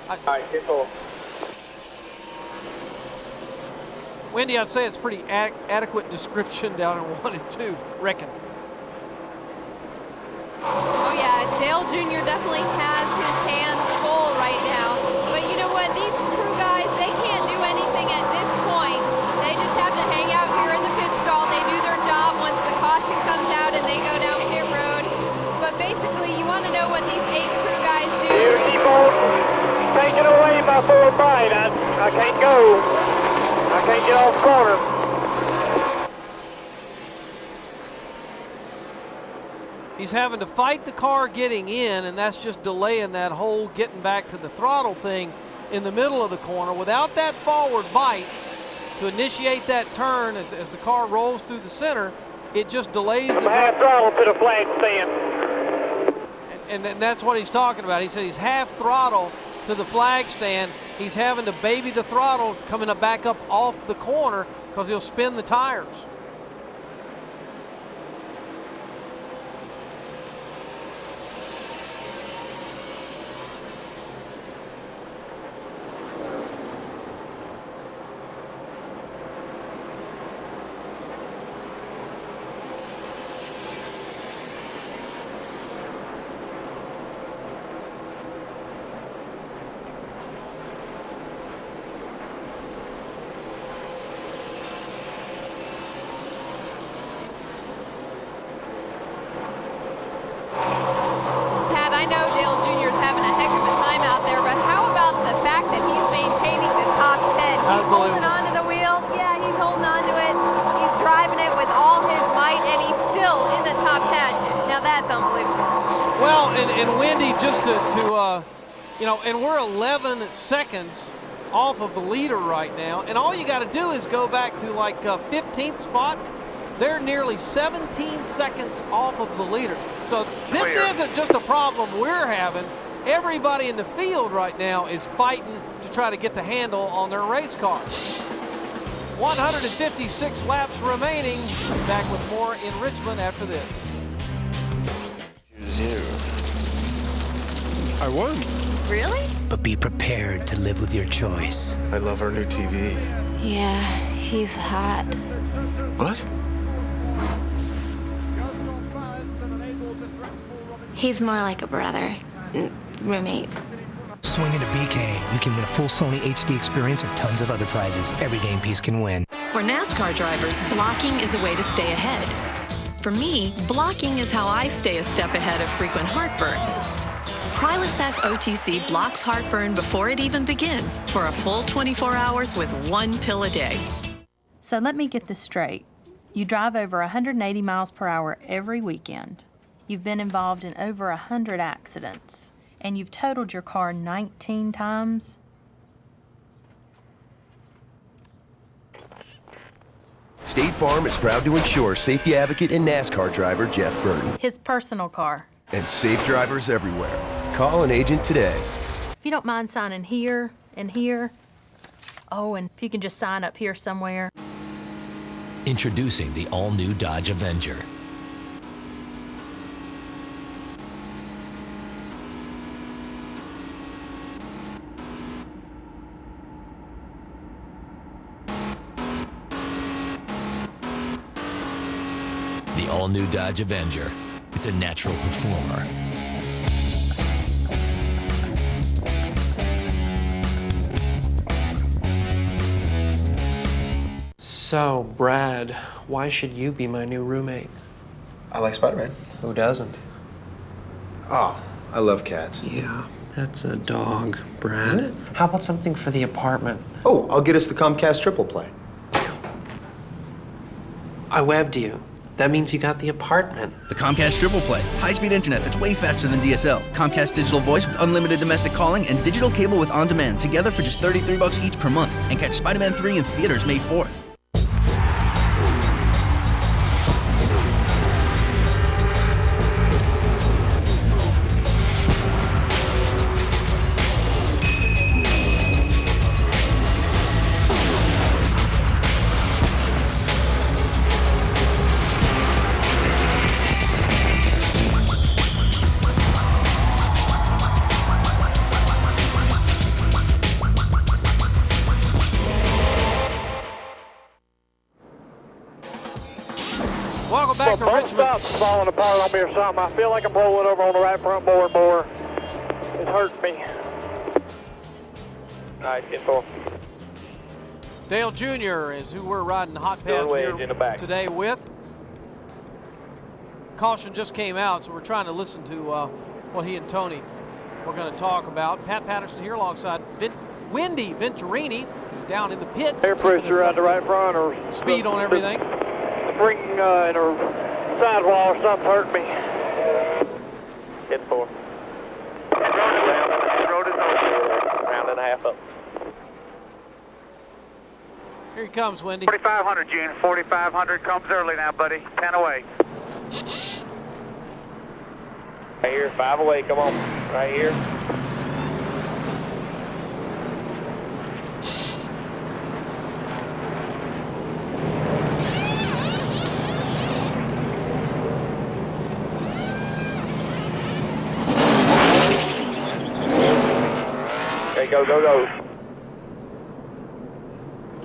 All right, get full. Wendy, I'd say it's pretty adequate description down in 1 and 2, reckon. Oh yeah, Dale Jr. definitely has his hands full right now. But you know what, these crew guys, they can't do anything at this point. They just have to hang out here in the pit stall. They do their job once the caution comes out and they go down pit road. But basically, you want to know what these 8 crew guys do. You keep on taking away my forward bite. I can't go. I can't get off corner. He's having to fight the car getting in, and that's just delaying that whole getting back to the throttle thing in the middle of the corner. Without that forward bite to initiate that turn as the car rolls through the center, it just delays the half throttle to the flag stand. And that's what he's talking about. He said he's half throttle to the flag stand. He's having to baby the throttle coming back up off the corner because he'll spin the tires. I know Dale Jr. is having a heck of a time out there, but how about the fact that he's maintaining the top 10? He's holding on to the wheel. Yeah, he's holding on to it. He's driving it with all his might, and he's still in the top 10. Now that's unbelievable. Well, and Wendy, just you know, and we're 11 seconds off of the leader right now, and all you got to do is go back to like 15th spot. They're nearly 17 seconds off of the leader. So this isn't just a problem we're having. Everybody in the field right now is fighting to try to get the handle on their race car. 156 laps remaining. Back with more in Richmond after this. I won. Really? But be prepared to live with your choice. I love our new TV. Yeah, he's hot. What? He's more like a brother, roommate. Swing into BK, you can win a full Sony HD experience or tons of other prizes. Every game piece can win. For NASCAR drivers, blocking is a way to stay ahead. For me, blocking is how I stay a step ahead of frequent heartburn. Prilosec OTC blocks heartburn before it even begins for a full 24 hours with 1 pill a day. So let me get this straight. You drive over 180 miles per hour every weekend. You've been involved in over 100 accidents, and you've totaled your car 19 times. State Farm is proud to insure safety advocate and NASCAR driver Jeff Burton. His personal car. And safe drivers everywhere. Call an agent today. If you don't mind signing here and here. Oh, and if you can just sign up here somewhere. Introducing the all-new Dodge Avenger. The all-new Dodge Avenger. It's a natural performer. So, Brad, why should you be my new roommate? I like Spider-Man. Who doesn't? Oh, I love cats. Yeah, that's a dog, Brad. Isn't it? How about something for the apartment? Oh, I'll get us the Comcast triple play. I webbed you. That means you got the apartment. The Comcast Triple Play. High-speed internet that's way faster than DSL. Comcast digital voice with unlimited domestic calling and digital cable with on-demand together for just $33 each per month. And catch Spider-Man 3 in theaters May 4th. Welcome back to Richmond. Stop's falling apart on me or something. I feel like I'm rolling over on the right front more and more. It's hurting me. All right, get full. Dale Jr. is who we're riding Hotpass here today with. Caution just came out, so we're trying to listen to what he and Tony were going to talk about. Pat Patterson here alongside Wendy Venturini, who's down in the pits. Air pressure out the right front or speed on everything. Spring in her sidewall or something hurt me. Hit 4. Road is over. Round and a half up. Here he comes, Wendy. 4,500, June. 4,500 comes early now, buddy. 10 away. Right here, 5 away. Come on. Right here. Go, go, go.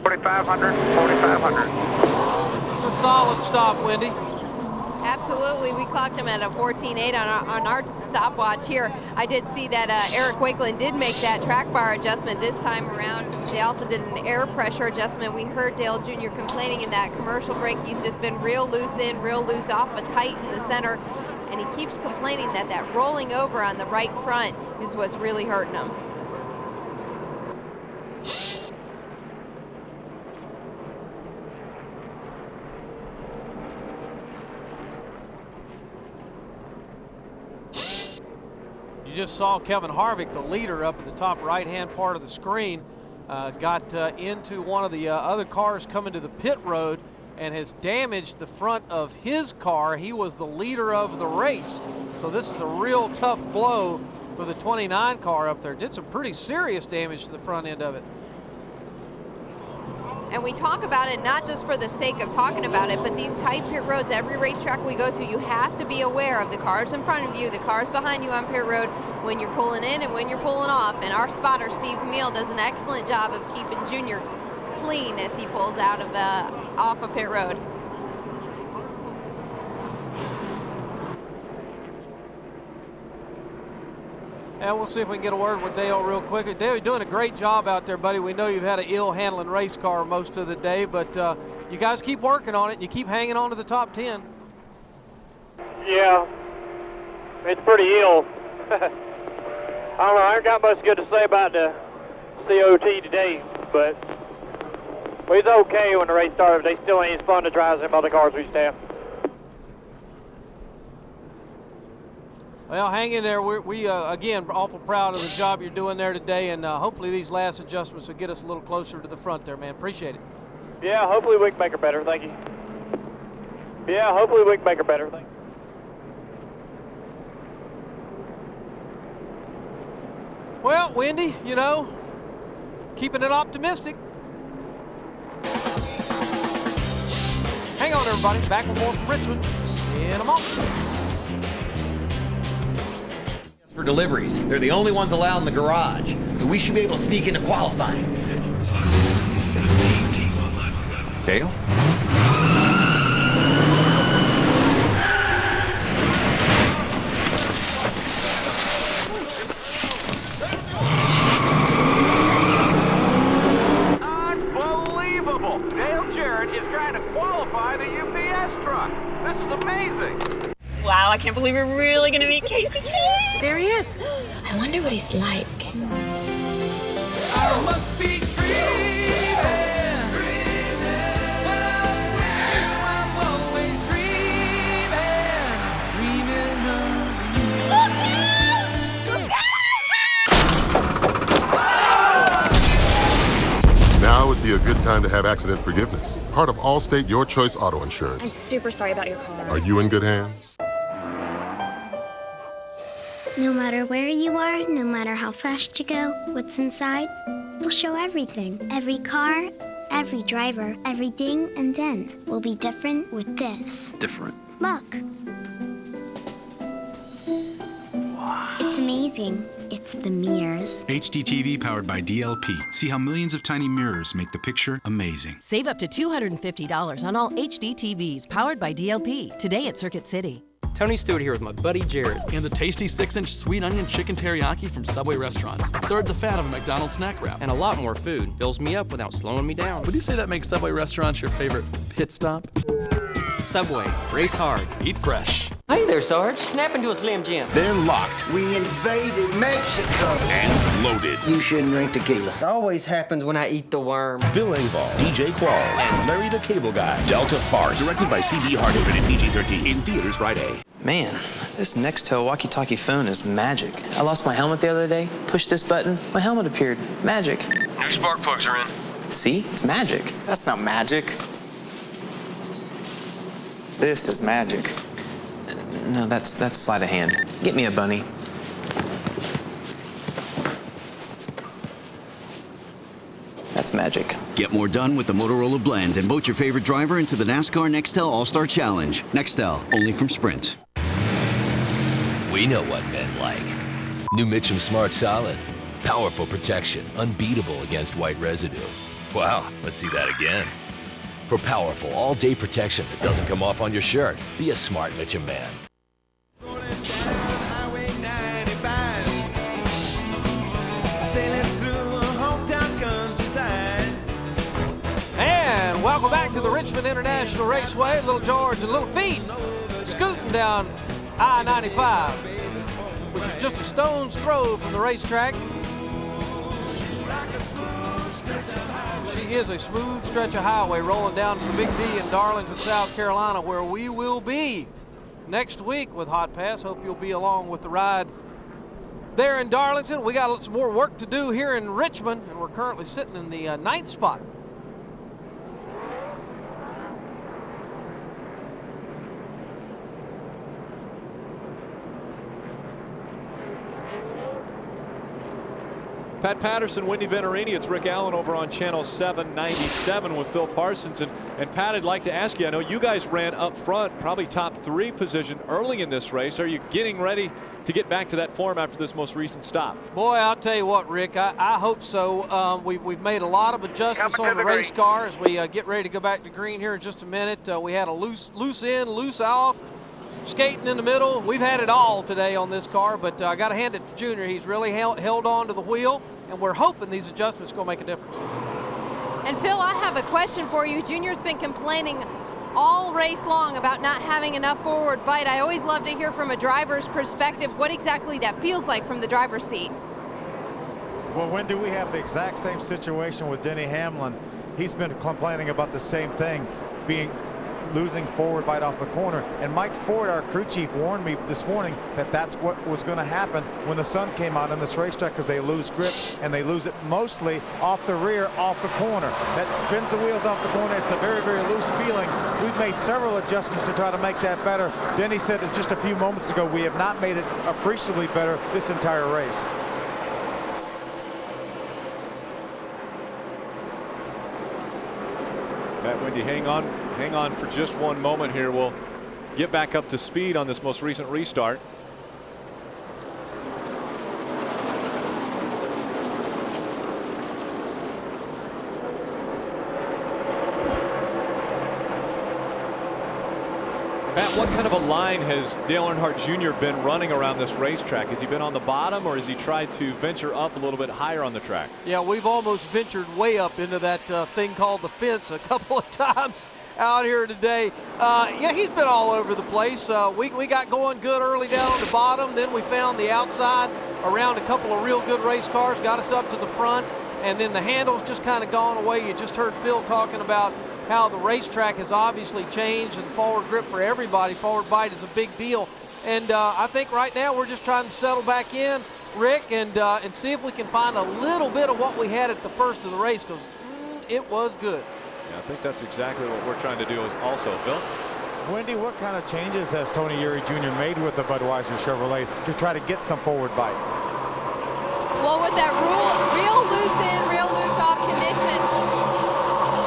4,500, 4,500. It's a solid stop, Wendy. Absolutely, we clocked him at a 14.8 on our stopwatch here. I did see that Eric Wakeland did make that track bar adjustment this time around. They also did an air pressure adjustment. We heard Dale Jr. complaining in that commercial break. He's just been real loose in, real loose off, but tight in the center. And he keeps complaining that that rolling over on the right front is what's really hurting him. You just saw Kevin Harvick, the leader, up at the top right-hand part of the screen, got into one of the other cars coming to the pit road and has damaged the front of his car. He was the leader of the race. So this is a real tough blow for the 29 car up there. Did some pretty serious damage to the front end of it. And we talk about it not just for the sake of talking about it, but these tight pit roads, every racetrack we go to, you have to be aware of the cars in front of you, the cars behind you on pit road when you're pulling in and when you're pulling off. And our spotter, Steve Meal, does an excellent job of keeping Junior clean as he pulls out of off of pit road. And we'll see if we can get a word with Dale real quickly. Dale, you're doing a great job out there, buddy. We know you've had an ill-handling race car most of the day, but you guys keep working on it and you keep hanging on to the top 10. Yeah, it's pretty ill. I don't know, I ain't got much good to say about the COT today, but it's okay when the race started. They still ain't as fun to drive as them other cars we used to have. Well, hang in there. We again, awful proud of the job you're doing there today, and hopefully these last adjustments will get us a little closer to the front there, man. Appreciate it. Yeah, hopefully we can make her better. Thank you. Yeah, hopefully we can make her better. Thank you. Well, Wendy, you know, keeping it optimistic. Hang on, everybody. Back with more from Richmond in a moment. For deliveries. They're the only ones allowed in the garage, so we should be able to sneak into qualifying. Dale? Unbelievable! Dale Jarrett is trying to qualify the UPS truck. This is amazing. Wow, I can't believe we're really gonna meet Casey K. There he is. I wonder what he's like. I must be dreaming. But I'm always dreaming. Dreaming of you. Look out! Now would be a good time to have accident forgiveness. Part of Allstate Your Choice Auto Insurance. I'm super sorry about your car. Are you in good hands? No matter where you are, no matter how fast you go, what's inside, we'll show everything. Every car, every driver, every ding and dent will be different with this. Different. Look. Wow. It's amazing. It's the mirrors. HD TV powered by DLP. See how millions of tiny mirrors make the picture amazing. Save up to $250 on all HD TVs powered by DLP today at Circuit City. Tony Stewart here with my buddy Jared. And the tasty 6-inch sweet onion chicken teriyaki from Subway restaurants. A third the fat of a McDonald's snack wrap. And a lot more food. Fills me up without slowing me down. Would you say that makes Subway restaurants your favorite pit stop? Subway. Race hard. Eat fresh. Hey there, Sarge. Snap into a Slim Jim. They're locked. We invaded Mexico. And loaded. You shouldn't drink tequila. This always happens when I eat the worm. Bill Engvall, DJ Qualls, and Larry the Cable Guy. Delta Farce. Directed by C.B. Hardhaven and PG-13. In theaters Friday. Man, this Nextel walkie-talkie phone is magic. I lost my helmet the other day. Pushed this button, my helmet appeared. Magic. New spark plugs are in. See? It's magic. That's not magic. This is magic. No, that's sleight of hand. Get me a bunny. That's magic. Get more done with the Motorola Blend and vote your favorite driver into the NASCAR Nextel All-Star Challenge. Nextel, only from Sprint. We know what men like. New Mitchum Smart Solid. Powerful protection, unbeatable against white residue. Wow, let's see that again. For powerful all-day protection that doesn't come off on your shirt, be a smart Mitchum man. And welcome back to the Richmond International Raceway. Little George and Little Feet scooting down I-95, which is just a stone's throw from the racetrack. She is a smooth stretch of highway rolling down to the Big D in Darlington, South Carolina, where we will be next week with Hotpass. Hope you'll be along with the ride there in Darlington. We got some more work to do here in Richmond, and we're currently sitting in the 9th spot. Pat Patterson, Wendy Venturini, it's Rick Allen over on Channel 797 with Phil Parsons. And Pat, I'd like to ask you, I know you guys ran up front, probably top 3 position early in this race. Are you getting ready to get back to that form after this most recent stop? Boy, I'll tell you what, Rick, I hope so. We've made a lot of adjustments on the race car as we get ready to go back to green here in just a minute. We had a loose in, loose off, skating in the middle. We've had it all today on this car, but I got to hand it to Junior. He's really held on to the wheel, and we're hoping these adjustments are going to make a difference. And Phil, I have a question for you. Junior's been complaining all race long about not having enough forward bite. I always love to hear from a driver's perspective what exactly that feels like from the driver's seat. Well, Wendy, we have the exact same situation with Denny Hamlin. He's been complaining about the same thing, losing forward bite off the corner. And Mike Ford, our crew chief, warned me this morning that that's what was going to happen when the sun came out on this racetrack, because they lose grip, and they lose it mostly off the rear, off the corner. That spins the wheels off the corner. It's a very, very loose feeling. We've made several adjustments to try to make that better. Denny said it just a few moments ago, we have not made it appreciably better this entire race. Pat, Wendy, hang on for just one moment here. We'll get back up to speed on this most recent restart. Pat, what kind of a line has Dale Earnhardt Jr. been running around this racetrack? Has he been on the bottom, or has he tried to venture up a little bit higher on the track? Yeah, we've almost ventured way up into that thing called the fence a couple of times out here today. Yeah, he's been all over the place. We got going good early down on the bottom. Then we found the outside around a couple of real good race cars, got us up to the front, and then the handle's just kind of gone away. You just heard Phil talking about how the racetrack has obviously changed, and forward grip for everybody, forward bite is a big deal. And I think right now we're just trying to settle back in, Rick, and see if we can find a little bit of what we had at the first of the race, because it was good. Yeah, I think that's exactly what we're trying to do also, Phil. Wendy, what kind of changes has Tony Eury Jr. made with the Budweiser Chevrolet to try to get some forward bite? Well, with that real loose in, real loose off condition,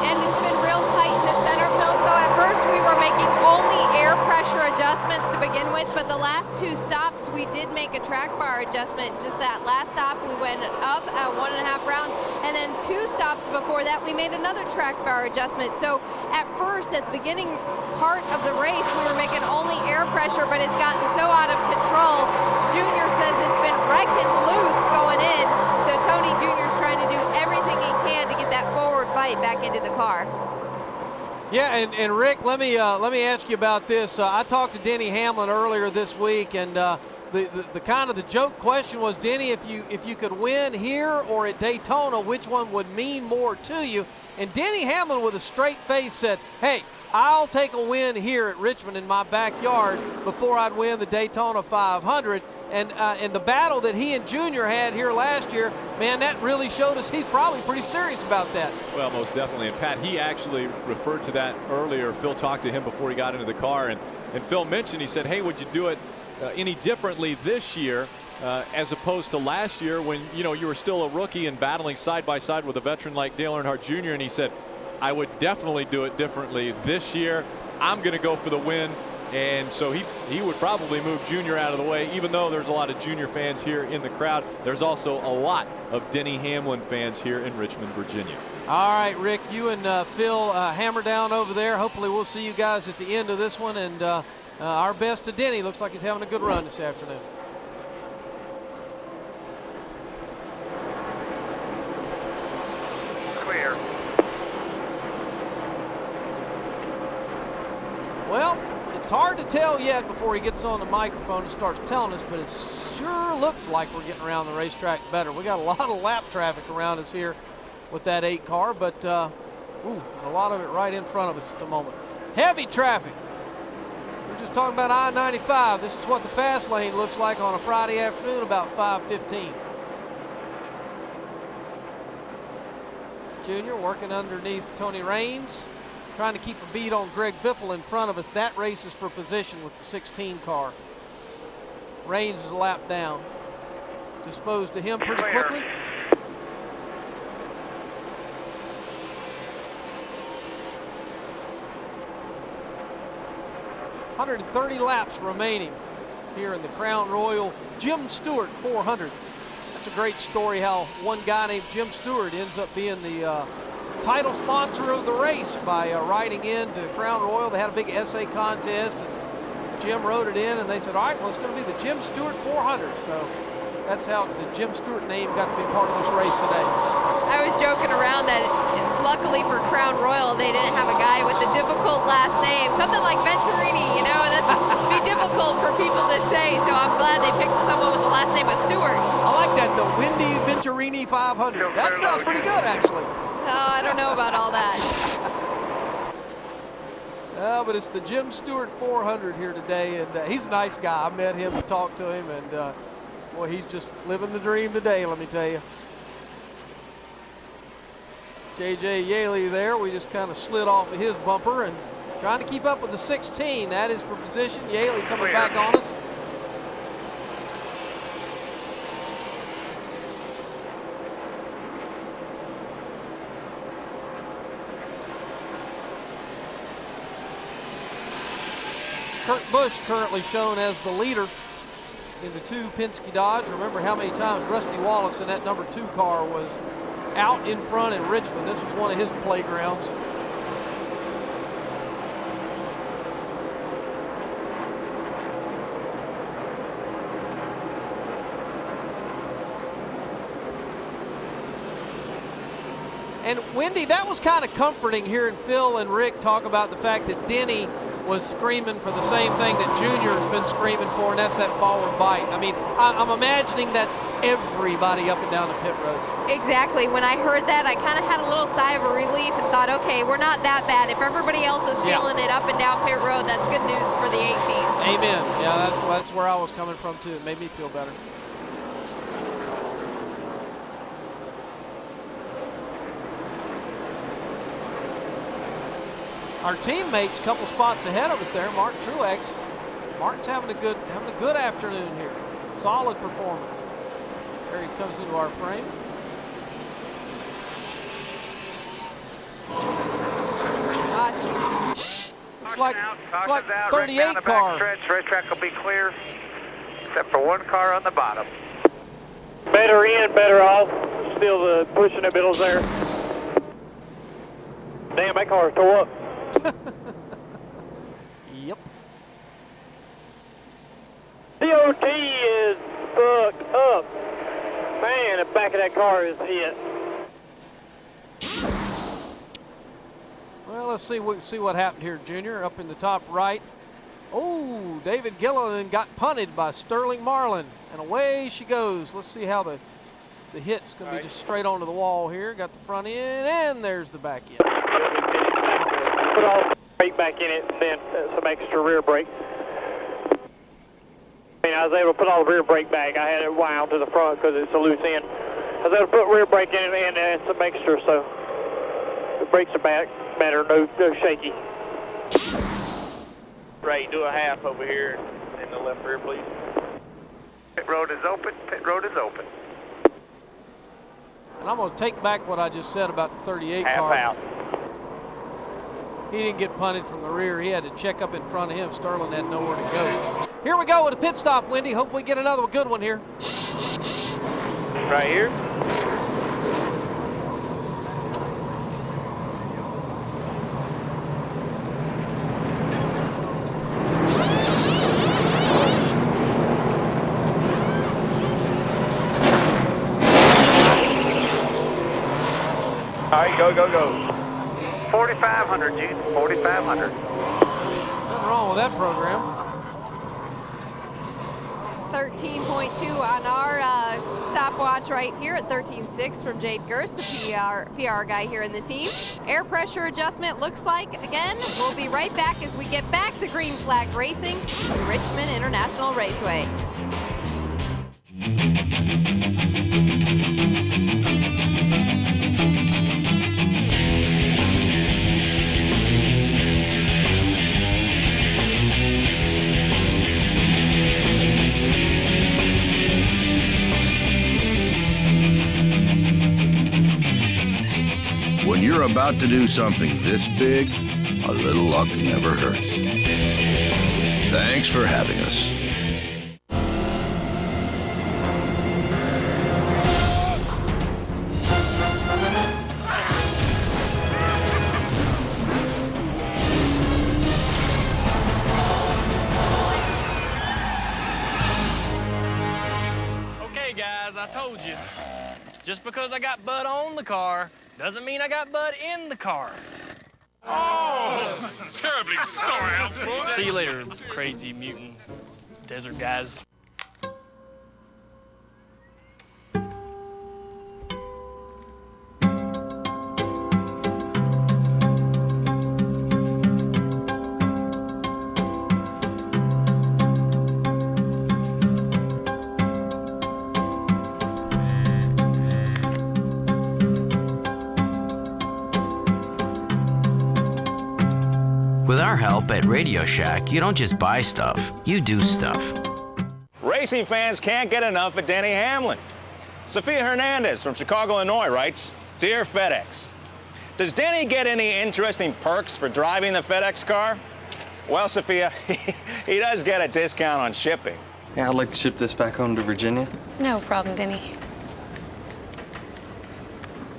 and it's been real tight in the center, Phil. So at first we were making only air pressure adjustments to begin with, but the last 2 stops we did make a track bar adjustment. Just that last stop we went up at 1.5 rounds, and then 2 stops before that we made another track bar adjustment. So at first, at the beginning part of the race, we were making only air pressure, but it's gotten so out of control. Junior says it's been wrecking loose going in, so Tony Jr.'s trying to do everything he can to get that forward bite back into the car. Yeah, and Rick, let me ask you about this. I talked to Denny Hamlin earlier this week, and the kind of the joke question was, Denny, if you could win here or at Daytona, which one would mean more to you? And Denny Hamlin, with a straight face, said, "Hey, I'll take a win here at Richmond in my backyard before I'd win the Daytona 500." And the battle that he and Junior had here last year, man, that really showed us he's probably pretty serious about that. Well, most definitely. And Pat, he actually referred to that earlier. Phil talked to him before he got into the car, and Phil mentioned, he said, "Hey, would you do it any differently this year as opposed to last year when you were still a rookie and battling side by side with a veteran like Dale Earnhardt Jr.?" And he said, "I would definitely do it differently this year. I'm going to go for the win And so he would probably move Junior out of the way, even though there's a lot of Junior fans here in the crowd. There's also a lot of Denny Hamlin fans here in Richmond, Virginia. All right, Rick, you and Phil hammer down over there. Hopefully we'll see you guys at the end of this one. And our best to Denny. Looks like he's having a good run this afternoon. Clear. Well, it's hard to tell yet before he gets on the microphone and starts telling us, but it sure looks like we're getting around the racetrack better. We got a lot of lap traffic around us here with that 8 car, but a lot of it right in front of us at the moment. Heavy traffic. We're just talking about I-95. This is what the fast lane looks like on a Friday afternoon about 5:15. Junior working underneath Tony Raines, trying to keep a beat on Greg Biffle in front of us. That race is for position with the 16 car. Raines is a lap down. Disposed to him pretty quickly. 130 laps remaining here in the Crown Royal Jim Stewart 400. That's a great story how one guy named Jim Stewart ends up being the title sponsor of the race by riding into Crown Royal. They had a big essay contest, and Jim wrote it in, and they said, all right, well, it's going to be the Jim Stewart 400. So that's how the Jim Stewart name got to be part of this race today. I was joking around that it's luckily for Crown Royal they didn't have a guy with a difficult last name. Something like Venturini, you know, that's be difficult for people to say. So I'm glad they picked someone with the last name of Stewart. I like that, the Wendy Venturini 500. That sounds pretty good, actually. Oh, I don't know about all that. But it's the Jim Stewart 400 here today, and he's a nice guy. I met him and talked to him, and boy, he's just living the dream today, let me tell you. J.J. Yaley there, we just kind of slid off of his bumper and trying to keep up with the 16. That is for position. Yaley coming back on us. Kurt Busch currently shown as the leader in the 2 Penske Dodge. Remember how many times Rusty Wallace in that number 2 car was out in front in Richmond. This was one of his playgrounds. And Wendy, that was kind of comforting hearing Phil and Rick talk about the fact that Denny was screaming for the same thing that Junior's been screaming for, and that's that forward bite. I mean, I'm imagining that's everybody up and down the pit road. Exactly. When I heard that, I kind of had a little sigh of relief and thought, okay, we're not that bad. If everybody else is feeling it up and down pit road, that's good news for the 8 team. Amen. Yeah, that's where I was coming from too. It made me feel better. Our teammates a couple spots ahead of us there, Mark Truex. Mark's having a good afternoon here. Solid performance. There he comes into our frame. Looks like 38 car. Racetrack will be clear, except for 1 car on the bottom. Better in, better off. Still the push in the middle's there. Damn, that car's tore up. Yep. DOT is fucked up. Man, the back of that car is hit. Well, let's see what happened here, Junior. Up in the top right. Oh, David Gilliland got punted by Sterling Marlin, and away she goes. Let's see how the hit's going to be just straight onto the wall here. Got the front end, and there's the back end. Put all the brake back in it, and then some extra rear brake. I mean, I was able to put all the rear brake back. I had it wound to the front because it's a loose end. I was able to put rear brake in it and some extra, so the brakes are back better, no shaky. Ray, do a half over here in the left rear, please. Pit road is open. Pit road is open. And I'm going to take back what I just said about the 38 half car. out. He didn't get punted from the rear. He had to check up in front of him. Sterling had nowhere to go. Here we go with a pit stop, Wendy. Hopefully get another good one here. Right here. All right, go, go, go. 4,500, Gene, 4,500. Nothing wrong with that program. 13.2 on our stopwatch right here at 13.6 from Jade Gerst, the PR guy here in the team. Air pressure adjustment looks like, again, we'll be right back as we get back to green flag racing at Richmond International Raceway. When you're about to do something this big, a little luck never hurts. Thanks for having us. Okay, guys, I told you. Just because I got Bud on the car doesn't mean I got Bud in the car. Oh, terribly sorry, boy. See you later, crazy mutant desert guys. With our help at Radio Shack, you don't just buy stuff, you do stuff. Racing fans can't get enough of Denny Hamlin. Sophia Hernandez from Chicago, Illinois writes, Dear FedEx, does Denny get any interesting perks for driving the FedEx car? Well, Sophia, he does get a discount on shipping. Yeah, I'd like to ship this back home to Virginia. No problem, Denny.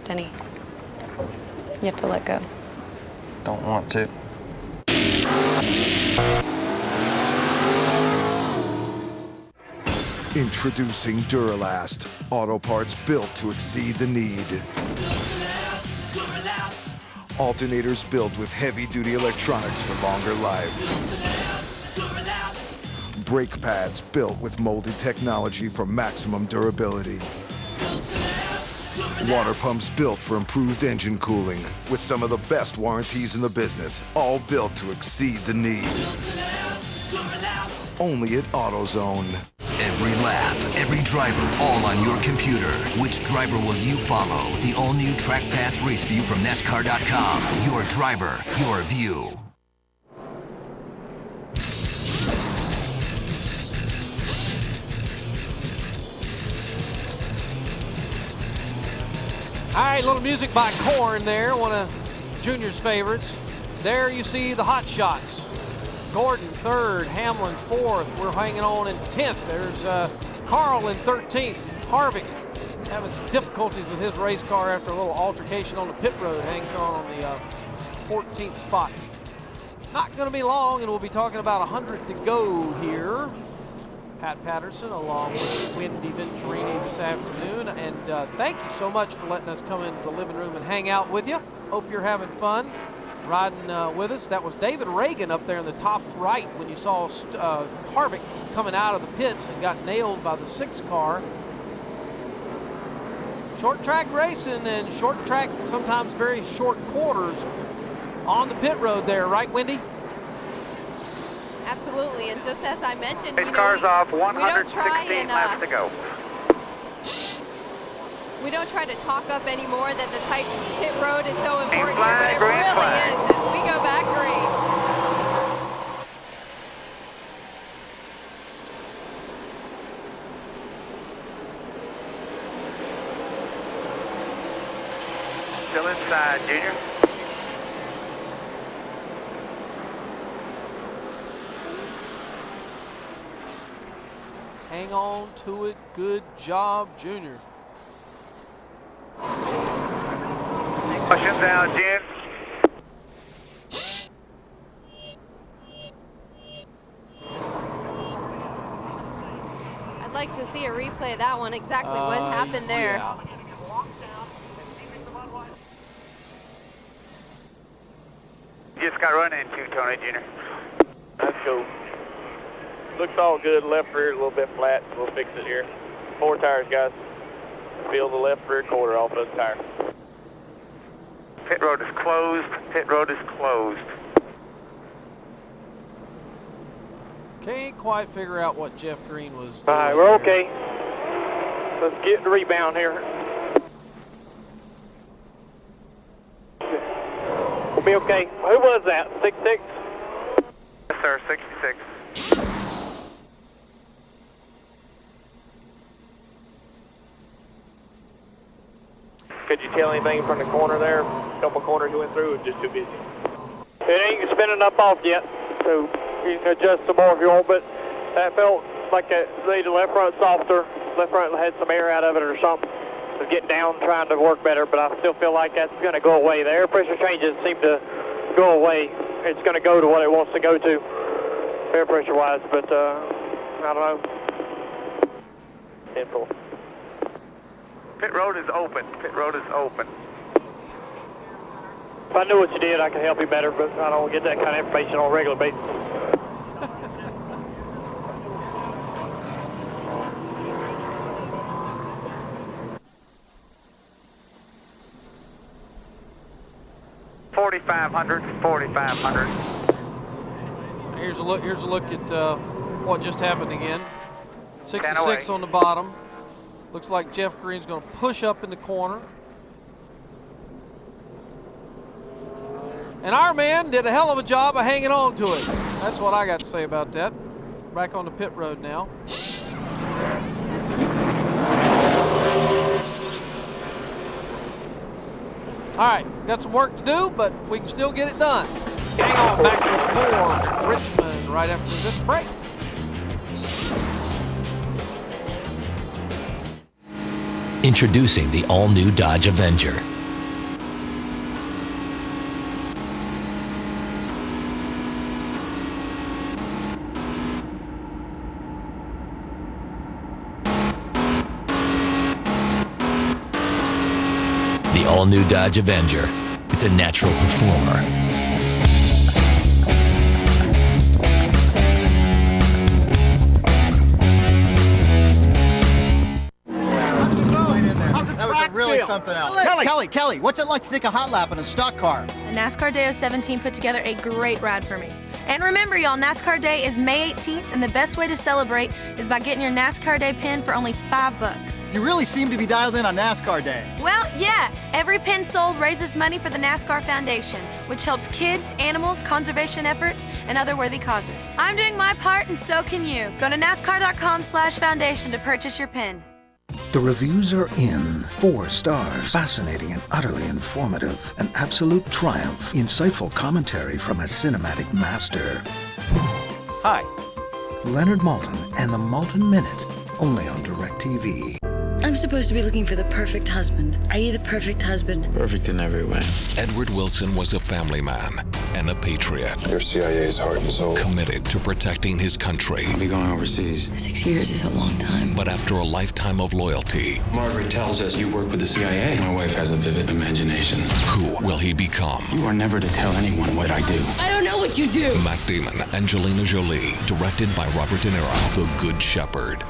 Denny, you have to let go. Don't want to. Introducing Duralast, auto parts built to exceed the need. Alternators built with heavy-duty electronics for longer life. Brake pads built with molded technology for maximum durability. Water pumps built for improved engine cooling with some of the best warranties in the business, all built to exceed the need. Only at AutoZone. Every lap, every driver, all on your computer. Which driver will you follow? The all-new Track Pass Race View from NASCAR.com. Your driver, your view. All right, little music by Korn there, one of Junior's favorites. There you see the hot shots. Gordon third, Hamlin fourth. We're hanging on in 10th. There's Carl in 13th. Harvick having some difficulties with his race car after a little altercation on the pit road. Hangs on the 14th spot. Not going to be long, and we'll be talking about 100 to go here. Pat Patterson along with Wendy Venturini this afternoon. And thank you so much for letting us come into the living room and hang out with you. Hope you're having fun riding with us. That was David Reagan up there in the top right when you saw Harvick coming out of the pits and got nailed by the 6 car. Short track racing and short track, sometimes very short quarters on the pit road there, right, Wendy? Absolutely, and just as I mentioned, Race car's off, 116 laps to go. We don't try to talk up anymore that the tight pit road is so important here, but it really is as we go back green. Still inside, Junior. Hang on to it. Good job, Junior. Push him down, Jen. I'd like to see a replay of that one, exactly what happened there. Yeah. Just got run into, Tony Jr. That's cool. Looks all good. Left rear a little bit flat. We'll fix it here. 4 tires, guys. Peel the left rear quarter off of the tire. Pit road is closed. Pit road is closed. Can't quite figure out what Jeff Green was doing. All right, we're there. okay. Let's get the rebound here. We'll be okay. Who was that? 66? Yes, sir. 66. Could you tell anything from the corner there? A couple corners you went through, or just too busy? It ain't spinning up off yet, so you can adjust some more if you want, but that felt like the left front softer. Left front had some air out of it or something. It's getting down, trying to work better, but I still feel like that's going to go away. The air pressure changes seem to go away. It's going to go to what it wants to go to, air pressure-wise, but I don't know. 10-4. Pit road is open. Pit road is open. If I knew what you did, I could help you better, but I don't get that kind of information on a regular basis. $4,500. $4,500. Here's a look. Here's a look at what just happened again. 66 away. on the bottom. Looks like Jeff Green's going to push up in the corner. And our man did a hell of a job of hanging on to it. That's what I got to say about that. Back on the pit road now. All right, got some work to do, but we can still get it done. Hang on, back to 4, Richmond, right after this break. Introducing the all-new Dodge Avenger. The all-new Dodge Avenger. It's a natural performer. Really something else. Kelly, what's it like to take a hot lap in a stock car? The NASCAR Day 17 put together a great ride for me. And remember, y'all, NASCAR Day is May 18th, and the best way to celebrate is by getting your NASCAR Day pin for only $5. You really seem to be dialed in on NASCAR Day. Well, yeah. Every pin sold raises money for the NASCAR Foundation, which helps kids, animals, conservation efforts, and other worthy causes. I'm doing my part, and so can you. Go to NASCAR.com/foundation to purchase your pin. The reviews are in. 4 stars. Fascinating and utterly informative. An absolute triumph. Insightful commentary from a cinematic master. Hi. Leonard Maltin and the Maltin Minute. Only on DirecTV. I'm supposed to be looking for the perfect husband. Are you the perfect husband? Perfect in every way. Edward Wilson was a family man and a patriot. Your CIA's heart and soul. Committed to protecting his country. I'll be going overseas. 6 years is a long time. But after a lifetime of loyalty... Margaret tells us you work with the CIA. My wife has a vivid imagination. Who will he become? You are never to tell anyone what I do. I don't know what you do. Matt Damon, Angelina Jolie. Directed by Robert De Niro. The Good Shepherd.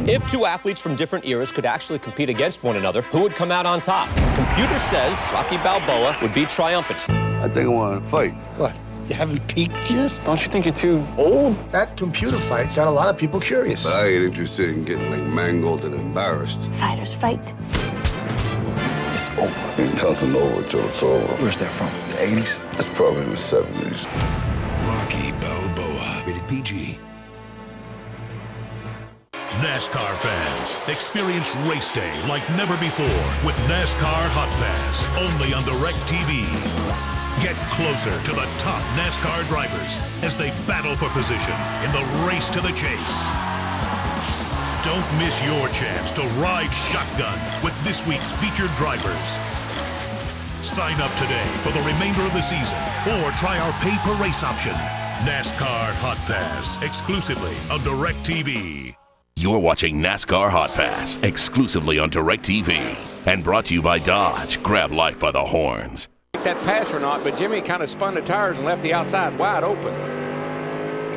If 2 athletes from different eras could actually compete against one another, who would come out on top? Computer says Rocky Balboa would be triumphant. I think I want to fight. What? You haven't peaked yet? Don't you think you're too old? That computer fight got a lot of people curious. But I ain't interested in getting like mangled and embarrassed. Fighters fight. It's over. It doesn't over till it's over. Where's that from? The 80s? It's probably in the 70s. Rocky Balboa. Rated PG. NASCAR fans, experience race day like never before with NASCAR Hotpass, only on DirecTV. Get closer to the top NASCAR drivers as they battle for position in the race to the chase. Don't miss your chance to ride shotgun with this week's featured drivers. Sign up today for the remainder of the season or try our pay-per-race option. NASCAR Hotpass, exclusively on DirecTV. You're watching NASCAR Hotpass exclusively on DirecTV and brought to you by Dodge. Grab life by the horns. That pass or not, but Jimmy kind of spun the tires and left the outside wide open.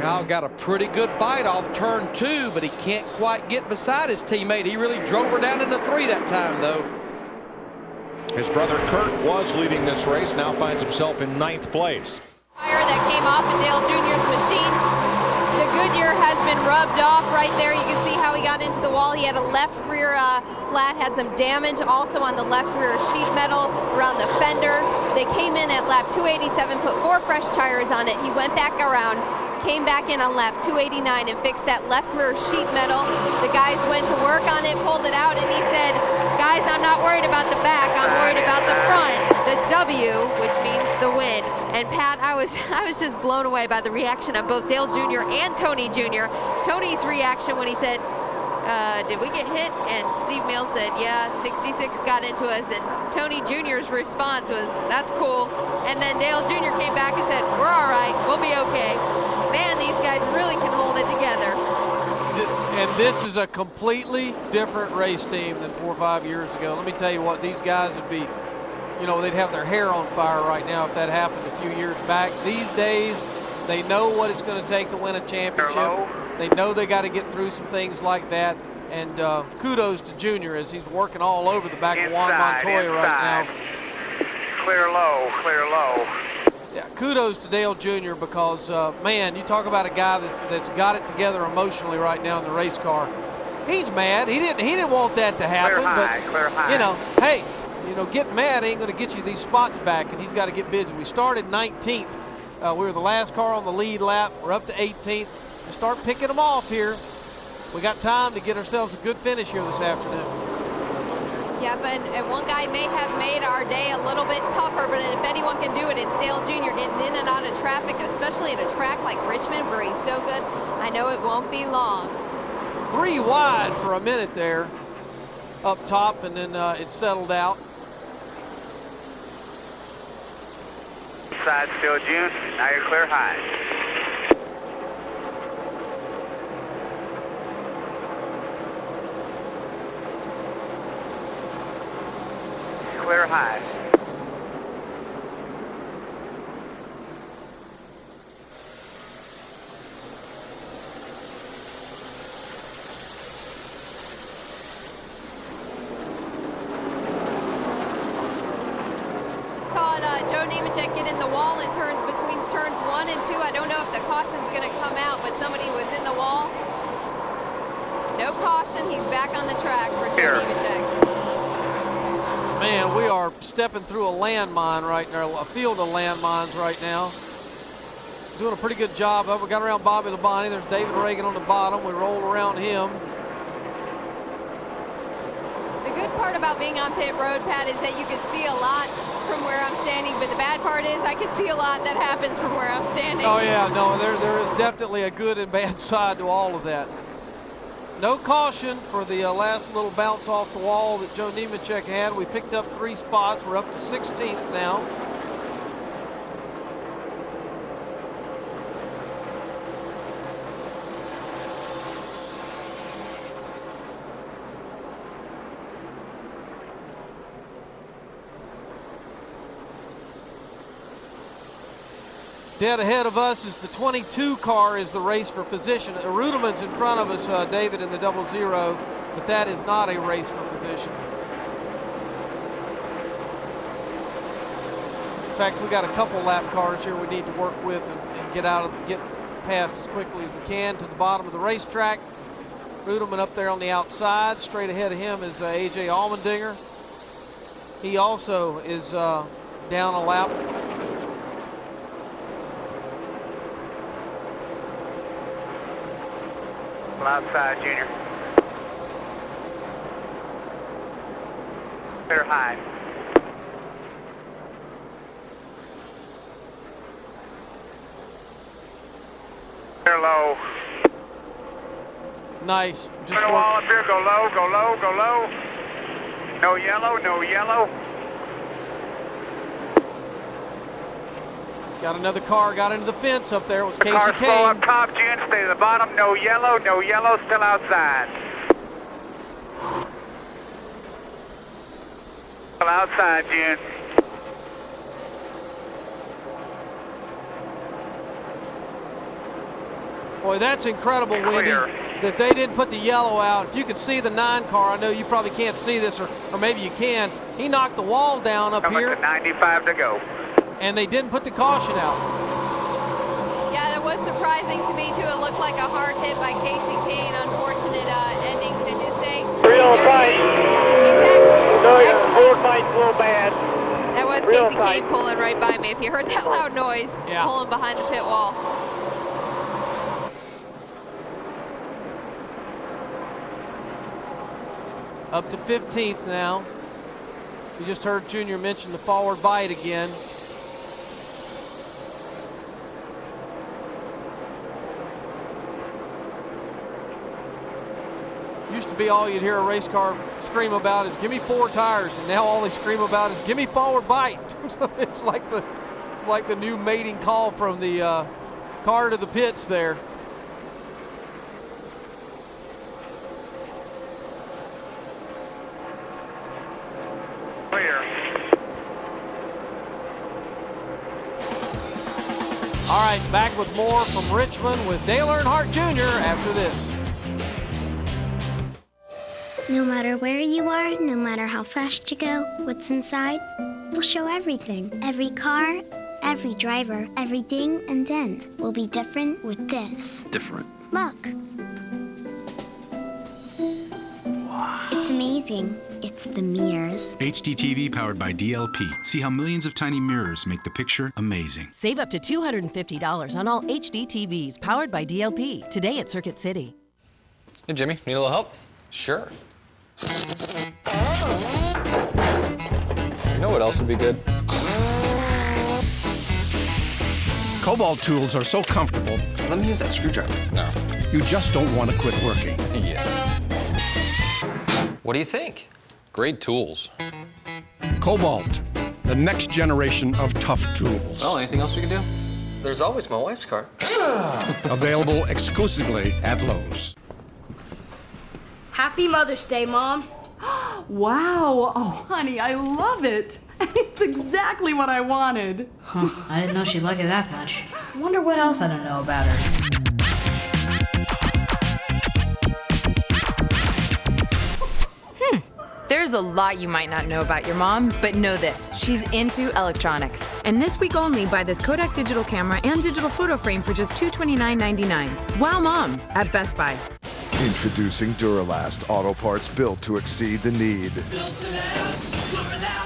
Kyle got a pretty good bite off turn 2, but he can't quite get beside his teammate. He really drove her down into 3 that time, though. His brother Kurt was leading this race, now finds himself in 9th place. Tire that came off of Dale Jr.'s machine. The Goodyear has been rubbed off right there. You can see how he got into the wall. He had a left rear flat, had some damage also on the left rear sheet metal around the fenders. They came in at lap 287, put 4 fresh tires on it. He went back around, came back in on lap 289 and fixed that left rear sheet metal. The guys went to work on it, pulled it out, and he said, guys, I'm not worried about the back, I'm worried about the front, the W, which means the win. And Pat, I was just blown away by the reaction of both Dale Jr. and Tony Jr. Tony's reaction when he said, did we get hit? And Steve Mills said, yeah, 66 got into us. And Tony Jr.'s response was, that's cool. And then Dale Jr. came back and said, we're all right, we'll be okay. Man, these guys really can hold it together. And this is a completely different race team than 4 or 5 years ago. Let me tell you what, these guys would be, you know, they'd have their hair on fire right now if that happened a few years back. These days, they know what it's going to take to win a championship. They know they got to get through some things like that. And kudos to Junior as he's working all over the back of Juan Montoya right now. Clear low, clear low. Yeah, kudos to Dale Jr. because, man, you talk about a guy that's got it together emotionally right now in the race car. He's mad. He didn't want that to happen. Clear high. You know, hey, you know, getting mad ain't going to get you these spots back, and he's got to get busy. We started 19th. We were the last car on the lead lap. We're up to 18th. We start picking them off here. We got time to get ourselves a good finish here this afternoon. Yeah, but and one guy may have made our day a little bit tougher, but if anyone can do it, it's Dale Jr. getting in and out of traffic, especially at a track like Richmond where he's so good. I know it won't be long. 3 wide for a minute there up top, and then it settled out. Side still June, now you're clear high. Clear high. Saw Joe Nemechek get in the wall in turns between turns 1 and 2. I don't know if the caution's going to come out, but somebody was in the wall. No caution. He's back on the track for Joe Nemechek. Man, we are stepping through a landmine right now, a field of landmines right now. Doing a pretty good job of it. We got around Bobby Labonte. There's David Reagan on the bottom. We roll around him. The good part about being on pit road, Pat, is that you can see a lot from where I'm standing, but the bad part is I can see a lot that happens from where I'm standing. Oh yeah, no, there is definitely a good and bad side to all of that. No caution for the last little bounce off the wall that Joe Nemechek had. We picked up 3 spots. We're up to 16th now. Dead ahead of us is the 22 car is the race for position. Rudeman's in front of us, David, in the 00, but that is not a race for position. In fact, we got a couple lap cars here we need to work with and get past as quickly as we can to the bottom of the racetrack. Rudeman up there on the outside. Straight ahead of him is A.J. Allmendinger. He also is down a lap. Outside, Junior. Clear high. Clear low. Nice. Just the wall up here. Go low, go low, go low. No yellow, no yellow. Got another car, got into the fence up there. It was The Casey car's full Kane. up top, Jen. Stay to the bottom. No yellow, still outside. Still outside, Jen. Boy, that's incredible, Wendy, that they didn't put the yellow out. If you could see the 9 car, I know you probably can't see this, or maybe you can. He knocked the wall down up Coming here. to 95 to go. And they didn't put the caution out. Yeah, that was surprising to me, too. It looked like a hard hit by Casey Kane. Unfortunate ending to his day. Real fight. Road fight's a little bad. That was Real Casey Kane pulling right by me. If you heard that loud noise, pulling behind the pit wall. Up to 15th now. You just heard Junior mention the forward bite again. Used to be all you'd hear a race car scream about is give me 4 tires, and now all they scream about is give me forward bite. It's like the new mating call from the car to the pits there. Clear. All right, back with more from Richmond with Dale Earnhardt Jr. after this. No matter where you are, no matter how fast you go, what's inside, we'll show everything. Every car, every driver, every ding and dent will be different with this. Different. Look. Wow. It's amazing. It's the mirrors. HD TV powered by DLP. See how millions of tiny mirrors make the picture amazing. Save up to $250 on all HD TVs powered by DLP today at Circuit City. Hey, Jimmy, need a little help? Sure. You know what else would be good? Cobalt tools are so comfortable. Let me use that screwdriver. No. You just don't want to quit working. Yeah. What do you think? Great tools. Cobalt, the next generation of tough tools. Well, anything else we can do? There's always my wife's car. Available exclusively at Lowe's. Happy Mother's Day, Mom. Wow. Oh, honey, I love it. It's exactly what I wanted. Huh, I didn't know she'd like it that much. I wonder what else I don't know about her. There's a lot you might not know about your mom, but know this, she's into electronics. And this week only, buy this Kodak digital camera and digital photo frame for just $229.99. Wow, Mom, at Best Buy. Introducing Duralast auto parts built to exceed the need.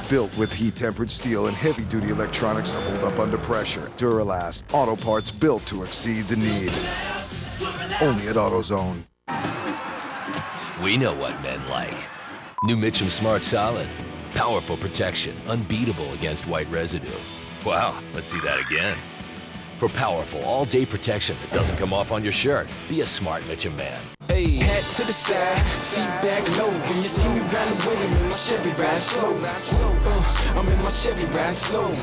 Built with heat-tempered steel and heavy-duty electronics to hold up under pressure. Duralast auto parts built to exceed the need. Only at AutoZone. We know what men like. New Mitchum Smart Solid. Powerful protection, unbeatable against white residue. Wow, let's see that again. For powerful all-day protection that doesn't come off on your shirt, be a smart Mitchum man. Hey, head to the side, seat back low. When you see me ride away, I'm in my Chevy ride slow. I'm in my Chevy ride slow.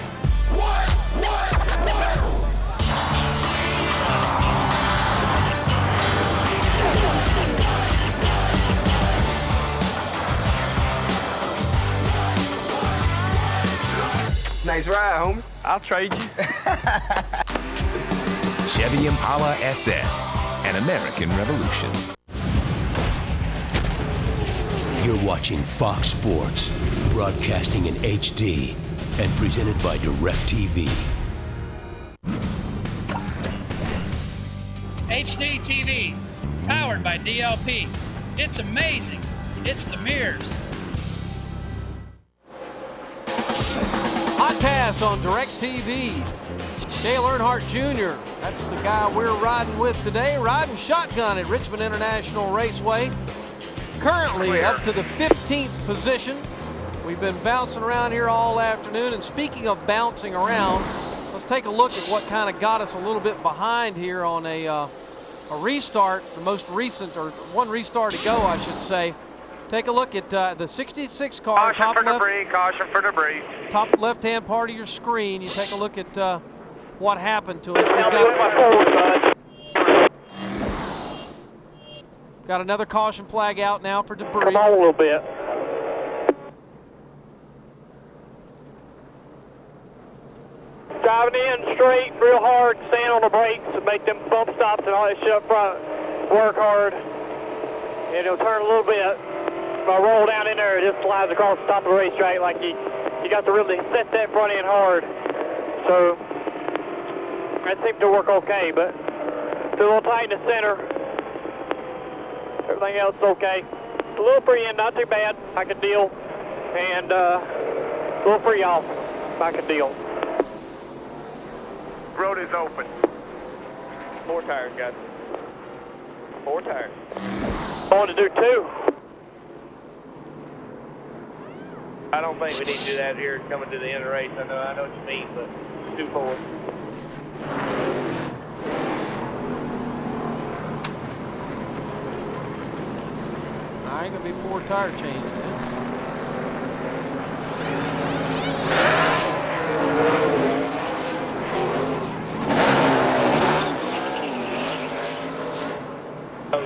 Nice ride, homie. I'll trade you. Chevy Impala SS, an American revolution. You're watching Fox Sports, broadcasting in HD and presented by DirecTV. HD TV, powered by DLP. It's amazing. It's the mirrors. Hotpass on DirecTV. Dale Earnhardt Jr., that's the guy we're riding with today, riding shotgun at Richmond International Raceway. Currently up to the 15th position We've been bouncing around here all afternoon, and speaking of bouncing around, let's take a look at what kind of got us a little bit behind here on a restart, the most recent, or one restart to go, I should say. Take a look at the 66 car. Caution for debris. Top left-hand part of your screen. You take a look at what happened to us. We've got another caution flag out now for debris. Come on a little bit. Driving in straight, real hard, staying on the brakes to make them bump stops and all that shit up front. Work hard. And it'll turn a little bit. If I roll down in there, it just slides across the top of the racetrack like you got to really set that front end hard. So that seemed to work okay, but it's a little tight in the center. Everything else is okay. A little free in, not too bad. I could deal. And a little free off. I could deal. Road is open. 4 tires, guys. 4 tires. I want to do 2. I don't think we need to do that here coming to the end of the race. I know what you mean, but 2 forward. I ain't gonna be 4 tire change then.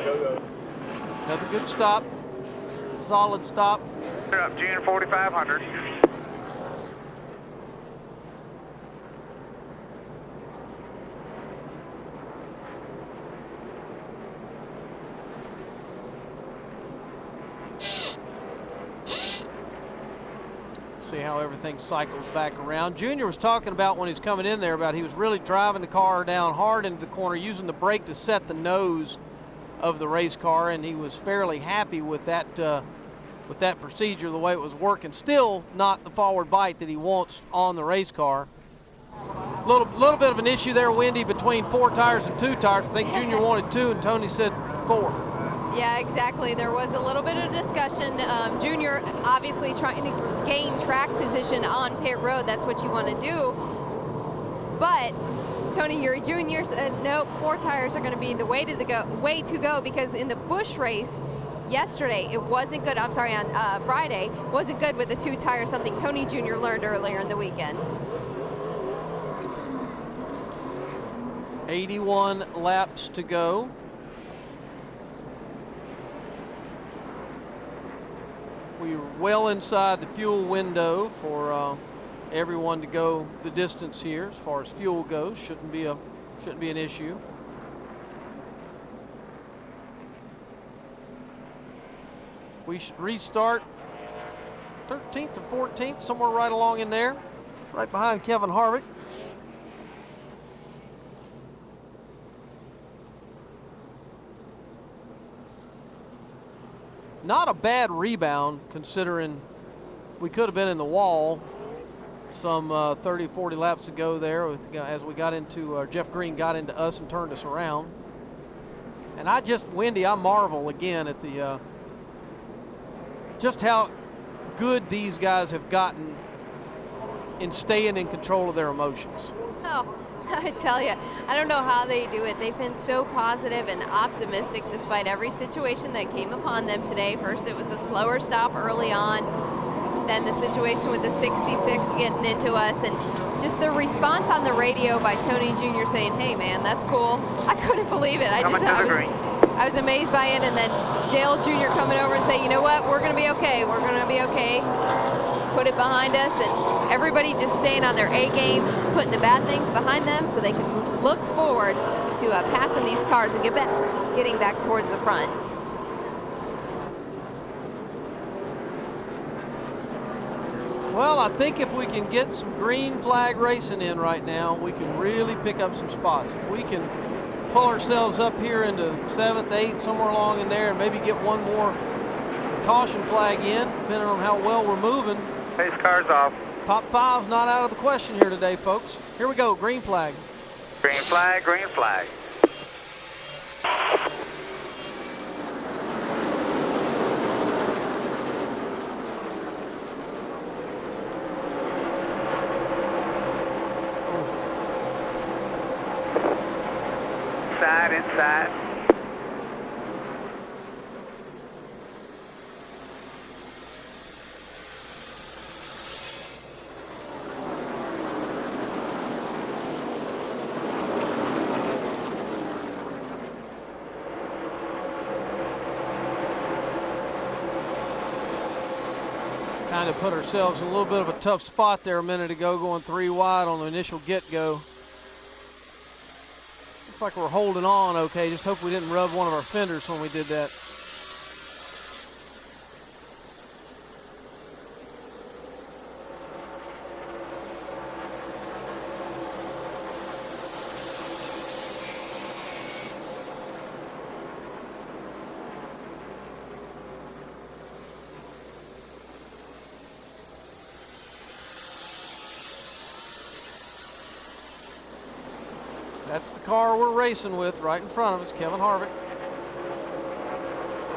Go. Another good stop. Solid stop. Up, Junior 4500. See how everything cycles back around. Junior was talking about when he's coming in there about he was really driving the car down hard into the corner, using the brake to set the nose of the race car, and he was fairly happy with that procedure, the way it was working. Still not the forward bite that he wants on the race car. Little bit of an issue there, Wendy, between 4 tires and 2 tires. I think Junior wanted 2 and Tony said 4. Yeah, exactly. There was a little bit of discussion. Junior obviously trying to gain track position on pit road. That's what you want to do. But Tony Eury Jr. said, nope, 4 tires are going to be the way to go, because in the Busch race yesterday, it wasn't good. I'm sorry, on Friday, wasn't good with the 2 tires, something Tony Jr. learned earlier in the weekend. 81 laps to go. We're well inside the fuel window for everyone to go the distance here as far as fuel goes. Shouldn't be an issue. We should restart 13th or 14th, somewhere right along in there, right behind Kevin Harvick. Not a bad rebound, considering we could have been in the wall some 30, 40 laps ago there as we got into, Jeff Green got into us and turned us around. And Wendy, I marvel again at the just how good these guys have gotten in staying in control of their emotions. Oh, I tell you, I don't know how they do it. They've been so positive and optimistic despite every situation that came upon them today. First, it was a slower stop early on, then the situation with the 66 getting into us, and just the response on the radio by Tony Jr. saying, hey man, that's cool. I couldn't believe it. I was amazed by it, and then Dale Jr. coming over and say, you know what, we're gonna be okay. We're gonna be okay. Put it behind us, and everybody just staying on their A game, putting the bad things behind them so they can look forward to passing these cars and getting back towards the front. Well, I think if we can get some green flag racing in right now, we can really pick up some spots. If we can pull ourselves up here into 7th, 8th, somewhere along in there, and maybe get one more caution flag in, depending on how well we're moving. Pace car's off. Top 5's not out of the question here today, folks. Here we go, green flag. Green flag, green flag. Inside, inside. Kind of put ourselves in a little bit of a tough spot there a minute ago, going 3 wide on the initial get-go. Looks like we're holding on okay. Just hope we didn't rub one of our fenders when we did that. That's the car we're racing with right in front of us, Kevin Harvick.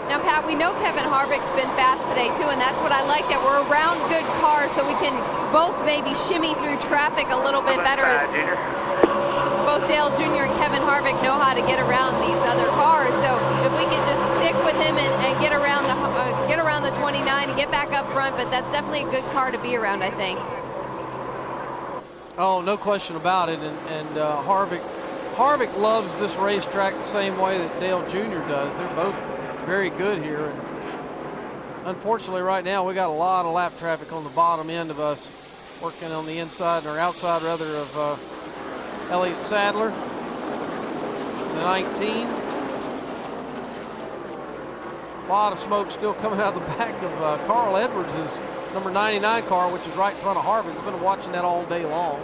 Now, Pat, we know Kevin Harvick's been fast today, too, and that's what I like, that we're around good cars so we can both maybe shimmy through traffic a little bit better. Both Dale Jr. and Kevin Harvick know how to get around these other cars, so if we can just stick with him and get around the 29 and get back up front, but that's definitely a good car to be around, I think. Oh, no question about it, and Harvick loves this racetrack the same way that Dale Jr. does. They're both very good here, and unfortunately right now we got a lot of lap traffic on the bottom end of us, working on the inside, or outside rather, of Elliott Sadler, the 19. A lot of smoke still coming out of the back of Carl Edwards' number 99 car, which is right in front of Harvick. We've been watching that all day long.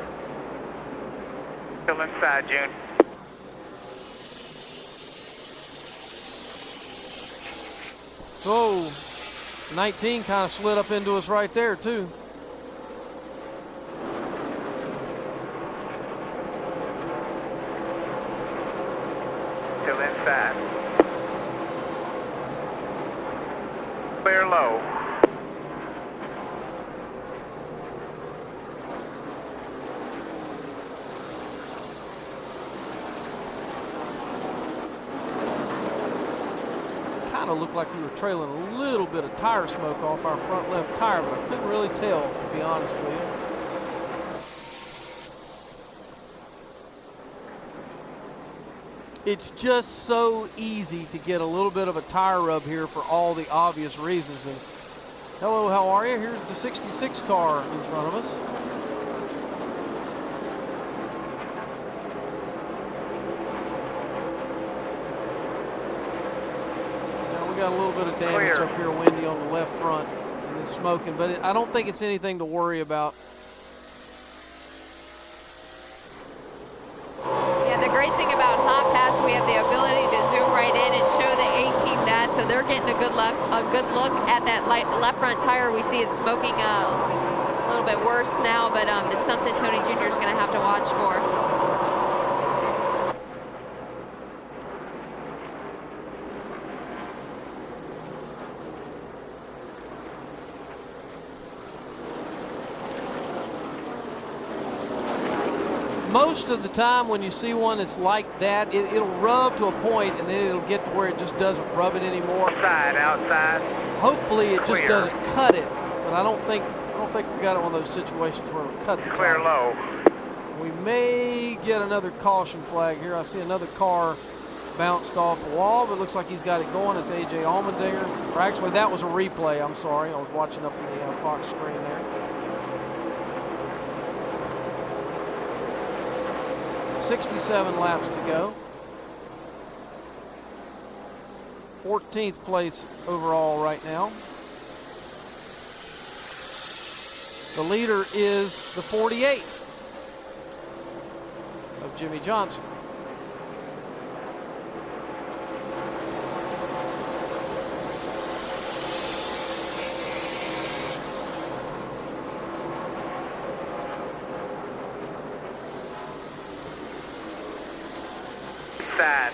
Still inside, June. Oh, 19 kind of slid up into us right there, too. Still inside. Clear low. Looked like we were trailing a little bit of tire smoke off our front left tire, but I couldn't really tell, to be honest with you. It's just so easy to get a little bit of a tire rub here for all the obvious reasons. And hello, how are you? Here's the 66 car in front of us. Got a little bit of damage up here, Wendy, on the left front, and it's smoking, but I don't think it's anything to worry about. Yeah, the great thing about Hotpass, we have the ability to zoom right in and show the A-team that, so they're getting a good look at that left front tire. We see it smoking a little bit worse now, but it's something Tony Jr. is going to have to watch for. Most of the time when you see one that's like that, it'll rub to a point and then it'll get to where it just doesn't rub it anymore. Outside. Hopefully it just doesn't cut it, but I don't think we got it one of those situations where it'll cut the clear tire. Low. We may get another caution flag here. I see another car bounced off the wall, but it looks like he's got it going. It's AJ Allmendinger. Or actually, that was a replay. I'm sorry. I was watching up in the Fox screen there. 67 laps to go. 14th place overall right now. The leader is the 48th of Jimmy Johnson. Side.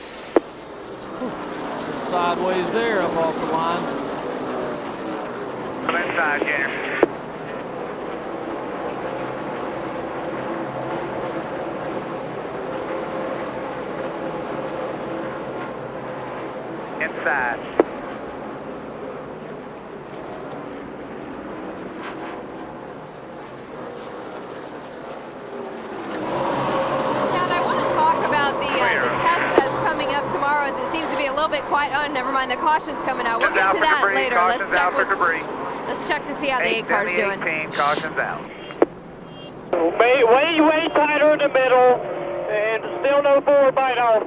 Sideways there up off the line. Left side, Jenner. inside. And I want to talk about the test that's coming up tomorrow, as it seems to be a little bit quiet. Oh, never mind, the caution's coming out. We'll get to that later. Let's check to see how the 8 car's doing. 18, caution's out. Way tighter in the middle, and still no forward bite off.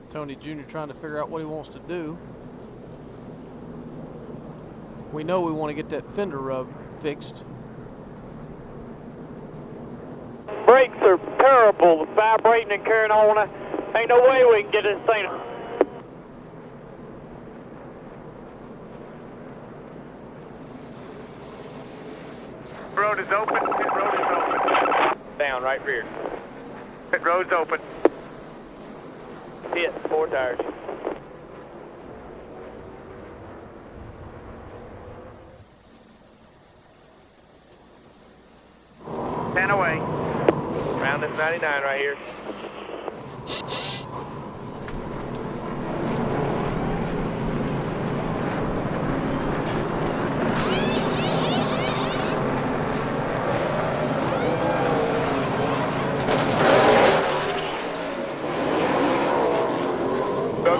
Tony Jr. trying to figure out what he wants to do. We know we want to get that fender rub fixed. Brakes are terrible, vibrating and carrying on. Ain't no way we can get this thing. Road is open. Pit road is open. Down, right rear. Pit road's open. Hit, 4 tires. Ten away. Round this 99 right here.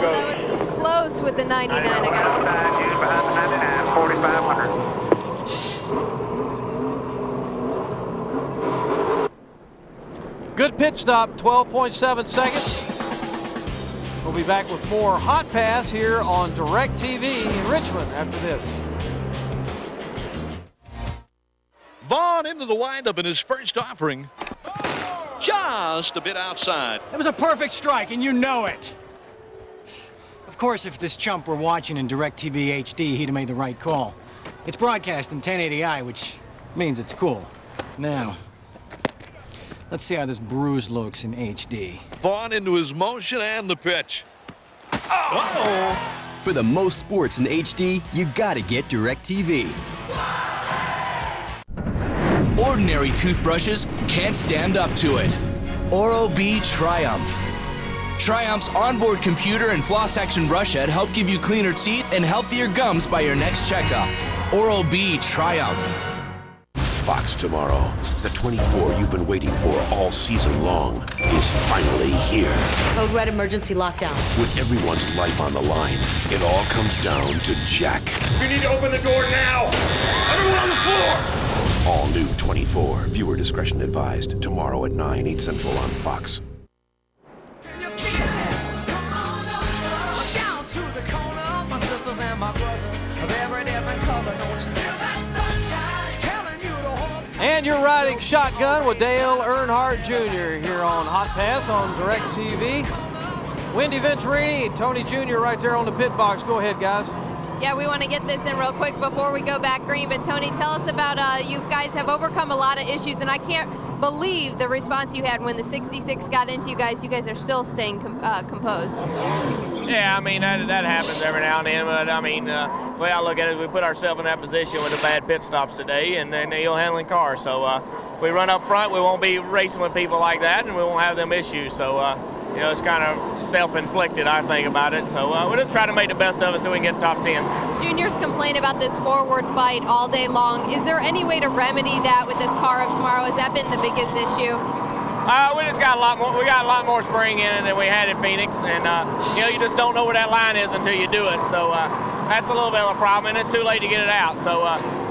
That was close with the 99 ago. Behind the 99, 4,500. Good pit stop, 12.7 seconds. We'll be back with more Hot Pass here on DirecTV in Richmond after this. Vaughn into the windup in his first offering. Just a bit outside. It was a perfect strike, and you know it. Of course, if this chump were watching in DirecTV HD, he'd have made the right call. It's broadcast in 1080i, which means it's cool. Now, let's see how this bruise looks in HD. Vaughn into his motion and the pitch. Uh-oh. For the most sports in HD, you gotta get DirecTV. Ordinary toothbrushes can't stand up to it. Oral-B Triumph. Triumph's onboard computer and floss action brush head help give you cleaner teeth and healthier gums by your next checkup. Oral-B Triumph. Fox tomorrow. The 24 you've been waiting for all season long is finally here. Code Red emergency lockdown. With everyone's life on the line, it all comes down to Jack. You need to open the door now! Everyone on the floor! All new 24. Viewer discretion advised. Tomorrow at 9, 8 Central on Fox. And you're riding shotgun with Dale Earnhardt Jr. here on Hot Pass on DirecTV. Wendy Venturini, Tony Jr. right there on the pit box. Go ahead, guys. Yeah, we want to get this in real quick before we go back green. But Tony, tell us about you guys have overcome a lot of issues, and I can't believe the response you had when the 66 got into you guys. You guys are still staying composed. Yeah, I mean, that happens every now and then, but I mean, the way I look at it is we put ourselves in that position with the bad pit stops today and then the ill-handling car. So if we run up front, we won't be racing with people like that, and we won't have them issues. So, you know, it's kind of self-inflicted, I think, about it. So we'll just try to make the best of it so we can get top 10. Juniors complain about this forward bite all day long. Is there any way to remedy that with this car up tomorrow? Has that been the biggest issue? We just got a lot more. We got a lot more spring in it than we had in Phoenix, and you know, you just don't know where that line is until you do it. So that's a little bit of a problem, and it's too late to get it out. So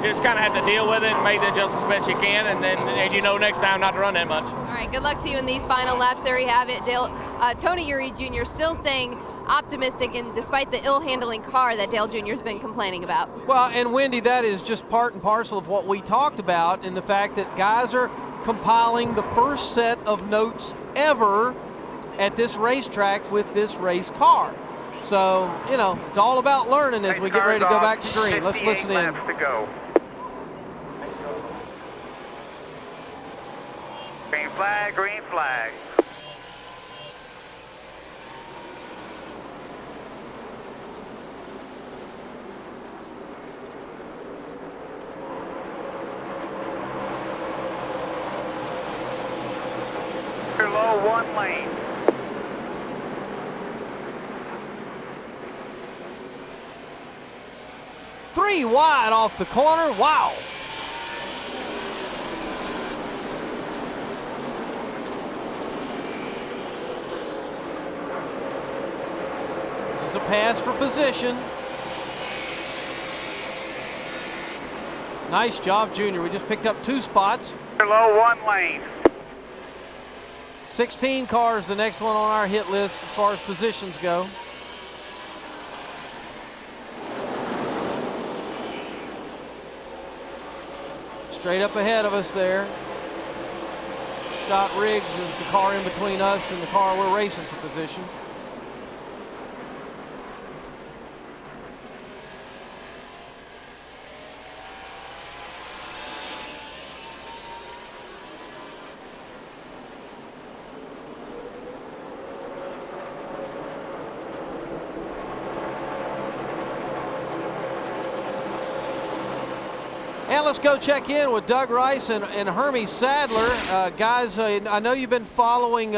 you just kind of have to deal with it and make the adjustments best you can, and then you know next time not to run that much. All right, good luck to you in these final laps. There you have it, Dale. Tony Uri Jr. still staying optimistic, and despite the ill-handling car that Dale Jr. has been complaining about. Well, and Wendy, that is just part and parcel of what we talked about, in the fact that guys are compiling the first set of notes ever at this racetrack with this race car. So, you know, it's all about learning as we get ready to go back to green. Let's listen in. To go. Green flag, green flag. one lane. Three wide off the corner. Wow. This is a pass for position. Nice job, Junior. We just picked up 2 spots. Low one lane. 16 cars, the next one on our hit list as far as positions go. Straight up ahead of us there. Scott Riggs is the car in between us and the car we're racing for position. And let's go check in with Doug Rice and Hermie Sadler. Guys, I know you've been following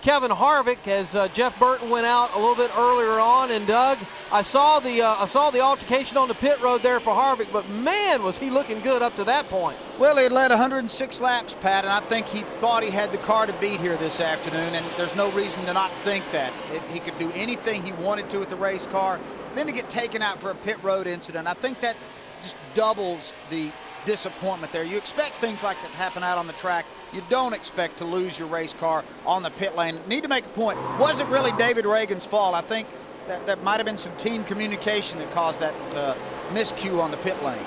Kevin Harvick as Jeff Burton went out a little bit earlier on. And Doug, I saw the altercation on the pit road there for Harvick, but man, was he looking good up to that point. Well, he had led 106 laps, Pat, and I think he thought he had the car to beat here this afternoon, and there's no reason to not think that. He could do anything he wanted to with the race car. Then to get taken out for a pit road incident, I think that just doubles the disappointment there. You expect things like that to happen out on the track. You don't expect to lose your race car on the pit lane. Need to make a point. Was it really David Reagan's fault? I think that might have been some team communication that caused that miscue on the pit lane.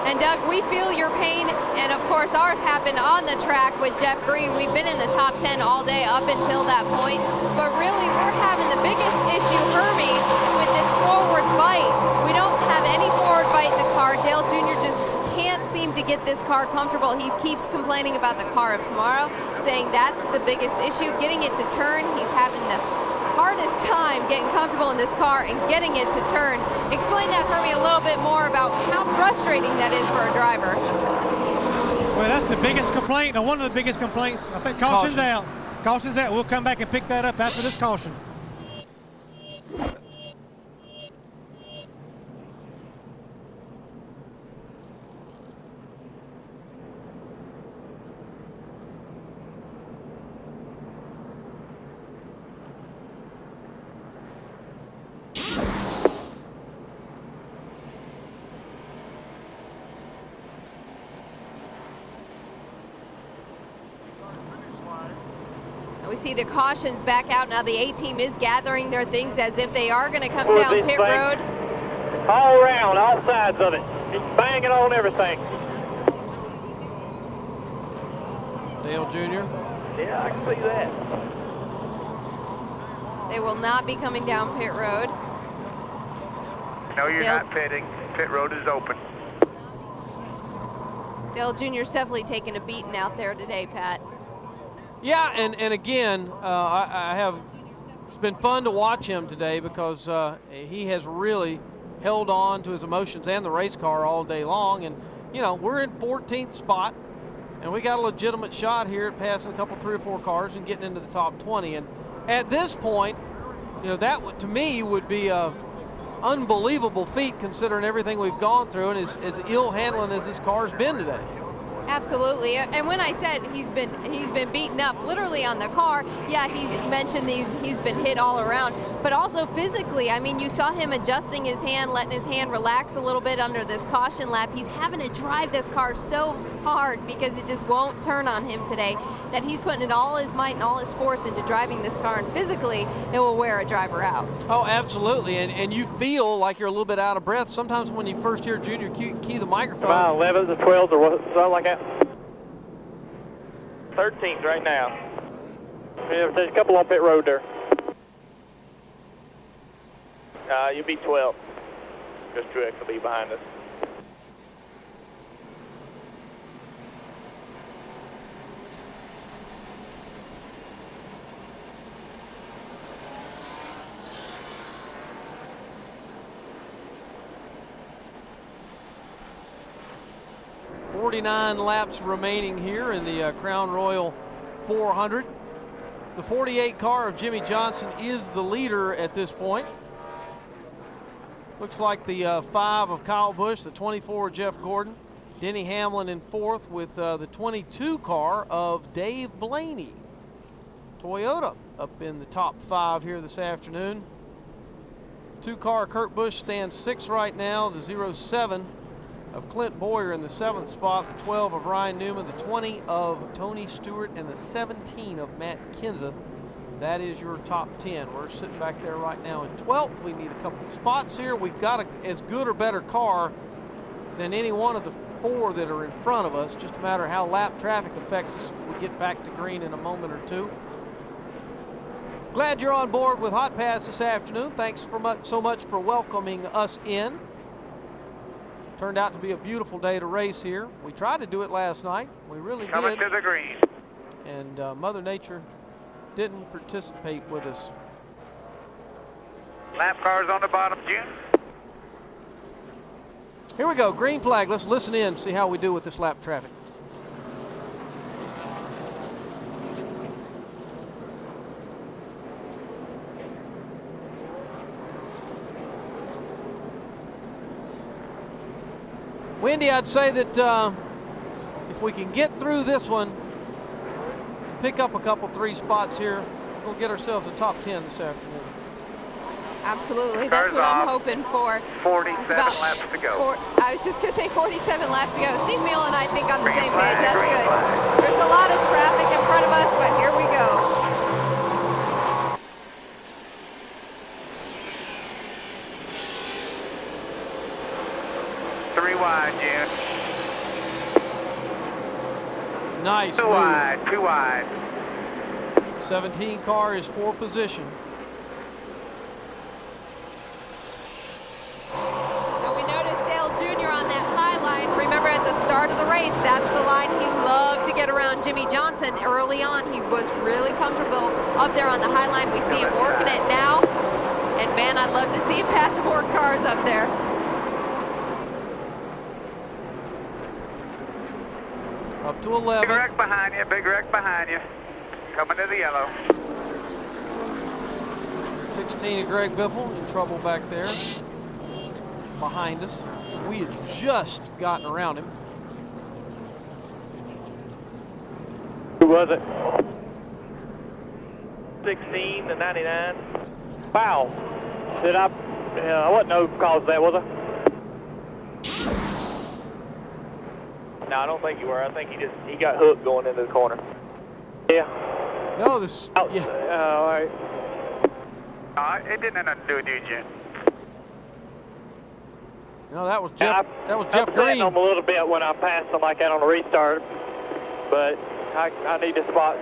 And Doug, we feel your pain, and of course ours happened on the track with Jeff Green. We've been in the top 10 all day up until that point, but really we're having the biggest issue, Hermie, with this forward bite. We don't have any forward bite in the car. Dale Jr. just can't seem to get this car comfortable. He keeps complaining about the car of tomorrow, saying that's the biggest issue, getting it to turn. He's having the hardest time getting comfortable in this car and getting it to turn. Explain that, Hermie, a little bit more about how frustrating that is for a driver. Well, that's the biggest complaint, or one of the biggest complaints. I think caution's out. Caution's out. We'll come back and pick that up after this caution. We see the cautions back out. Now the A-team is gathering their things as if they are going to come down pit road. All around, all sides of it. He's banging on everything. Dale Jr. Yeah, I can see that. They will not be coming down pit road. No, you're not pitting. Pit road is open. Dale Jr.'s definitely taking a beating out there today, Pat. Yeah, and again, it's been fun to watch him today because he has really held on to his emotions and the race car all day long. And, you know, we're in 14th spot, and we got a legitimate shot here at passing a couple, 3 or 4 cars and getting into the top 20. And at this point, you know, that to me would be a unbelievable feat considering everything we've gone through and as ill handling as this car's been today. Absolutely, and when I said he's been beaten up literally on the car, yeah, he's mentioned he's been hit all around, but also physically. I mean, you saw him adjusting his hand, letting his hand relax a little bit under this caution lap. He's having to drive this car so hard because it just won't turn on him today, that he's putting in all his might and all his force into driving this car, and physically it will wear a driver out. Oh, absolutely, and you feel like you're a little bit out of breath sometimes when you first hear Junior key the microphone. About 11s or 12s or something like that. 13th right now. Yeah, there's a couple on pit road there. You'll be 12. Just Truex will be behind us. .49 laps remaining here in the Crown Royal 400. The 48 car of Jimmy Johnson is the leader at this point. Looks like the 5 of Kyle Busch, the 24 of Jeff Gordon, Denny Hamlin in 4th with the 22 car of Dave Blaney. Toyota up in the top 5 here this afternoon. 2 car Kurt Busch stands 6th right now. The 07 of Clint Boyer in the 7th spot. The 12 of Ryan Newman. The 20 of Tony Stewart. And the 17 of Matt Kenseth. That is your top 10. We're sitting back there right now in 12th. We need a couple of spots here. We've got as good or better car than any one of the 4 that are in front of us. Just a matter of how lap traffic affects us as we get back to green in a moment or two. Glad you're on board with Hotpass this afternoon. Thanks so much for welcoming us in. Turned out to be a beautiful day to race here. We tried to do it last night. We really did. Coming to the green. And Mother Nature didn't participate with us. Lap cars on the bottom, June. Here we go, green flag. Let's listen in, see how we do with this lap traffic. Wendy, I'd say that if we can get through this one, pick up a couple 3 spots here, we'll get ourselves a top 10 this afternoon. Absolutely, that's what I'm hoping for. 47 laps to go. I was just going to say 47 laps to go. Steve Meal and I think on the same page. That's good. There's a lot of traffic in front of us, but here we go. June. Nice Too move. wide, too wide. 17 car is 4 position. Now we noticed Dale Jr. on that high line. Remember at the start of the race, that's the line he loved to get around Jimmy Johnson. Early on, he was really comfortable up there on the high line. We see him working it now. And man, I'd love to see him pass some more cars up there. Up to 11. Big wreck behind you, big wreck behind you. Coming to the yellow. 16 of Greg Biffle in trouble back there behind us. We had just gotten around him. Who was it? 16 to 99. Foul. I wasn't no cause that, was I? No, I don't think you were. I think he got hooked going into the corner. Yeah. No, this. Yeah. All right. It didn't have nothing to do with you, Jim. No, that was Jeff. That was Jeff Green. I him a little bit when I passed him like that on the restart, but I need a spot.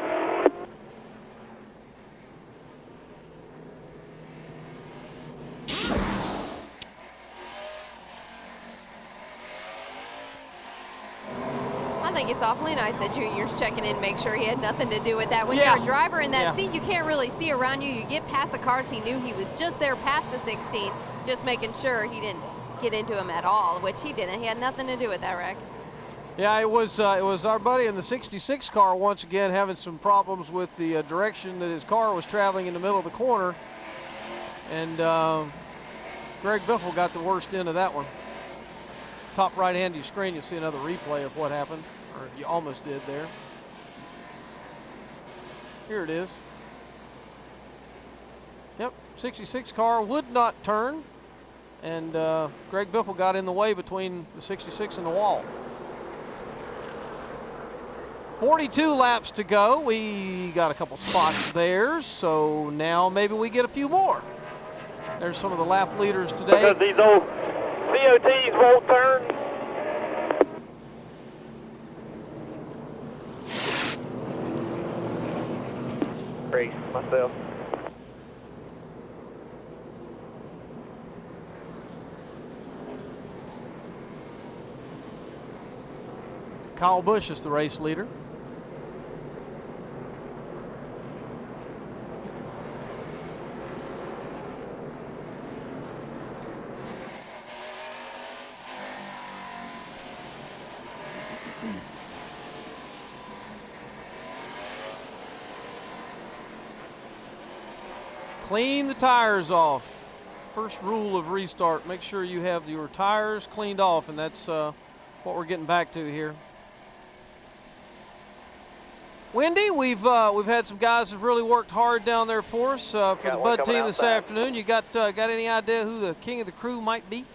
I think it's awfully nice that Junior's checking in, make sure he had nothing to do with that. When Yeah. you're a driver in that Yeah. seat, you can't really see around you. You get past the cars. He knew he was just there past the 16, just making sure he didn't get into him at all, which he didn't. He had nothing to do with that wreck. Yeah, it was our buddy in the 66 car once again having some problems with the direction that his car was traveling in the middle of the corner. And Greg Biffle got the worst end of that one. Top right hand of your screen, you'll see another replay of what happened, or you almost did there. Here it is. Yep, 66 car would not turn, and Greg Biffle got in the way between the 66 and the wall. 42 laps to go. We got a couple spots there, so now maybe we get a few more. There's some of the lap leaders today. Because these old COTs won't turn. Race myself. Kyle Busch is the race leader. clean the tires off. First rule of restart, make sure you have your tires cleaned off, and that's what we're getting back to here. Wendy, we've had some guys who've really worked hard down there for us for the Bud team this afternoon. You got any idea who the king of the crew might be?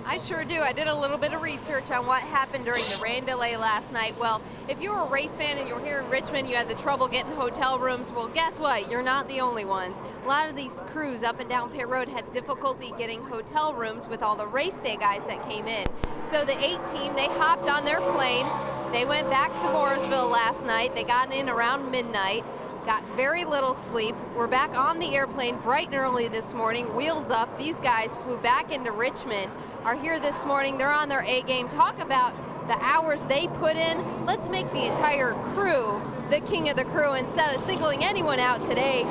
I sure do. I did a little bit of research on what happened during the rain delay last night. Well, if you were a race fan and you were here in Richmond, you had the trouble getting hotel rooms. Well, guess what? You're not the only ones. A lot of these crews up and down pit road had difficulty getting hotel rooms with all the race day guys that came in. So the 8 team, they hopped on their plane. They went back to Morrisville last night. They got in around midnight. Got very little sleep. We're back on the airplane bright and early this morning, wheels up. These guys flew back into Richmond, are here this morning. They're on their A game. Talk about the hours they put in. Let's make the entire crew the king of the crew instead of singling anyone out today.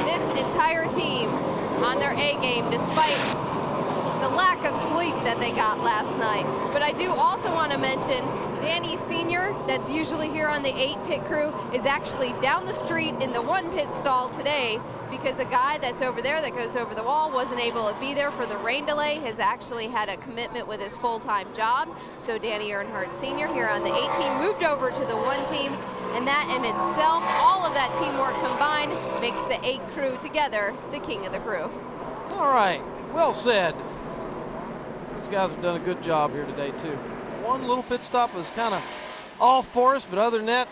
This entire team on their A game despite the lack of sleep that they got last night. But I do also want to mention Danny Sr., that's usually here on the 8 pit crew, is actually down the street in the 1 pit stall today because a guy that's over there that goes over the wall wasn't able to be there for the rain delay, has actually had a commitment with his full-time job. So Danny Earnhardt Sr. here on the 8 team moved over to the 1 team, and that in itself, all of that teamwork combined makes the 8 crew together the king of the crew. All right, well said. These guys have done a good job here today too. One little pit stop was kind of off for us, but other than that,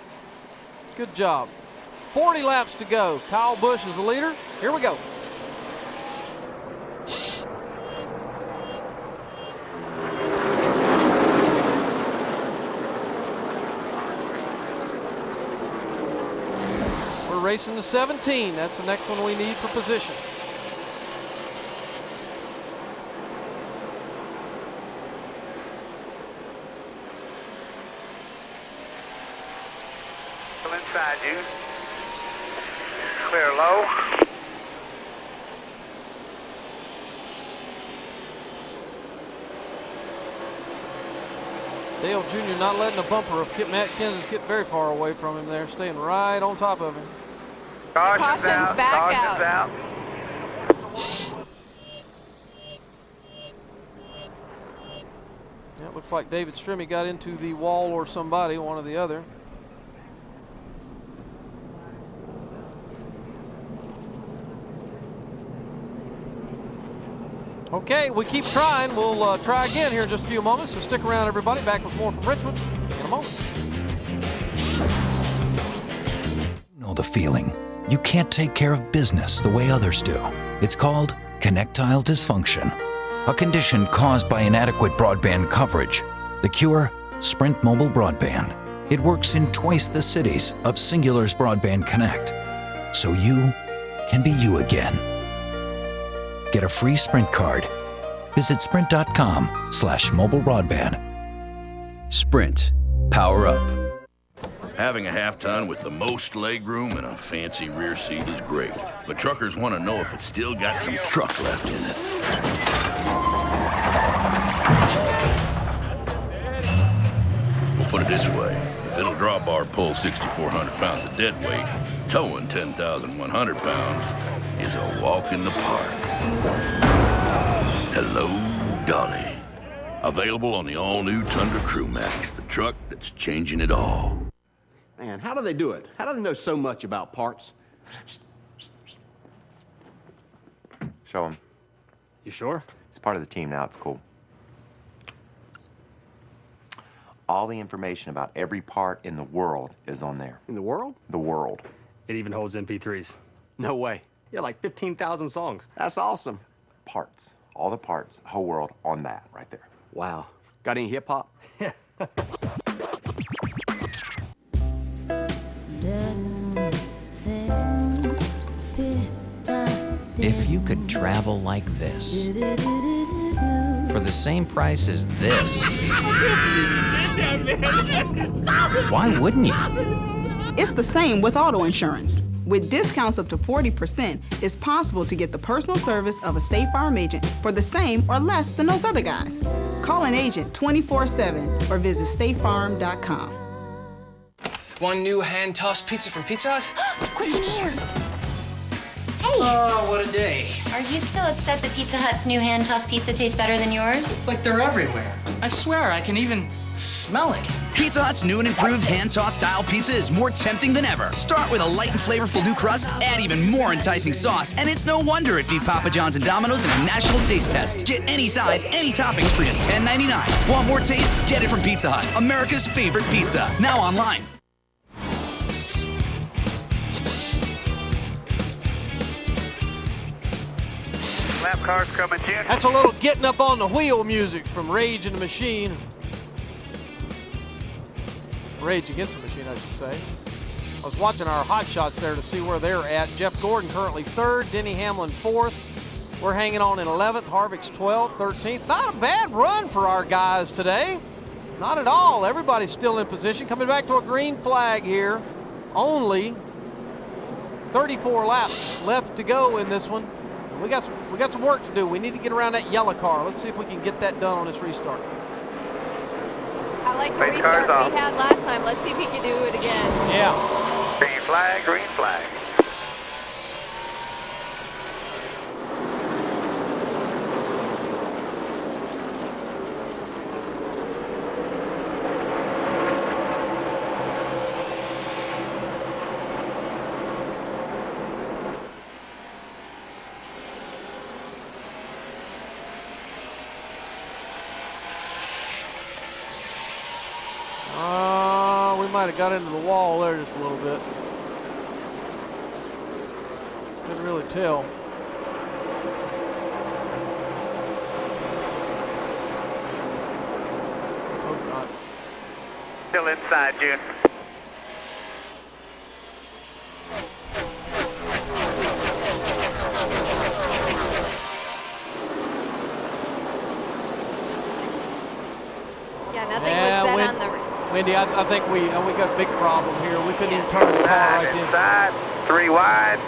good job. 40 laps to go. Kyle Busch is the leader. Here we go. We're racing to 17. That's the next one we need for position. Inside you. Clear low. Dale Jr. not letting the bumper of Matt Kenseth get very far away from him there, staying right on top of him. Caution's out. Back Caution's out. Yeah, it looks like David Strimmy got into the wall or somebody, one or the other. Okay, we keep trying. We'll try again here in just a few moments, so stick around, everybody. Back with more from Richmond in a moment. You know the feeling. You can't take care of business the way others do. It's called connectile dysfunction, a condition caused by inadequate broadband coverage. The cure? Sprint Mobile Broadband. It works in twice the cities of Singular's Broadband Connect, so you can be you again. Get a free Sprint card. Visit sprint.com/mobile broadband. Sprint. Power up. Having a half-ton with the most legroom and a fancy rear seat is great, but truckers want to know if it's still got some truck left in it. We'll put it this way. If it'll drawbar bar pull 6,400 pounds of dead weight, towing 10,100 pounds is a walk in the park. Hello, Dolly. Available on the all-new Tundra Crew Max, the truck that's changing it all. Man, how do they do it? How do they know so much about parts? Show them. You sure? It's part of the team now. It's cool. All the information about every part in the world is on there. In the world? The world. It even holds MP3s. No way. Yeah, like 15,000 songs. That's awesome. Parts. All the parts, the whole world on that right there. Wow. Got any hip hop? If you could travel like this, for the same price as this, why wouldn't you? It's the same with auto insurance. With discounts up to 40%, it's possible to get the personal service of a State Farm agent for the same or less than those other guys. Call an agent 24/7 or visit statefarm.com. One new hand-tossed pizza from Pizza Hut? Quick in here. Oh, what a day. Are you still upset that Pizza Hut's new hand-tossed pizza tastes better than yours? It's like they're everywhere. I swear, I can even smell it. Pizza Hut's new and improved hand-tossed style pizza is more tempting than ever. Start with a light and flavorful new crust, add even more enticing sauce, and it's no wonder it beat Papa John's and Domino's in a national taste test. Get any size, any toppings for just $10.99. Want more taste? Get it from Pizza Hut, America's favorite pizza. Now online. Lap cars coming, Jim. That's a little getting up on the wheel music from Rage in the Machine. Rage Against the Machine, I should say. I was watching our hot shots there to see where they're at. Jeff Gordon currently 3rd, Denny Hamlin 4th. We're hanging on in 11th, Harvick's 12th, 13th. Not a bad run for our guys today. Not at all. Everybody's still in position. Coming back to a green flag here. Only 34 laps left to go in this one. We got some work to do. We need to get around that yellow car. Let's see if we can get that done on this restart. I like the restart we had last time. Let's see if he can do it again. Yeah. Green flag, green flag. We might have got into the wall there just a little bit. Couldn't really tell. Let's hope not. Still inside, June. Yeah, nothing was said on the... Wendy, I think we got a big problem here. We couldn't even turn the car right in. Inside, 3 wide.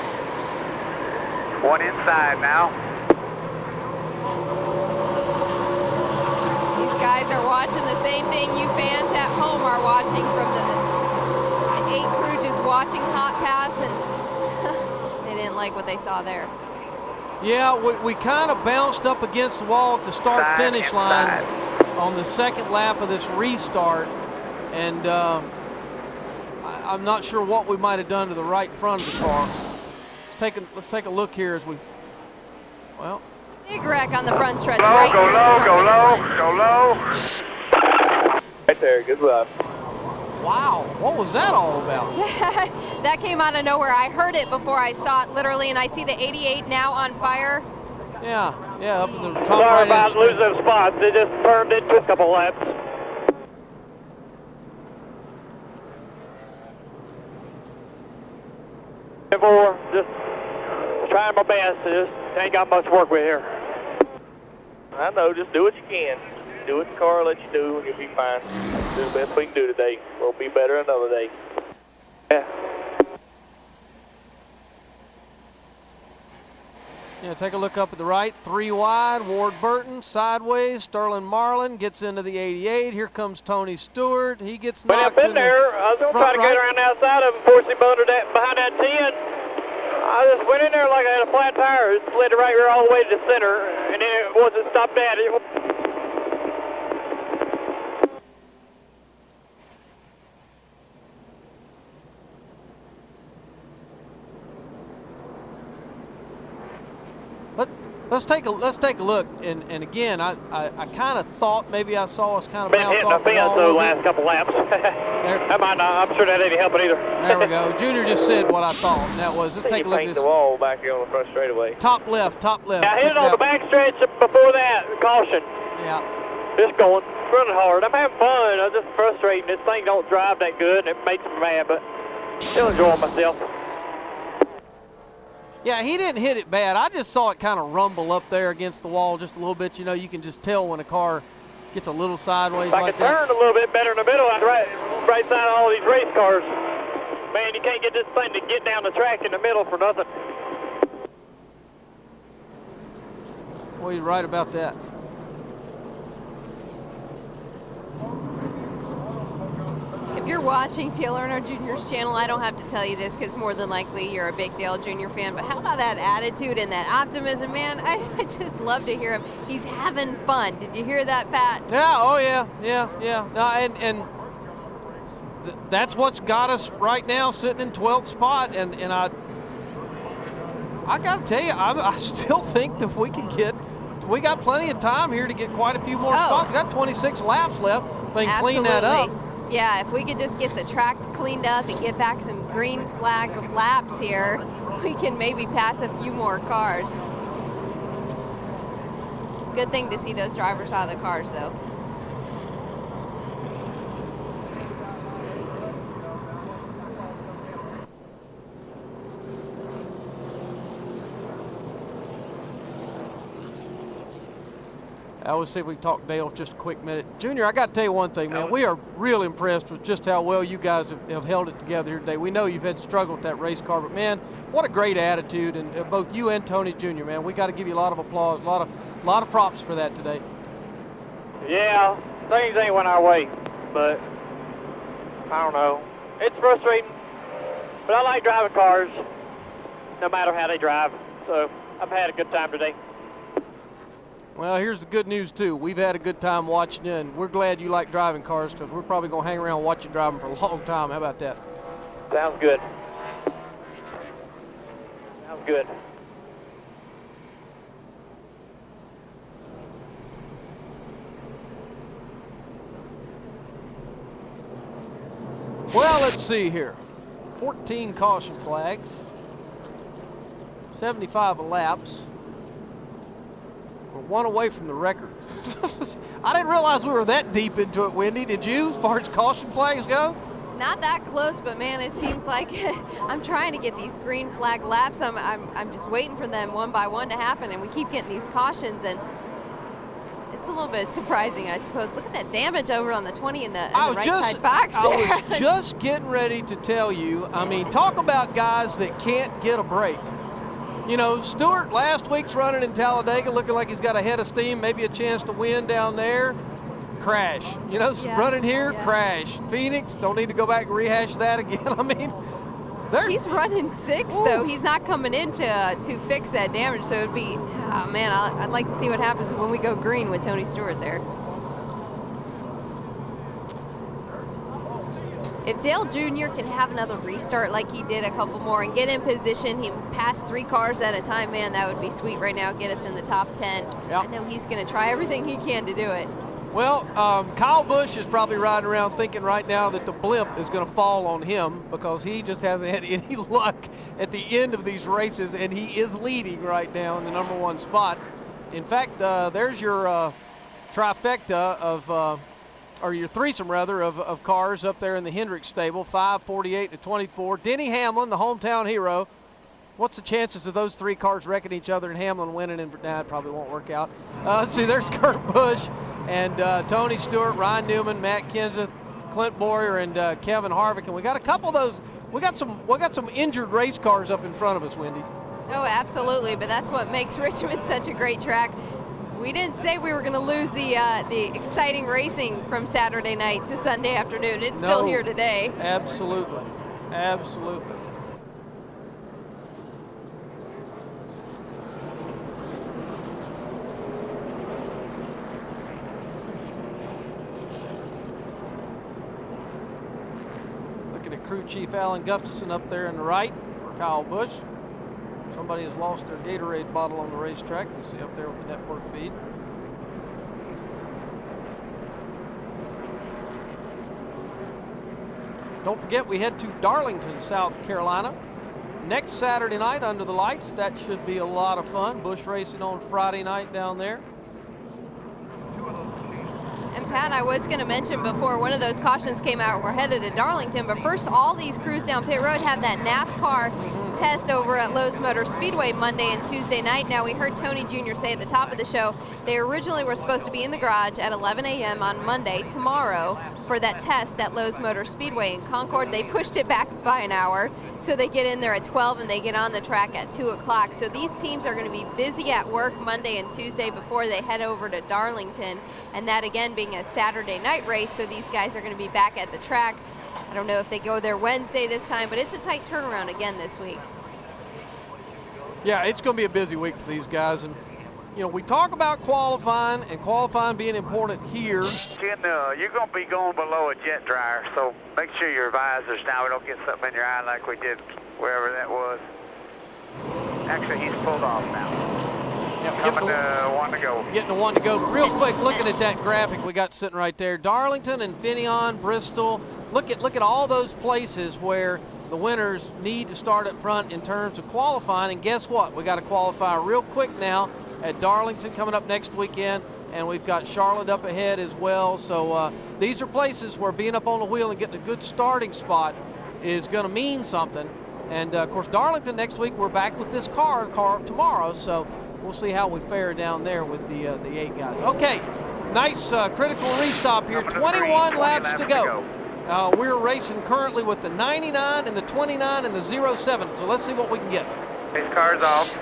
1 inside now. These guys are watching the same thing you fans at home are watching from the 8 crew just watching Hotpass, and they didn't like what they saw there. Yeah, we kind of bounced up against the wall at the start-finish line on the second lap of this restart. And I'm not sure what we might have done to the right front of the car. Let's take a look here as we, well. Big wreck on the front stretch. Go right low, here go low, go low. Right there, good luck. Wow, what was that all about? That came out of nowhere. I heard it before I saw it literally, and I see the 88 now on fire. Yeah, up in the top Sorry right. about losing those spots. It just turned into a couple laps. Just trying my best. Just ain't got much work with here. I know, just do what you can. Do what the car lets you do, and you'll be fine. Do the best we can do today. We'll be better another day. Yeah. Yeah, take a look up at the right. 3 wide. Ward Burton sideways. Sterling Marlin gets into the 88. Here comes Tony Stewart. He gets knocked. But I've been there. I was going to try to get around the outside of him, force him under that, behind that 10. I just went in there like I had a flat tire. It slid right here all the way to the center, and then it wasn't stopped at it. Let's take a look, and again, I kind of thought maybe I saw us kind of been bounce hitting the off the fence wall those last couple laps. That might not, I'm sure that ain't helping either. There we go. Junior just said what I thought, and that was, let's take a look at this. The wall back here on the front straightaway. Top left. Yeah, I hit it on the back stretch before that. Caution. Yeah. Just going, running hard. I'm having fun. I'm just frustrating. This thing don't drive that good, and it makes me mad, but still enjoying myself. Yeah, he didn't hit it bad. I just saw it kind of rumble up there against the wall just a little bit. You know, you can just tell when a car gets a little sideways like like that. If I could turn a little bit better in the middle, I'd right side of all these race cars. Man, you can't get this thing to get down the track in the middle for nothing. Well, you're right about that. If If you're watching Dale Earnhardt Jr.'s channel, I don't have to tell you this because more than likely you're a big Dale Jr. fan, but how about that attitude and that optimism, man? I just love to hear him. He's having fun. Did you hear that, Pat? Yeah, oh yeah. No, that's what's got us right now sitting in 12th spot, and I got to tell you, I still think that we got plenty of time here to get quite a few more spots. We got 26 laps left. If they can clean that up. Yeah, if we could just get the track cleaned up and get back some green flag laps here, we can maybe pass a few more cars. Good thing to see those drivers out of the cars, though. I always see if we can talk Dale just a quick minute. Junior, I got to tell you one thing, man. We are really impressed with just how well you guys have held it together here today. We know you've had to struggle with that race car, but, man, what a great attitude. And both you and Tony Jr., man, we got to give you a lot of applause, a lot of props for that today. Yeah, things ain't went our way, but I don't know. It's frustrating, but I like driving cars no matter how they drive. So I've had a good time today. Well, here's the good news, too. We've had a good time watching you, and we're glad you like driving cars because we're probably going to hang around and watch you drive them for a long time. How about that? Sounds good. Sounds good. Well, let's see here. 14 caution flags, 75 laps. We're one away from the record. I didn't realize we were that deep into it, Wendy. Did you, as far as caution flags go? Not that close, but man, it seems like I'm trying to get these green flag laps. I'm just waiting for them one by one to happen, and we keep getting these cautions, and it's a little bit surprising, I suppose. Look at that damage over on the 20 in the right side box. I was just getting ready to tell you. I mean, talk about guys that can't get a break. You know, Stewart last week's running in Talladega looking like he's got a head of steam, maybe a chance to win down there. Crash. You know, running here, crash. Phoenix, don't need to go back and rehash that again. I mean, he's running 6th, though. He's not coming in to fix that damage, so it'd be, oh, man, I'd like to see what happens when we go green with Tony Stewart there. If Dale Jr. can have another restart like he did a couple more and get in position, he passed 3 cars at a time, man, that would be sweet right now, get us in the top 10. Yeah. I know he's going to try everything he can to do it. Well, Kyle Busch is probably riding around thinking right now that the blimp is going to fall on him because he just hasn't had any luck at the end of these races, and he is leading right now in the #1 spot. In fact, there's your trifecta of or your threesome rather of cars up there in the Hendrick stable, 5, 48 to 24. Denny Hamlin, the hometown hero. What's the chances of those 3 cars wrecking each other and Hamlin winning? And it probably won't work out. Let's see, there's Kurt Busch and Tony Stewart, Ryan Newman, Matt Kenseth, Clint Boyer, and Kevin Harvick. And we got a couple of those. We got some injured race cars up in front of us, Wendy. Oh, absolutely. But that's what makes Richmond such a great track. We didn't say we were going to lose the exciting racing from Saturday night to Sunday afternoon. It's still here today. Absolutely. Absolutely. Looking at Crew Chief Alan Gustafson up there in the right for Kyle Busch. Somebody has lost their Gatorade bottle on the racetrack. You see up there with the network feed. Don't forget, we head to Darlington, South Carolina next Saturday night under the lights. That should be a lot of fun. Busch racing on Friday night down there. And Pat, I was going to mention before one of those cautions came out, we're headed to Darlington, but first all these crews down pit road have that NASCAR test over at Lowe's Motor Speedway Monday and Tuesday night. Now, we heard Tony Jr. say at the top of the show they originally were supposed to be in the garage at 11 a.m. on Monday, tomorrow, for that test at Lowe's Motor Speedway in Concord. They pushed it back by an hour, so they get in there at 12 and they get on the track at 2 o'clock. So these teams are going to be busy at work Monday and Tuesday before they head over to Darlington, and that again being a Saturday night race, so these guys are going to be back at the track. don't know if they go there Wednesday this time, but it's a tight turnaround again this week. Yeah, it's going to be a busy week for these guys. And, you know, we talk about qualifying and qualifying being important here. Ken, you're going to be going below a jet dryer, so make sure your visor's down. We don't get something in your eye like we did wherever that was. Actually, he's pulled off now. Yep, Coming to one to go. Getting to one to go. But real quick, looking at that graphic we got sitting right there, Darlington and Finion, Bristol. Look at all those places where the winners need to start up front in terms of qualifying. And guess what? We got to qualify real quick now at Darlington coming up next weekend, and we've got Charlotte up ahead as well. So these are places where being up on the wheel and getting a good starting spot is going to mean something. And of course, Darlington next week, we're back with this car tomorrow. So we'll see how we fare down there with the 8 guys. Okay, nice critical restop here. 21 laps to go. We're racing currently with the 99 and the 29 and the 07. So let's see what we can get. These cars off.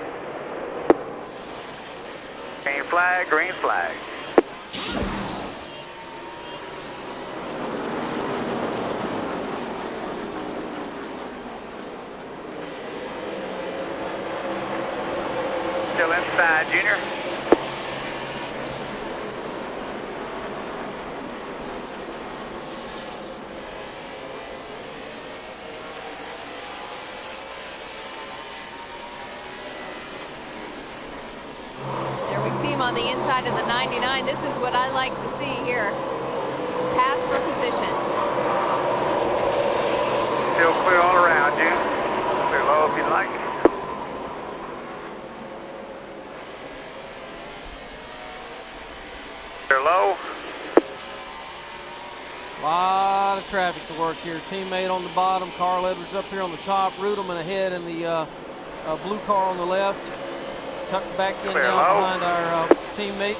Green flag, green flag. Still inside, Junior. There we see him on the inside of the 99. This is what I like to see here. Pass for position. Still clear all around you. Clear low if you'd like. Clear low. A lot of traffic to work here. Teammate on the bottom, Carl Edwards up here on the top, Rudelman ahead in the blue car on the left. Tucked back in now behind our teammate.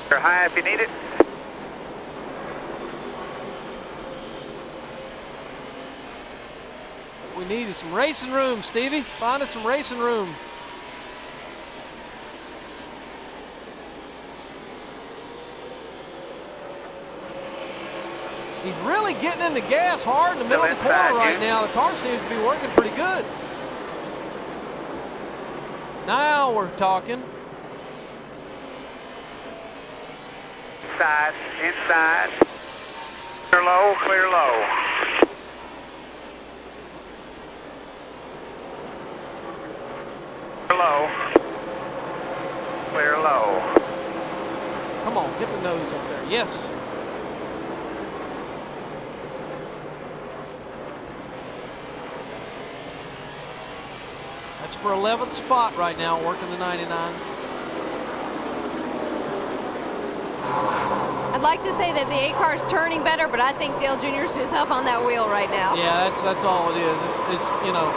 Clear high if you need it. What we need is some racing room, Stevie. Find us some racing room. He's really getting in the gas hard in the middle of the corner right now. The car seems to be working pretty good. Now we're talking. Inside, inside. Clear low, clear low. Clear low. Clear low. Come on, get the nose up there. Yes. That's for 11th spot right now, working the 99. I'd like to say that the 8 car's turning better, but I think Dale Jr.'s just up on that wheel right now. Yeah, that's all it is. It's you know,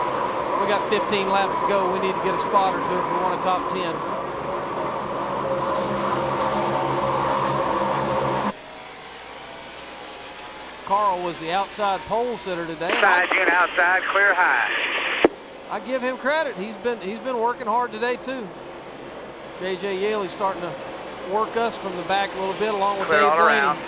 we got 15 laps to go. We need to get a spot or two if we want a top 10. Carl was the outside pole sitter today. Inside, in, outside, clear high. I give him credit. He's been working hard today too. J.J. Yaley's starting to work us from the back a little bit, along with Clear Dave all Blaney. around.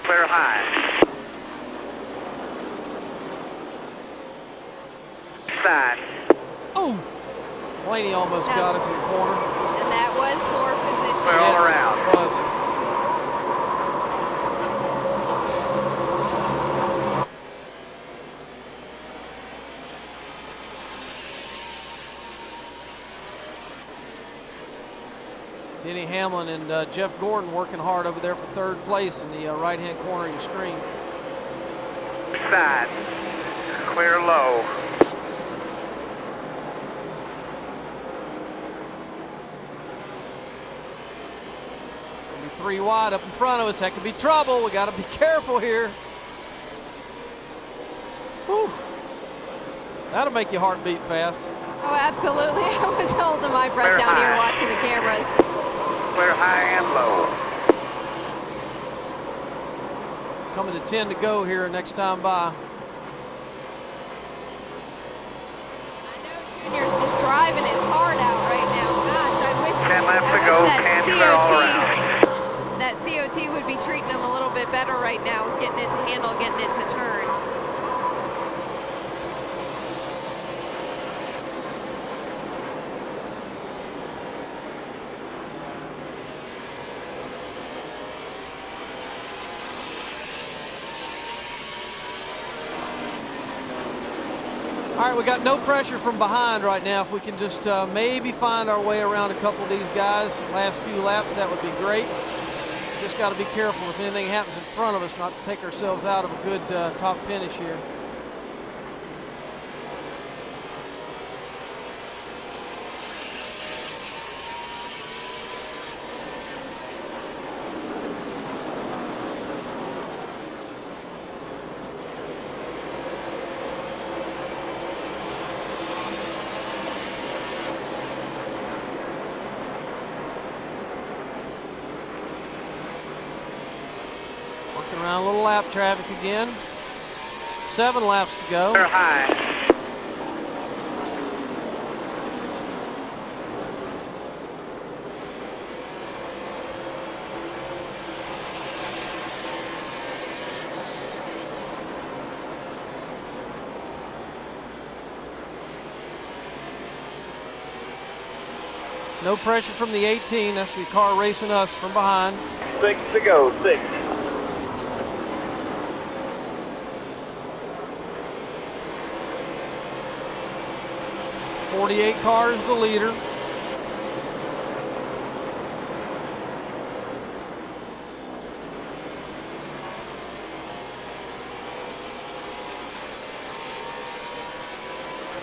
Clear high. Side. Oh, Blaney almost got us in the corner. And that was for position. Clear all around. It was. Denny Hamlin and Jeff Gordon working hard over there for 3rd place in the right-hand corner of your screen. Side. Clear low. It'll be 3 wide up in front of us. That could be trouble. We got to be careful here. Whew. That'll make your heart beat fast. Oh, absolutely. I was holding my breath Clear down high. here watching the cameras. Clear high and low. Coming to 10 to go here next time by. driving his heart out right now. Gosh, I wish, 10 laps to go, 10 clear all around. That COT would be treating him a little bit better right now, getting it to handle, getting it to turn. All right, we got no pressure from behind right now. If we can just maybe find our way around a couple of these guys, last few laps, that would be great. Just got to be careful if anything happens in front of us, not to take ourselves out of a good top finish here. Around a little lap traffic again. 7 laps to go. They're high. No pressure from the 18. That's the car racing us from behind. 6 to go, 6. .48 car is the leader.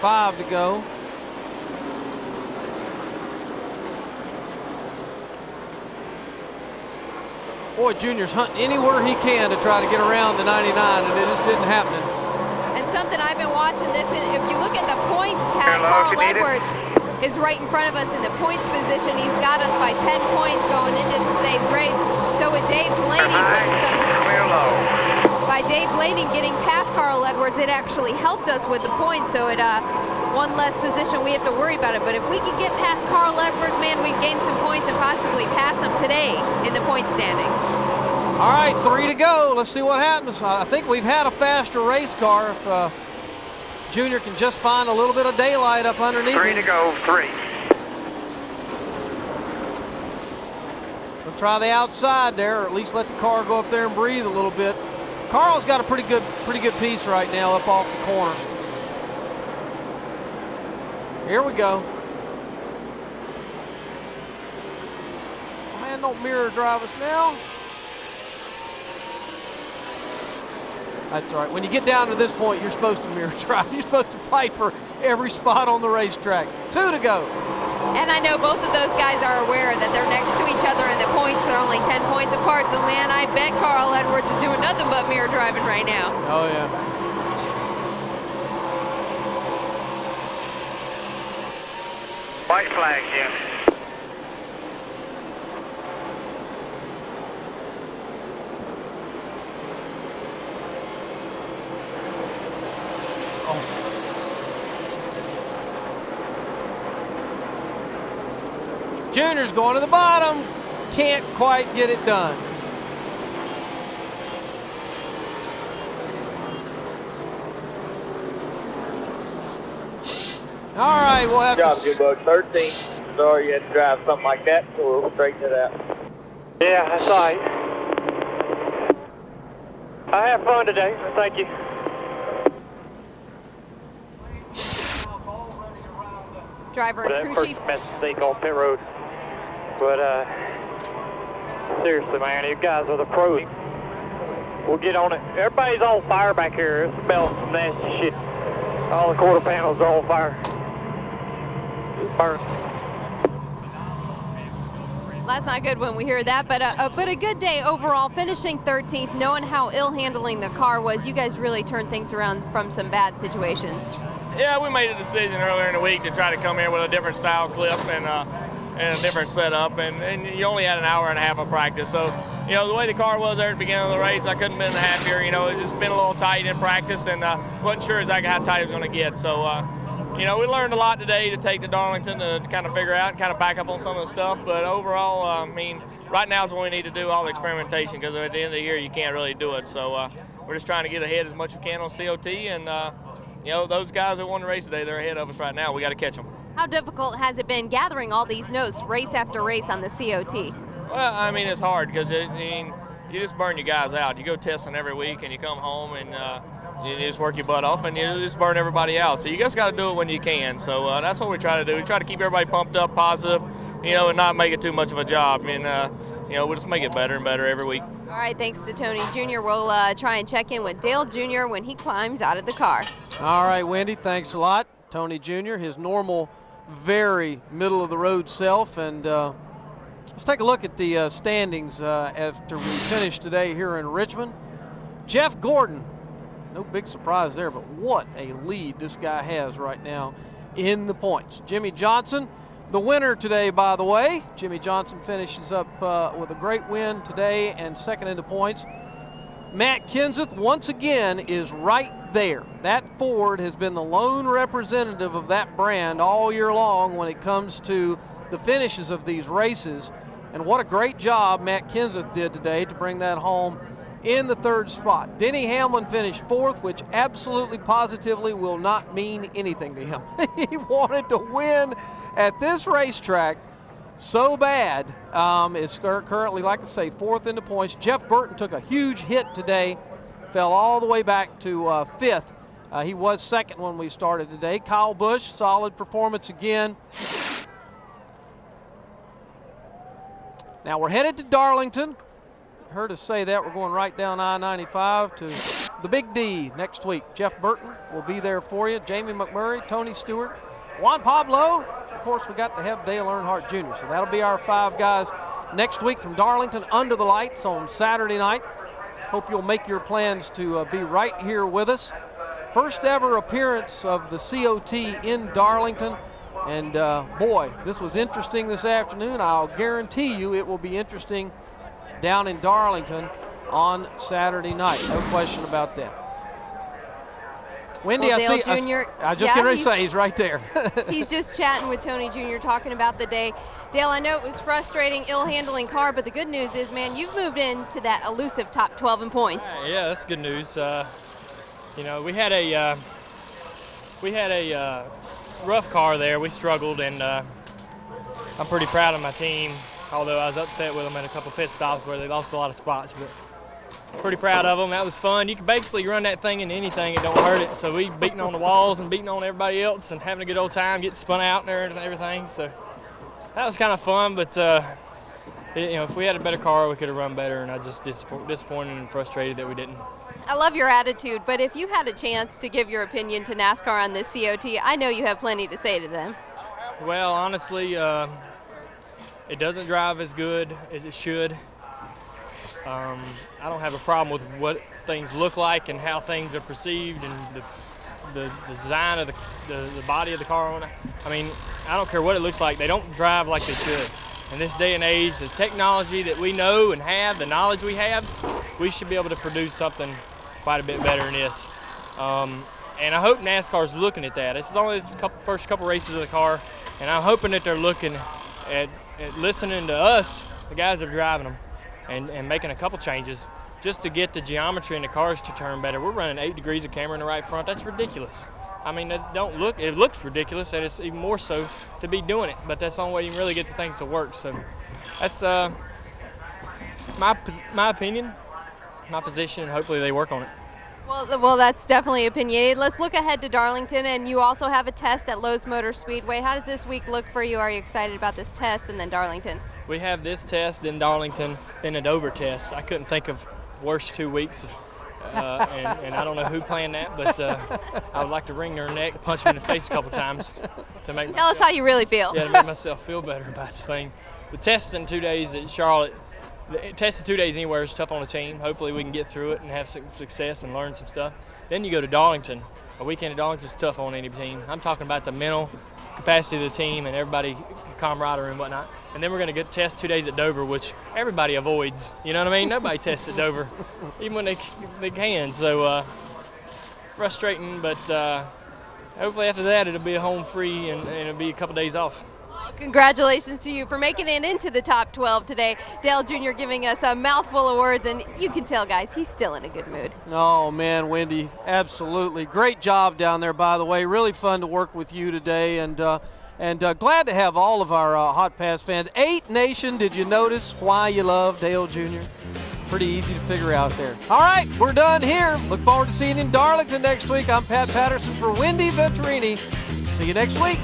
.5 to go. Boy, Junior's hunting anywhere he can to try to get around the 99, and it just isn't happening. And something I've been watching this, and if you look at the points pad, Carl Edwards is right in front of us in the points position. He's got us by 10 points going into today's race. So with Dave Blaney by Dave Blaney getting past Carl Edwards, it actually helped us with the points. So it one less position we have to worry about it. But if we could get past Carl Edwards, man, we'd gain some points and possibly pass him today in the point standings. All right, 3 to go. Let's see what happens. I think we've had a faster race car. If Junior can just find a little bit of daylight up underneath 3 to go, 3. We'll try the outside there, or at least let the car go up there and breathe a little bit. Carl's got a pretty good piece right now up off the corner. Here we go. Man, don't mirror drive us now. That's right. When you get down to this point, you're supposed to mirror drive. You're supposed to fight for every spot on the racetrack. 2 to go. And I know both of those guys are aware that they're next to each other and the points are only 10 points apart. So, man, I bet Carl Edwards is doing nothing but mirror driving right now. Oh, yeah. White flag, Jim. Junior's going to the bottom. Can't quite get it done. All right, we'll have Good job, good luck. 13. Sorry you had to drive something like that, so we'll straighten it out. Yeah, that's all right. I had fun today. Thank you. Driver and crew chiefs. Mistake on pit road. But seriously, man, you guys are the pros. We'll get on it. Everybody's on fire back here. It smells some nasty shit. All the quarter panels are on fire. It's burnt. That's not good when we hear that, but a good day overall, finishing 13th, knowing how ill handling the car was. You guys really turned things around from some bad situations. Yeah, we made a decision earlier in the week to try to come here with a different style clip and a different setup, and you only had an hour and a half of practice. So, you know, the way the car was there at the beginning of the race, I couldn't have been happier. You know, it's just been a little tight in practice, and wasn't sure exactly how tight it was going to get. So you know, we learned a lot today to take to Darlington to kind of figure out and kind of back up on some of the stuff. But overall, I mean, right now is when we need to do all the experimentation, because at the end of the year you can't really do it. So we're just trying to get ahead as much as we can on COT, and you know, those guys that won the race today, they're ahead of us right now. We got to catch them. How difficult has it been gathering all these notes race after race on the COT? Well, I mean, it's hard because you just burn your guys out. You go testing every week and you come home and you just work your butt off and you just burn everybody out. So you just got to do it when you can. So that's what we try to do. We try to keep everybody pumped up, positive, you know, and not make it too much of a job. And, you know, we'll just make it better and better every week. All right, thanks to Tony Jr. We'll try and check in with Dale Jr. when he climbs out of the car. All right, Wendy, thanks a lot. Tony Jr., his normal, very middle-of-the-road self. And let's take a look at the standings after we finish today here in Richmond. Jeff Gordon, no big surprise there, but what a lead this guy has right now in the points. Jimmy Johnson, the winner today, by the way. Jimmy Johnson finishes up with a great win today and second in the points. Matt Kenseth, once again, is right there. That Ford has been the lone representative of that brand all year long when it comes to the finishes of these races. And what a great job Matt Kenseth did today to bring that home in the third spot. Denny Hamlin finished fourth, which absolutely positively will not mean anything to him. He wanted to win at this racetrack so bad. It's currently, like I say, fourth in the points. Jeff Burton took a huge hit today, fell all the way back to fifth. He was second when we started today. Kyle Busch, solid performance again. Now we're headed to Darlington. Heard us say that. We're going right down I-95 to the Big D next week. Jeff Burton will be there for you. Jamie McMurray, Tony Stewart, Juan Pablo. Of course, we got to have Dale Earnhardt Jr. So that'll be our 5 guys next week from Darlington under the lights on Saturday night. Hope you'll make your plans to be right here with us. First ever appearance of the COT in Darlington. And boy, this was interesting this afternoon. I'll guarantee you it will be interesting down in Darlington on Saturday night. No question about that. Wendy, well, I see. Jr., I just going to say he's right there. He's just chatting with Tony Jr. talking about the day. Dale, I know it was frustrating, ill-handling car, but the good news is, man, you've moved into that elusive top 12 in points. Yeah, that's good news. You know, we had a rough car there. We struggled, and I'm pretty proud of my team. Although I was upset with them at a couple pit stops where they lost a lot of spots, but pretty proud of them. That was fun. You can basically run that thing into anything, it don't hurt it. So we beating on the walls and beating on everybody else and having a good old time, getting spun out there and everything. So that was kind of fun, but you know, if we had a better car, we could have run better, and I just disappointed and frustrated that we didn't. I love your attitude, but if you had a chance to give your opinion to NASCAR on this COT, I know you have plenty to say to them. Well, honestly, it doesn't drive as good as it should. I don't have a problem with what things look like and how things are perceived and the design of the body of the car. I mean, I don't care what it looks like. They don't drive like they should. In this day and age, the technology that we know and have, the knowledge we have, we should be able to produce something quite a bit better than this. And I hope NASCAR's looking at that. This is only the first couple races of the car, and I'm hoping that they're looking at listening to us, the guys that are driving them, and making a couple changes just to get the geometry in the cars to turn better. We're running 8 degrees of camera in the right front. That's ridiculous. I mean, it looks ridiculous, and it's even more so to be doing it, but that's the only way you can really get the things to work. So that's my opinion, my position, and hopefully they work on it. Well, that's definitely opinionated. Let's look ahead to Darlington, and you also have a test at Lowe's Motor Speedway. How does this week look for you? Are you excited about this test and then Darlington? We have this test, then Darlington, then a Dover test. I couldn't think of worse 2 weeks, and I don't know who planned that, but I would like to wring their neck, punch them in the face a couple times to make. Tell us how you really feel. Yeah, to make myself feel better about this thing. The test in 2 days at Charlotte. The test in 2 days anywhere is tough on the team. Hopefully we can get through it and have some success and learn some stuff. Then you go to Darlington. A weekend at Darlington is tough on any team. I'm talking about the mental capacity of the team and everybody, camaraderie and whatnot. And then we're going to get test 2 days at Dover, which everybody avoids. You know what I mean? Nobody tests at Dover, even when they can. So frustrating, but hopefully after that it'll be a home free and it'll be a couple days off. Well, congratulations to you for making it into the top 12 today. Dale Jr. giving us a mouthful of words, and you can tell, guys, he's still in a good mood. Oh, man, Wendy, absolutely. Great job down there, by the way. Really fun to work with you today, and glad to have all of our Hotpass fans. 8 Nation, did you notice why you love Dale Jr.? Pretty easy to figure out there. All right, we're done here. Look forward to seeing you in Darlington next week. I'm Pat Patterson for Wendy Venturini. See you next week.